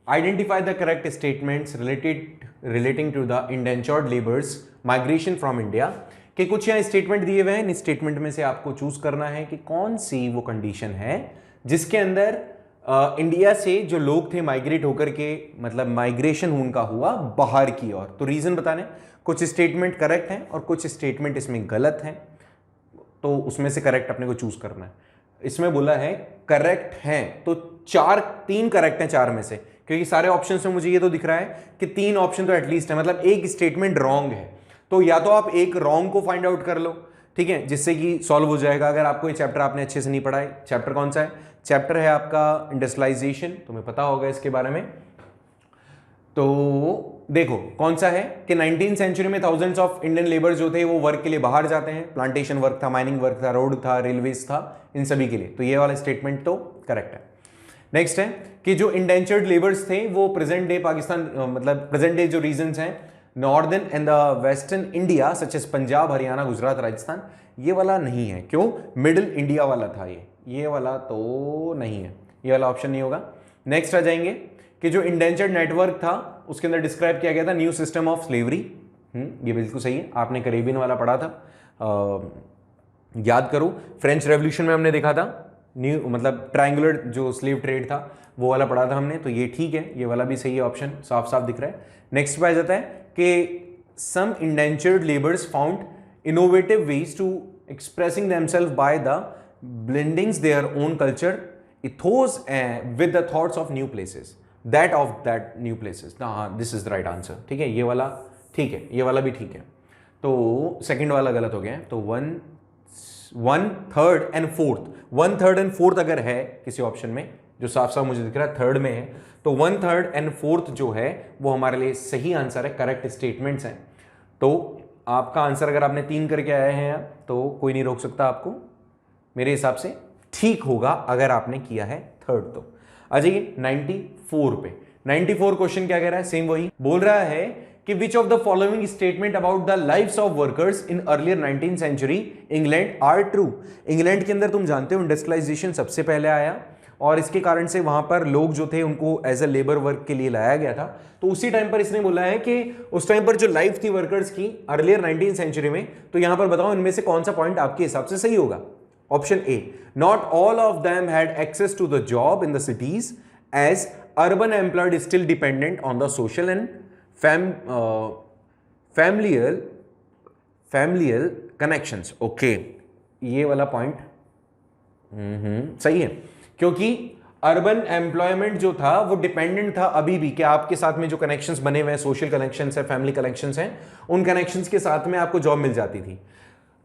identify the correct statements relating to the indentured labours migration from India. कि कुछ यहाँ स्टेटमेंट दिए हुए हैं, इन स्टेटमेंट में से आपको चूज करना है कि कौन सी वो कंडीशन है जिसके अंदर इंडिया से जो लोग थे माइग्रेट होकर के, मतलब माइग्रेशन उनका हुआ बाहर की ओर। तो रीजन बताने, कुछ स्टेटमेंट करेक्ट हैं और कुछ स्टेटमेंट इसमें गलत हैं, तो उसमें से करेक्ट अपने को चूज करना है। इसमें बोला है करेक्ट है, तो 3 करेक्ट हैं 4 में से, क्योंकि सारे ऑप्शन में मुझे ये तो दिख रहा है कि 3 ऑप्शन तो एटलीस्ट है, मतलब एक स्टेटमेंट रॉन्ग है। तो या तो आप एक रॉन्ग को फाइंड आउट कर लो, ठीक है, जिससे कि सॉल्व हो जाएगा। अगर आपको ये चैप्टर आपने अच्छे से नहीं पढ़ा है, चैप्टर कौन सा है? चैप्टर है आपका इंडस्ट्रियलाइजेशन, तुम्हें पता होगा इसके बारे में। तो देखो कौन सा है कि 19th सेंचुरी में थाउजेंड्स ऑफ इंडियन लेबर जो थे वो वर्क के लिए बाहर जाते हैं। प्लांटेशन वर्क था, माइनिंग वर्क था, रोड था, रेलवेज था, इन सभी के लिए। तो ये वाला स्टेटमेंट तो करेक्ट है। नेक्स्ट है कि जो इंडेंचर्ड लेबर्स थे वो प्रेजेंट डे पाकिस्तान, मतलब प्रेजेंट डे जो रीजन्स हैं northern and the western India such as Punjab, Haryana, Gujarat, Rajasthan, ये वाला नहीं है। क्यों? मिडिल इंडिया वाला था ये वाला तो नहीं है, ये वाला ऑप्शन नहीं होगा। नेक्स्ट आ जाएंगे कि जो इंडेंचर्ड नेटवर्क था उसके अंदर डिस्क्राइब किया गया था न्यू सिस्टम ऑफ स्लेवरी। ये बिल्कुल सही है, आपने करेबियन वाला पढ़ा था, याद करो। फ्रेंच रेवोल्यूशन में हमने देखा था न्यू, मतलब ट्रायंगुलर जो स्लेव ट्रेड था वो वाला पढ़ा था हमने, तो ये ठीक है, ये वाला भी सही है, ऑप्शन साफ साफ दिख रहा है। नेक्स्ट पे आ जाता है कि some indentured labours found innovative ways to expressing themself by the blendings their own culture ethos with the thoughts of new places, that of that new places. हाँ, this is the right answer, ठीक है, ये वाला ठीक है, ये वाला भी ठीक है। तो सेकंड वाला गलत हो गया है। तो वन थर्ड एंड फोर्थ अगर है किसी ऑप्शन में, जो साफ साफ मुझे दिख रहा है थर्ड में है, तो 1/3 एंड 4th जो है वो हमारे लिए सही आंसर है, करेक्ट स्टेटमेंट्स हैं। तो आपका आंसर अगर आपने 3 करके आए हैं तो कोई नहीं रोक सकता आपको, मेरे हिसाब से ठीक होगा अगर आपने किया है थर्ड। तो आ जाइए 94 पे। 94 क्वेश्चन क्या कह रहा है? सेम वही बोल रहा है कि which of the following statement about the lives of workers in earlier 19th century England are true. England के अंदर तुम जानते हो इंडस्ट्रियलाइजेशन सबसे पहले आया और इसके कारण से वहां पर लोग जो थे उनको एज अ लेबर वर्क के लिए लाया गया था। तो उसी टाइम पर इसने बोला है कि उस टाइम पर जो लाइफ थी वर्कर्स की अर्लियर 19th सेंचुरी में, तो यहां पर बताओ इनमें से कौन सा पॉइंट आपके हिसाब से सही होगा? Option A, not all of them had access to the job in the cities as urban employed still dependent on the social and familial connections. Okay, ये वाला पॉइंट सही है, क्योंकि अर्बन एम्प्लॉयमेंट जो था वो डिपेंडेंट था अभी भी कि आपके साथ में जो कनेक्शंस बने हुए हैं, सोशल कनेक्शंस है, फैमिली कनेक्शंस हैं, उन कनेक्शंस के साथ में आपको जॉब मिल जाती थी।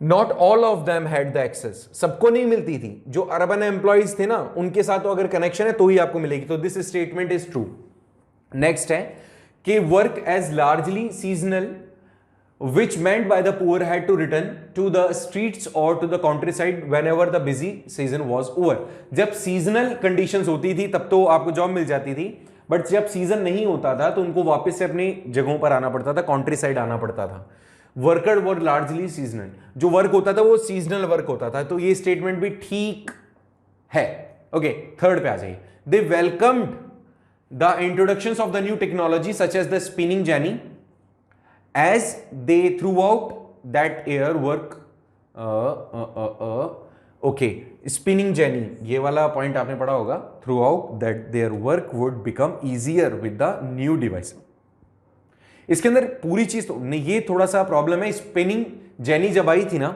Not all of them had the access, सबको नहीं मिलती थी। जो अर्बन एम्प्लॉयज थे ना उनके साथ तो अगर कनेक्शन है तो ही आपको मिलेगी। तो this statement is true. Next है कि work as largely seasonal which meant by the poor had to return to the streets or to the countryside whenever the busy season was over। जब seasonal conditions होती थी तब तो आपको job मिल जाती थी, बट जब सीजन नहीं होता था तो उनको वापस से अपनी जगहों पर आना पड़ता था, कंट्री साइड आना पड़ता था। वर्कर वर लार्जली सीजनल, जो वर्क होता था वो सीजनल वर्क होता था। तो ये स्टेटमेंट भी ठीक है। ओके, थर्ड पे आ जाइए। They welcomed the introductions of the new technology such as the spinning jenny as they throughout that year work okay, spinning jenny, ये वाला पॉइंट आपने पढ़ा होगा, throughout that their work would become easier with the new device। इसके अंदर पूरी चीज तो नहीं, ये थोड़ा सा प्रॉब्लम है। स्पिनिंग जेनी जब आई थी ना,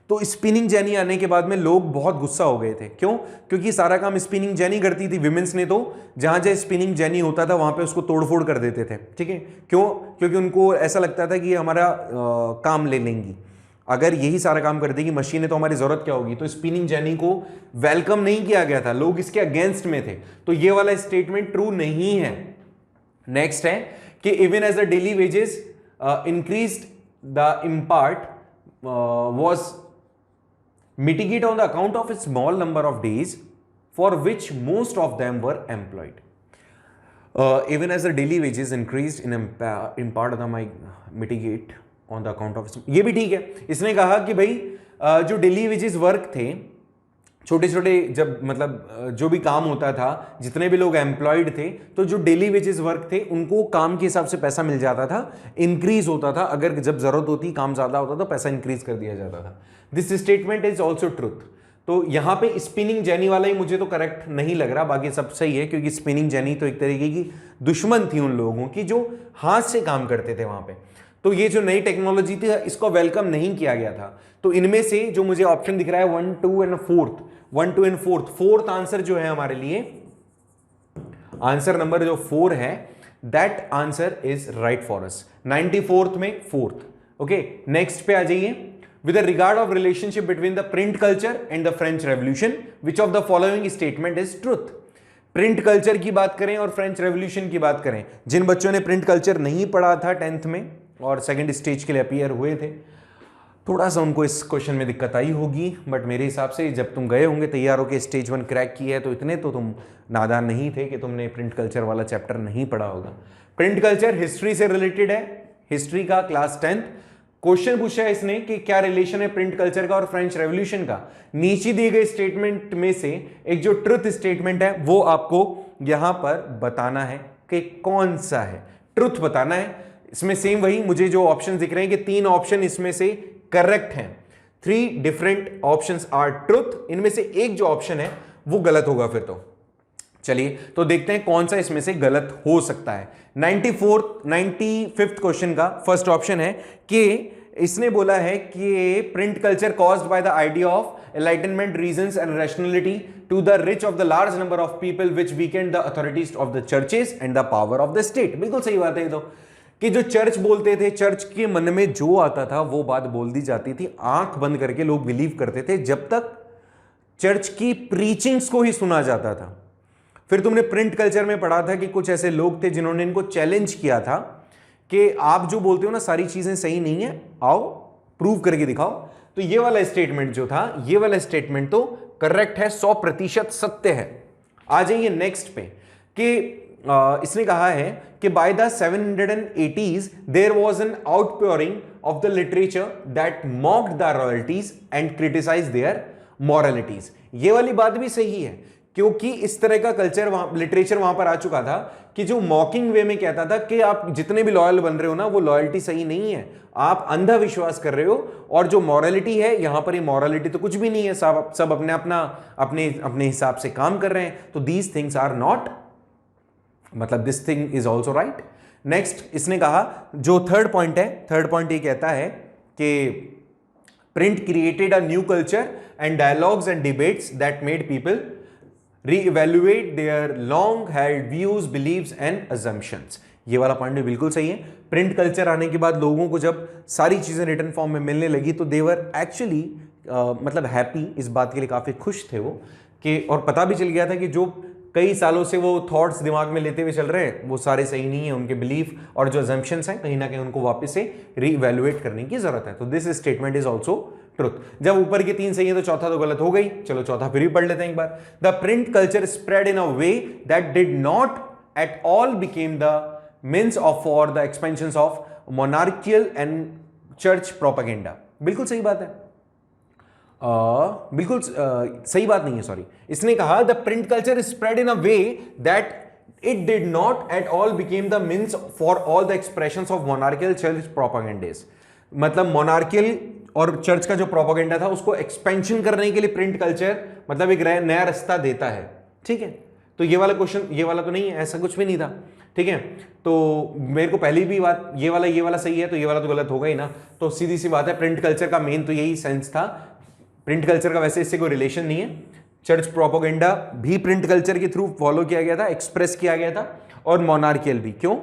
तो स्पिनिंग जेनी आने के बाद में लोग बहुत गुस्सा हो गए थे। क्यों? क्योंकि सारा काम स्पिनिंग जेनी करती थी विमेंस ने, तो जहां जहां स्पिनिंग जेनी होता था वहां पे उसको तोड़फोड़ कर देते थे। ठीक है, क्यों? क्योंकि उनको ऐसा लगता था कि ये हमारा काम ले लेंगी। अगर यही सारा काम कर देगी मशीनें तो हमारी जरूरत क्या होगी? तो स्पिनिंग जेनी को वेलकम नहीं किया गया था, लोग इसके अगेंस्ट में थे। तो ये वाला स्टेटमेंट ट्रू नहीं है। नेक्स्ट है कि even as the daily wages increased the impact was mitigate on the account of a small number of days for which most of them were employed। Even as the daily wages increased in part of the mitigate on the account of, ये भी ठीक है। इसने कहा कि भाई जो daily wages work थे, छोटे छोटे जब मतलब जो भी काम होता था, जितने भी लोग एम्प्लॉयड थे, तो जो डेली वेजेस वर्क थे उनको काम के हिसाब से पैसा मिल जाता था, इंक्रीज होता था। अगर जब जरूरत होती, काम ज्यादा होता तो पैसा इंक्रीज कर दिया जाता था। This statement is also truth. तो यहां पे स्पिनिंग जेनी वाला ही मुझे तो करेक्ट नहीं लग रहा, बाकी सब सही है, क्योंकि स्पिनिंग जेनी तो एक तरीके की दुश्मन थी उन लोगों की जो हाथ से काम करते थे वहां पे। तो ये जो नई टेक्नोलॉजी थी इसको वेलकम नहीं किया गया था। तो इनमें से जो मुझे ऑप्शन दिख रहा है 1, 2 एंड 4th, फोर्थ आंसर जो है हमारे लिए, आंसर नंबर जो 4 है, that answer is right for us. 94th में 4th, ओके, नेक्स्ट पे आ जाइए। With regard of relationship between the print culture and the French revolution, which of the following statement is truth. Print culture की बात करें और French revolution की बात करें, जिन बच्चों ने प्रिंट कल्चर नहीं पढ़ा था 10th में और सेकंड स्टेज के लिए अपीयर हुए थे, थोड़ा सा उनको इस क्वेश्चन में दिक्कत आई होगी, बट मेरे हिसाब से जब तुम गए होंगे तैयार होकर स्टेज 1 क्रैक किया है तो इतने तो तुम नादान नहीं थे कि तुमने प्रिंट कल्चर वाला चैप्टर नहीं पढ़ा होगा। प्रिंट कल्चर हिस्ट्री से रिलेटेड है, हिस्ट्री का क्लास 10th। क्वेश्चन पूछा है इसने कि क्या रिलेशन है प्रिंट कल्चर का और फ्रेंच रेवोल्यूशन का। नीचे दिए गए स्टेटमेंट में से एक जो ट्रुथ स्टेटमेंट है वो आपको यहां पर बताना है कि कौन सा है, ट्रुथ बताना है। इसमें सेम वही मुझे जो ऑप्शन दिख रहे हैं कि 3 ऑप्शन इसमें से करेक्ट हैं, 3 डिफरेंट ऑप्शंस आर ट्रुथ, इनमें से एक जो ऑप्शन है वो गलत होगा फिर तो। चलिए तो देखते हैं कौन सा इसमें से गलत हो सकता है। 95th क्वेश्चन का फर्स्ट ऑप्शन है कि इसने बोला है कि print culture caused by the idea of enlightenment reasons and rationality to the reach of the large number of people which weakened the authorities of the churches and the power of the state. बिल्कुल सही बात है ये तो, कि जो church बोलते थे, चर्च के मन में जो आता था वो बात बोल दी जाती थी, आंख बंद करके लोग बिलीव करते थे जब तक चर्च की प्रीचिंग्स को ही सुना जाता था। फिर तुमने प्रिंट कल्चर में पढ़ा था कि कुछ ऐसे लोग थे जिन्होंने इनको चैलेंज किया था कि आप जो बोलते हो ना सारी चीजें सही नहीं है, आओ प्रूव करके दिखाओ। तो ये वाला स्टेटमेंट जो था, ये वाला स्टेटमेंट तो करेक्ट है, 100% सत्य है। आ जाइए नेक्स्ट पे कि इसने कहा है कि by the 780s there was an outpouring of the literature that mocked the royalties and criticise their moralities. ये वाली बात भी सही है क्योंकि इस तरह का कल्चर लिटरेचर वहां पर आ चुका था कि जो मॉकिंग वे में कहता था कि आप जितने भी लॉयल बन रहे हो ना वो लॉयल्टी सही नहीं है, आप अंधा विश्वास कर रहे हो, और जो मॉरलिटी है यहां पर ये मॉरलिटी तो कुछ भी नहीं है, सब अपने हिसाब से काम कर रहे हैं। तो दीज थिंग्स आर नॉट, मतलब this thing is also right. Next इसने कहा जो थर्ड पॉइंट है, थर्ड पॉइंट ये कहता है कि print created a new culture and dialogues and debates that made people reevaluate their long held views, beliefs and assumptions। ये वाला पॉइंट भी बिल्कुल सही है। प्रिंट कल्चर आने के बाद लोगों को जब सारी चीजें रिटर्न फॉर्म में मिलने लगी तो देवर एक्चुअली मतलब हैप्पी, इस बात के लिए काफी खुश थे वो कि, और पता भी चल गया था कि जो कई सालों से वो थॉट्स दिमाग में लेते हुए चल रहे हैं वो सारे सही नहीं है, उनके बिलीफ और जो अजम्पशंस हैं कहीं ना कहीं उनको वापस से रीइवैल्यूएट करने की जरूरत है। तो this statement is also truth. जब ऊपर के 3 सही है तो चौथा तो गलत हो गई, चलो चौथा फिर भी पढ़ लेते हैं एक बार। The print culture spread in a way that did not at all became the means of for the expansion of monarchial and church propaganda. बिल्कुल सही बात है, बिल्कुल सही बात नहीं है, सॉरी। इसने कहा the print culture spread in a way that it did not at all became the means for all the expressions of monarchial church propagandas. मतलब मोनार्कियल और चर्च का जो प्रोपेगेंडा था उसको एक्सपेंशन करने के लिए प्रिंट कल्चर मतलब एक नया रास्ता देता है, ठीक है। तो ये वाला क्वेश्चन, ये वाला तो नहीं है, ऐसा कुछ भी नहीं था, ठीक है। तो मेरे को पहली भी बात ये वाला सही है तो ये वाला तो गलत होगा ही ना। तो सीधी सी बात है, प्रिंट कल्चर का मेन तो यही सेंस था। प्रिंट कल्चर का वैसे इससे कोई रिलेशन नहीं है, चर्च प्रोपेगेंडा भी प्रिंट कल्चर के थ्रू फॉलो किया गया था, एक्सप्रेस किया गया था, और मोनार्कियल भी। क्यों?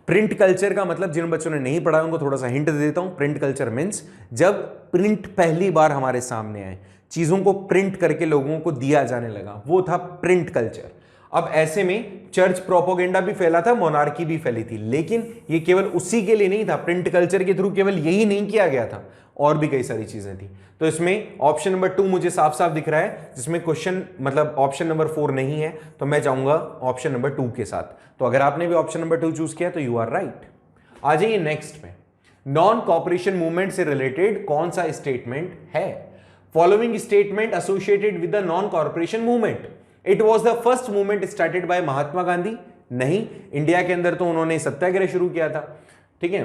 प्रिंट कल्चर का मतलब जिन बच्चों ने नहीं पढ़ा उनको थोड़ा सा हिंट दे देता हूं। प्रिंट कल्चर मीन्स जब प्रिंट पहली बार हमारे सामने आए, चीजों को प्रिंट करके लोगों को दिया जाने लगा, वो था प्रिंट कल्चर। अब ऐसे में चर्च प्रोपेगेंडा भी फैला था, मोनार्की भी फैली थी, लेकिन ये केवल उसी के लिए नहीं था, प्रिंट कल्चर के थ्रू केवल यही नहीं किया गया था, और भी कई सारी चीजें थी। तो इसमें ऑप्शन नंबर 2 मुझे साफ साफ दिख रहा है, जिसमें क्वेश्चन मतलब ऑप्शन नंबर 4 नहीं है, तो मैं जाऊंगा ऑप्शन नंबर 2 के साथ। तो अगर आपने भी ऑप्शन नंबर 2 चूज किया तो यू आर राइट। आ जाइए नेक्स्ट पे, नॉन कॉपरेशन मूवमेंट से रिलेटेड कौन सा स्टेटमेंट है? Following statement associated with the non corporation movement. It was the first movement started by Mahatma Gandhi. नहीं, इंडिया के अंदर तो उन्होंने सत्याग्रह शुरू किया था, ठीक है।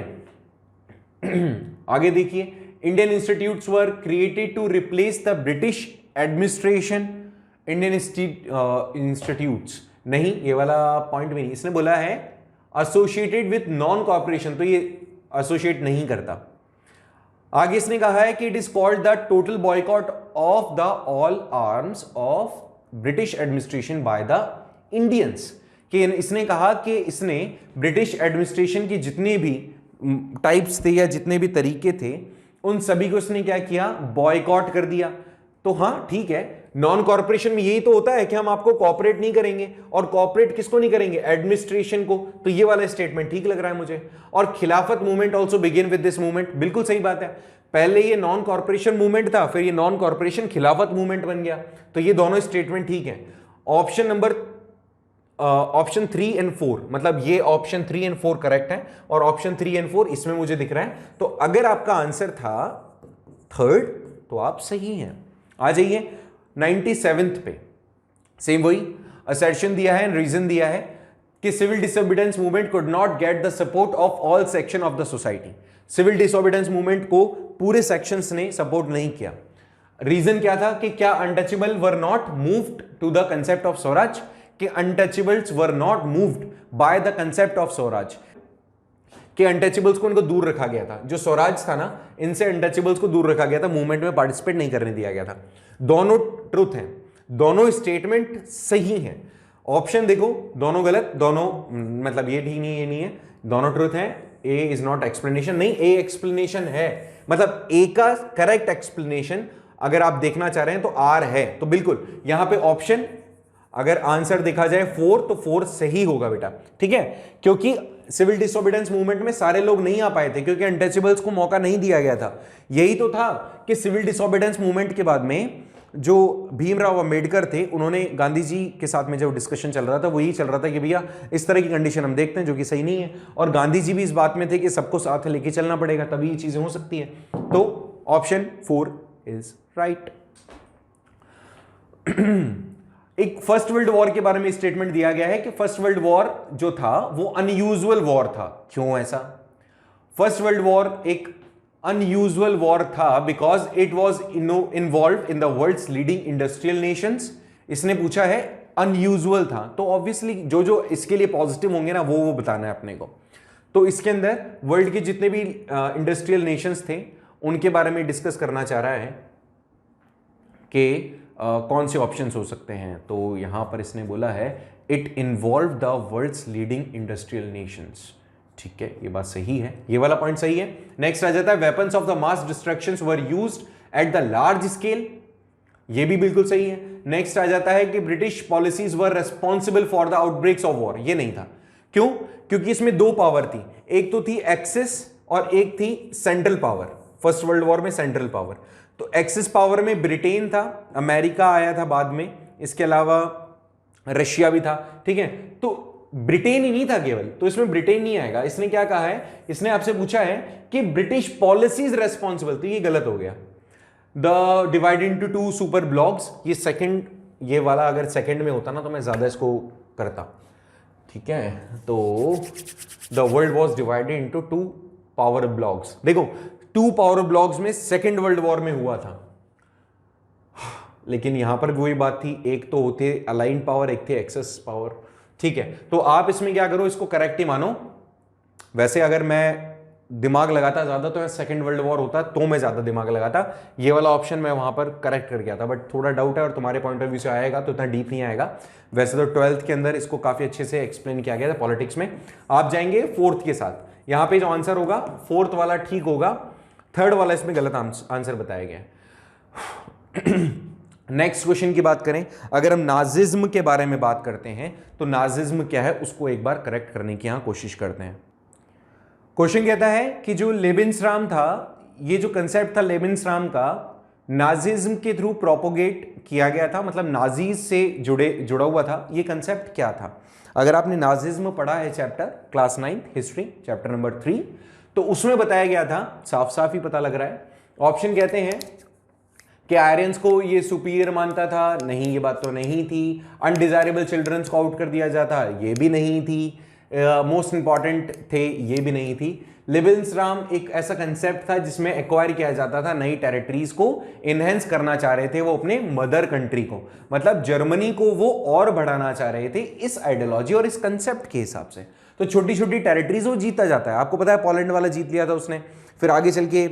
आगे देखिए, Indian institutes were created to replace the British administration. Indian institutes, नहीं, ये वाला पॉइंट भी नहीं। इसने बोला है एसोसिएटेड विद नॉन कॉर्पोरेशन, तो ये एसोसिएट नहीं करता। आगे इसने कहा है कि it is called the total boycott of the all arms of British administration by the Indians. कि इसने कहा कि इसने ब्रिटिश एडमिनिस्ट्रेशन की जितनी भी टाइप्स थे या जितने भी तरीके थे, उन सभी को इसने क्या किया, बॉयकॉट कर दिया। तो हाँ ठीक है, नॉन कॉर्पोरेशन में यही तो होता है कि हम आपको कॉर्पोरेट नहीं करेंगे, और कॉर्पोरेट किसको नहीं करेंगे, एडमिनिस्ट्रेशन को। तो ये वाला स्टेटमेंट ठीक लग रहा है मुझे। और खिलाफत movement also begin with this movement, बिल्कुल सही बात है। पहले ये नॉन कॉर्पोरेशन मूवमेंट था, फिर ये नॉन कॉर्पोरेशन खिलाफत मूवमेंट बन गया। तो ये दोनों स्टेटमेंट ठीक है। ऑप्शन नंबर ऑप्शन 3 एंड 4, मतलब ये ऑप्शन 3 एंड 4 करेक्ट है, और ऑप्शन 3 एंड 4 इसमें मुझे दिख रहा है। तो अगर आपका आंसर था थर्ड तो आप सही हैं। आ जाइए 97th पे, सेम वही असर्शन दिया है, रीजन दिया है कि civil disobedience movement could not get the support of all section of the society. Civil disobedience movement को पूरे सेक्शंस ने सपोर्ट नहीं किया। रीजन क्या था कि क्या untouchable were not moved to the concept of Swaraj, कि untouchables were not moved by the concept of Swaraj, कि अनटचेबल्स को इनको दूर रखा गया था। जो स्वराज था ना, इनसे अनटचेबल्स को दूर रखा गया था, मूवमेंट में पार्टिसिपेट नहीं करने दिया गया था। दोनों ट्रुथ हैं, दोनों स्टेटमेंट सही हैं। ऑप्शन देखो दोनों गलत, दोनों मतलब ये ठीक नहीं, ये नहीं है, दोनों ट्रुथ हैं। ए इज नॉट एक्सप्लेनेशन, नहीं ए एक्सप्लेनेशन है, मतलब ए का करेक्ट एक्सप्लेनेशन अगर आप देखना चाह रहे हैं तो आर है। तो बिल्कुल यहां पे ऑप्शन, अगर आंसर देखा जाए 4 तो 4 सही होगा बेटा, ठीक है। क्योंकि सिविल डिसोबीडियंस मूवमेंट में सारे लोग नहीं आ पाए थे, क्योंकि अनटचेबल्स को मौका नहीं दिया गया था। यही तो था कि सिविल डिसोबीडियंस मूवमेंट के बाद में जो भीमराव अंबेडकर थे, उन्होंने गांधी जी के साथ में जो डिस्कशन चल रहा था वो यही चल रहा था कि भैया इस तरह की कंडीशन हम देखते हैं जो कि सही नहीं है, और गांधी जी भी इस बात में थे कि सबको साथ लेके चलना पड़ेगा, तभी ये चीजें हो सकती है। तो ऑप्शन 4 इज राइट। एक फर्स्ट वर्ल्ड वॉर के बारे में स्टेटमेंट दिया गया है कि फर्स्ट वर्ल्ड वॉर जो था वो अनयूजुअल वॉर था। क्यों ऐसा? फर्स्ट वर्ल्ड वॉर एक अनयूजुअल वॉर था because it was involve in the world's leading industrial nations. इसने पूछा है अनयूजुअल था, तो ऑब्वियसली जो जो इसके लिए पॉजिटिव होंगे ना वो बताना है अपने को। तो इसके अंदर वर्ल्ड के जितने भी इंडस्ट्रियल नेशंस थे उनके बारे में डिस्कस करना चाह रहा है कि कौन से ऑप्शंस हो सकते हैं। तो यहां पर इसने बोला है it involve the world's leading industrial nations. ठीक है, ये बात सही है, ये वाला पॉइंट सही है। नेक्स्ट आ जाता है weapons of the mass destructions were used at the large scale, ये भी बिल्कुल सही है। नेक्स्ट आ जाता है कि British policies were responsible for the outbreaks of war, ये नहीं था। क्यों? क्योंकि इसमें दो पावर थी, एक तो थी एक्सिस और एक थी central power. First world war में सेंट्रल पावर, तो एक्सिस पावर में ब्रिटेन था, अमेरिका आया था बाद में, इसके अलावा रशिया भी था। ठीक है, तो ब्रिटेन ही नहीं था केवल, तो इसमें ब्रिटेन नहीं आएगा। इसने क्या कहा है, इसने आपसे पूछा है कि ब्रिटिश पॉलिसीज रेस्पॉन्सिबल, तो ये गलत हो गया। The divide into 2 super blocks, ये सेकंड, ये वाला अगर सेकंड में होता ना तो मैं ज्यादा इसको करता। ठीक है, तो the world was divided into 2 power blocks. देखो 2 पावर ब्लॉक्स में सेकेंड वर्ल्ड वॉर में हुआ था, लेकिन यहां पर भी वही बात थी, एक तो होते अलाइंड पावर, एक थे एक्सेस पावर। ठीक है, तो आप इसमें क्या करो, इसको करेक्ट ही मानो। वैसे अगर मैं दिमाग लगाता ज्यादा तो सेकंड वर्ल्ड वॉर होता तो मैं ज्यादा दिमाग लगाता, ये वाला ऑप्शन मैं वहां पर करेक्ट कर गया था, बट थोड़ा डाउट है और तुम्हारे पॉइंट ऑफ व्यू से आएगा तो इतना डीप नहीं आएगा। वैसे तो 12th के अंदर इसको काफी अच्छे से एक्सप्लेन किया गया था पॉलिटिक्स में। आप जाएंगे 4th के साथ, यहां पे जो आंसर होगा 4th वाला ठीक होगा, 3rd वाला इसमें गलत आंसर बताया गया। नेक्स्ट क्वेश्चन की बात करें, अगर हम नाजिज्म के बारे में बात करते हैं तो नाजिज्म क्या है उसको एक बार करेक्ट करने की यहां कोशिश करते हैं। क्वेश्चन कहता है कि जो लेविन्सराम था, ये जो कंसेप्ट था लेविन्सराम का, नाजिज्म के थ्रू प्रोपोगेट किया गया था, मतलब नाजीज से जुड़ा हुआ था। ये कंसेप्ट क्या था? अगर आपने नाजिज्म पढ़ा है chapter class 9 history chapter number 3, तो उसमें बताया गया था, साफ साफ ही पता लग रहा है। ऑप्शन कहते हैं कि आर्यंस को ये सुपीरियर मानता था, नहीं ये बात तो नहीं थी। अनडिजायरेबल चिल्ड्रंस को आउट कर दिया जाता, ये भी नहीं थी। मोस्ट इंपॉर्टेंट थे, ये भी नहीं थी। लेविन्सराम एक ऐसा कंसेप्ट था जिसमें एक्वायर किया जाता था, नई टेरिटरीज को इनहेंस करना चाह रहे थे वो अपने मदर कंट्री को, मतलब जर्मनी को वो और बढ़ाना चाह रहे थे इस आइडियोलॉजी और इस कंसेप्ट के हिसाब से। तो छोटी छोटी टेरिटरीज वो जीता जाता है। आपको पता है पोलैंड वाला जीत लिया था उसने, फिर आगे चल के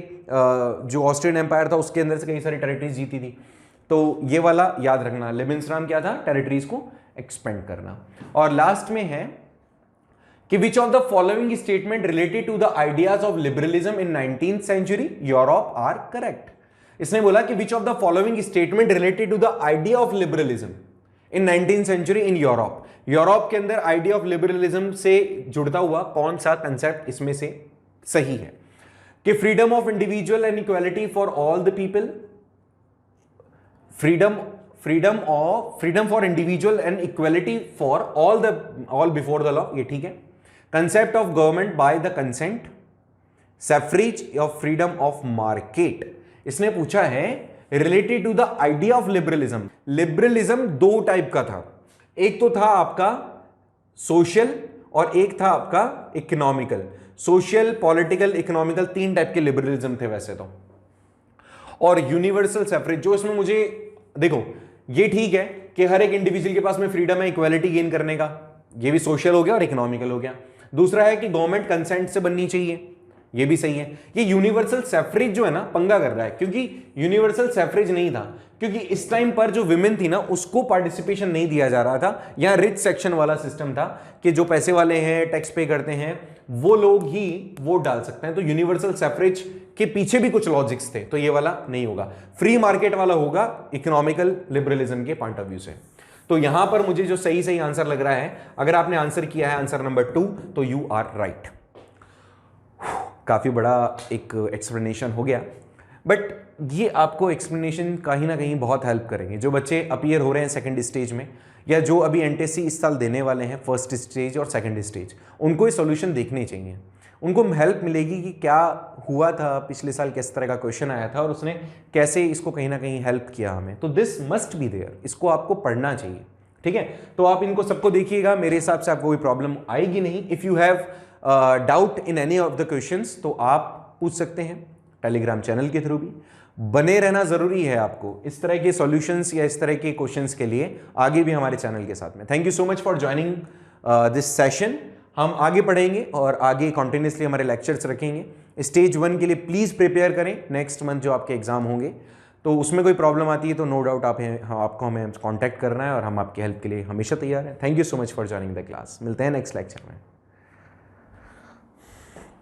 जो ऑस्ट्रियन एम्पायर था उसके अंदर से कई सारी टेरिटरीज जीती थी। तो ये वाला याद रखना, लेविन्सराम क्या था, टेरिटरीज को एक्सपेंड करना। और लास्ट में है कि which of the following statement related to the ideas of liberalism in 19th century Europe are correct. इसने बोला कि which of the following statement related to the idea of liberalism in 19th century in Europe, Europe के अंदर idea of liberalism से जुड़ता हुआ कौन सा कंसेप्ट इसमें से सही है। कि freedom of individual and equality for all the people, freedom for individual and equality for all before the law, ये ठीक है। Concept of government by the consent, suffrage of freedom of market. इसने पूछा है related to the idea of liberalism. Liberalism दो type का था, एक तो था आपका सोशल और एक था आपका इकोनॉमिकल। सोशल, पॉलिटिकल, इकोनॉमिकल, तीन टाइप के लिबरलिज्म थे वैसे तो। और यूनिवर्सल सफरेज जो इसमें मुझे देखो, ये ठीक है कि हर एक इंडिविजुअल के पास में फ्रीडम है इक्वालिटी गेन करने का, ये भी सोशल हो गया और इकोनॉमिकल हो गया। दूसरा है कि गवर्नमेंट कंसेंट से बननी चाहिए, ये भी सही है। ये यूनिवर्सल सफरेज जो है ना पंगा कर रहा है, क्योंकि यूनिवर्सल सफरेज नहीं था, क्योंकि इस टाइम पर जो विमेन थी ना उसको पार्टिसिपेशन नहीं दिया जा रहा था। यहां रिच सेक्शन वाला सिस्टम था कि जो पैसे वाले हैं, टैक्स पे करते हैं, वो लोग ही वोट डाल सकते हैं। तो यूनिवर्सल सफरेज के पीछे भी कुछ लॉजिक्स थे, तो ये वाला नहीं होगा। फ्री मार्केट वाला होगा इकोनॉमिकल लिबरलिज्म के पॉइंट ऑफ व्यू से। तो यहां पर मुझे जो सही आंसर लग रहा है, अगर आपने आंसर किया है आंसर नंबर 2, तो यू आर राइट। काफ़ी बड़ा एक एक्सप्लेनेशन हो गया, बट ये आपको एक्सप्लेनेशन कहीं ना कहीं बहुत हेल्प करेंगे। जो बच्चे अपीयर हो रहे हैं सेकंड स्टेज में, या जो अभी एनटीएससी इस साल देने वाले हैं फर्स्ट स्टेज और सेकंड स्टेज, उनको ये सॉल्यूशन देखने चाहिए। उनको हेल्प मिलेगी कि क्या हुआ था पिछले साल, किस तरह का क्वेश्चन आया था और उसने कैसे इसको कहीं ना कहीं हेल्प किया हमें। तो दिस मस्ट बी देयर, इसको आपको पढ़ना चाहिए, ठीक है। तो आप इनको सबको देखिएगा, मेरे हिसाब से आपको कोई प्रॉब्लम आएगी नहीं। If you have doubt in any of the questions तो आप पूछ सकते हैं टेलीग्राम चैनल के थ्रू भी। बने रहना जरूरी है आपको इस तरह के सॉल्यूशंस या इस तरह के क्वेश्चंस के लिए आगे भी हमारे चैनल के साथ में। Thank you so much for joining this session. हम आगे पढ़ेंगे और आगे कॉन्टिन्यूसली हमारे लेक्चर्स रखेंगे। स्टेज 1 के लिए प्लीज़ प्रिपेयर करें, नेक्स्ट मंथ जो आपके एग्जाम होंगे। तो उसमें कोई प्रॉब्लम आती है तो नो डाउट आपको हमें कॉन्टैक्ट करना है और हम आपकी हेल्प के लिए हमेशा तैयार हैं। Thank you so much for joining the class. मिलते हैं नेक्स्ट लेक्चर में।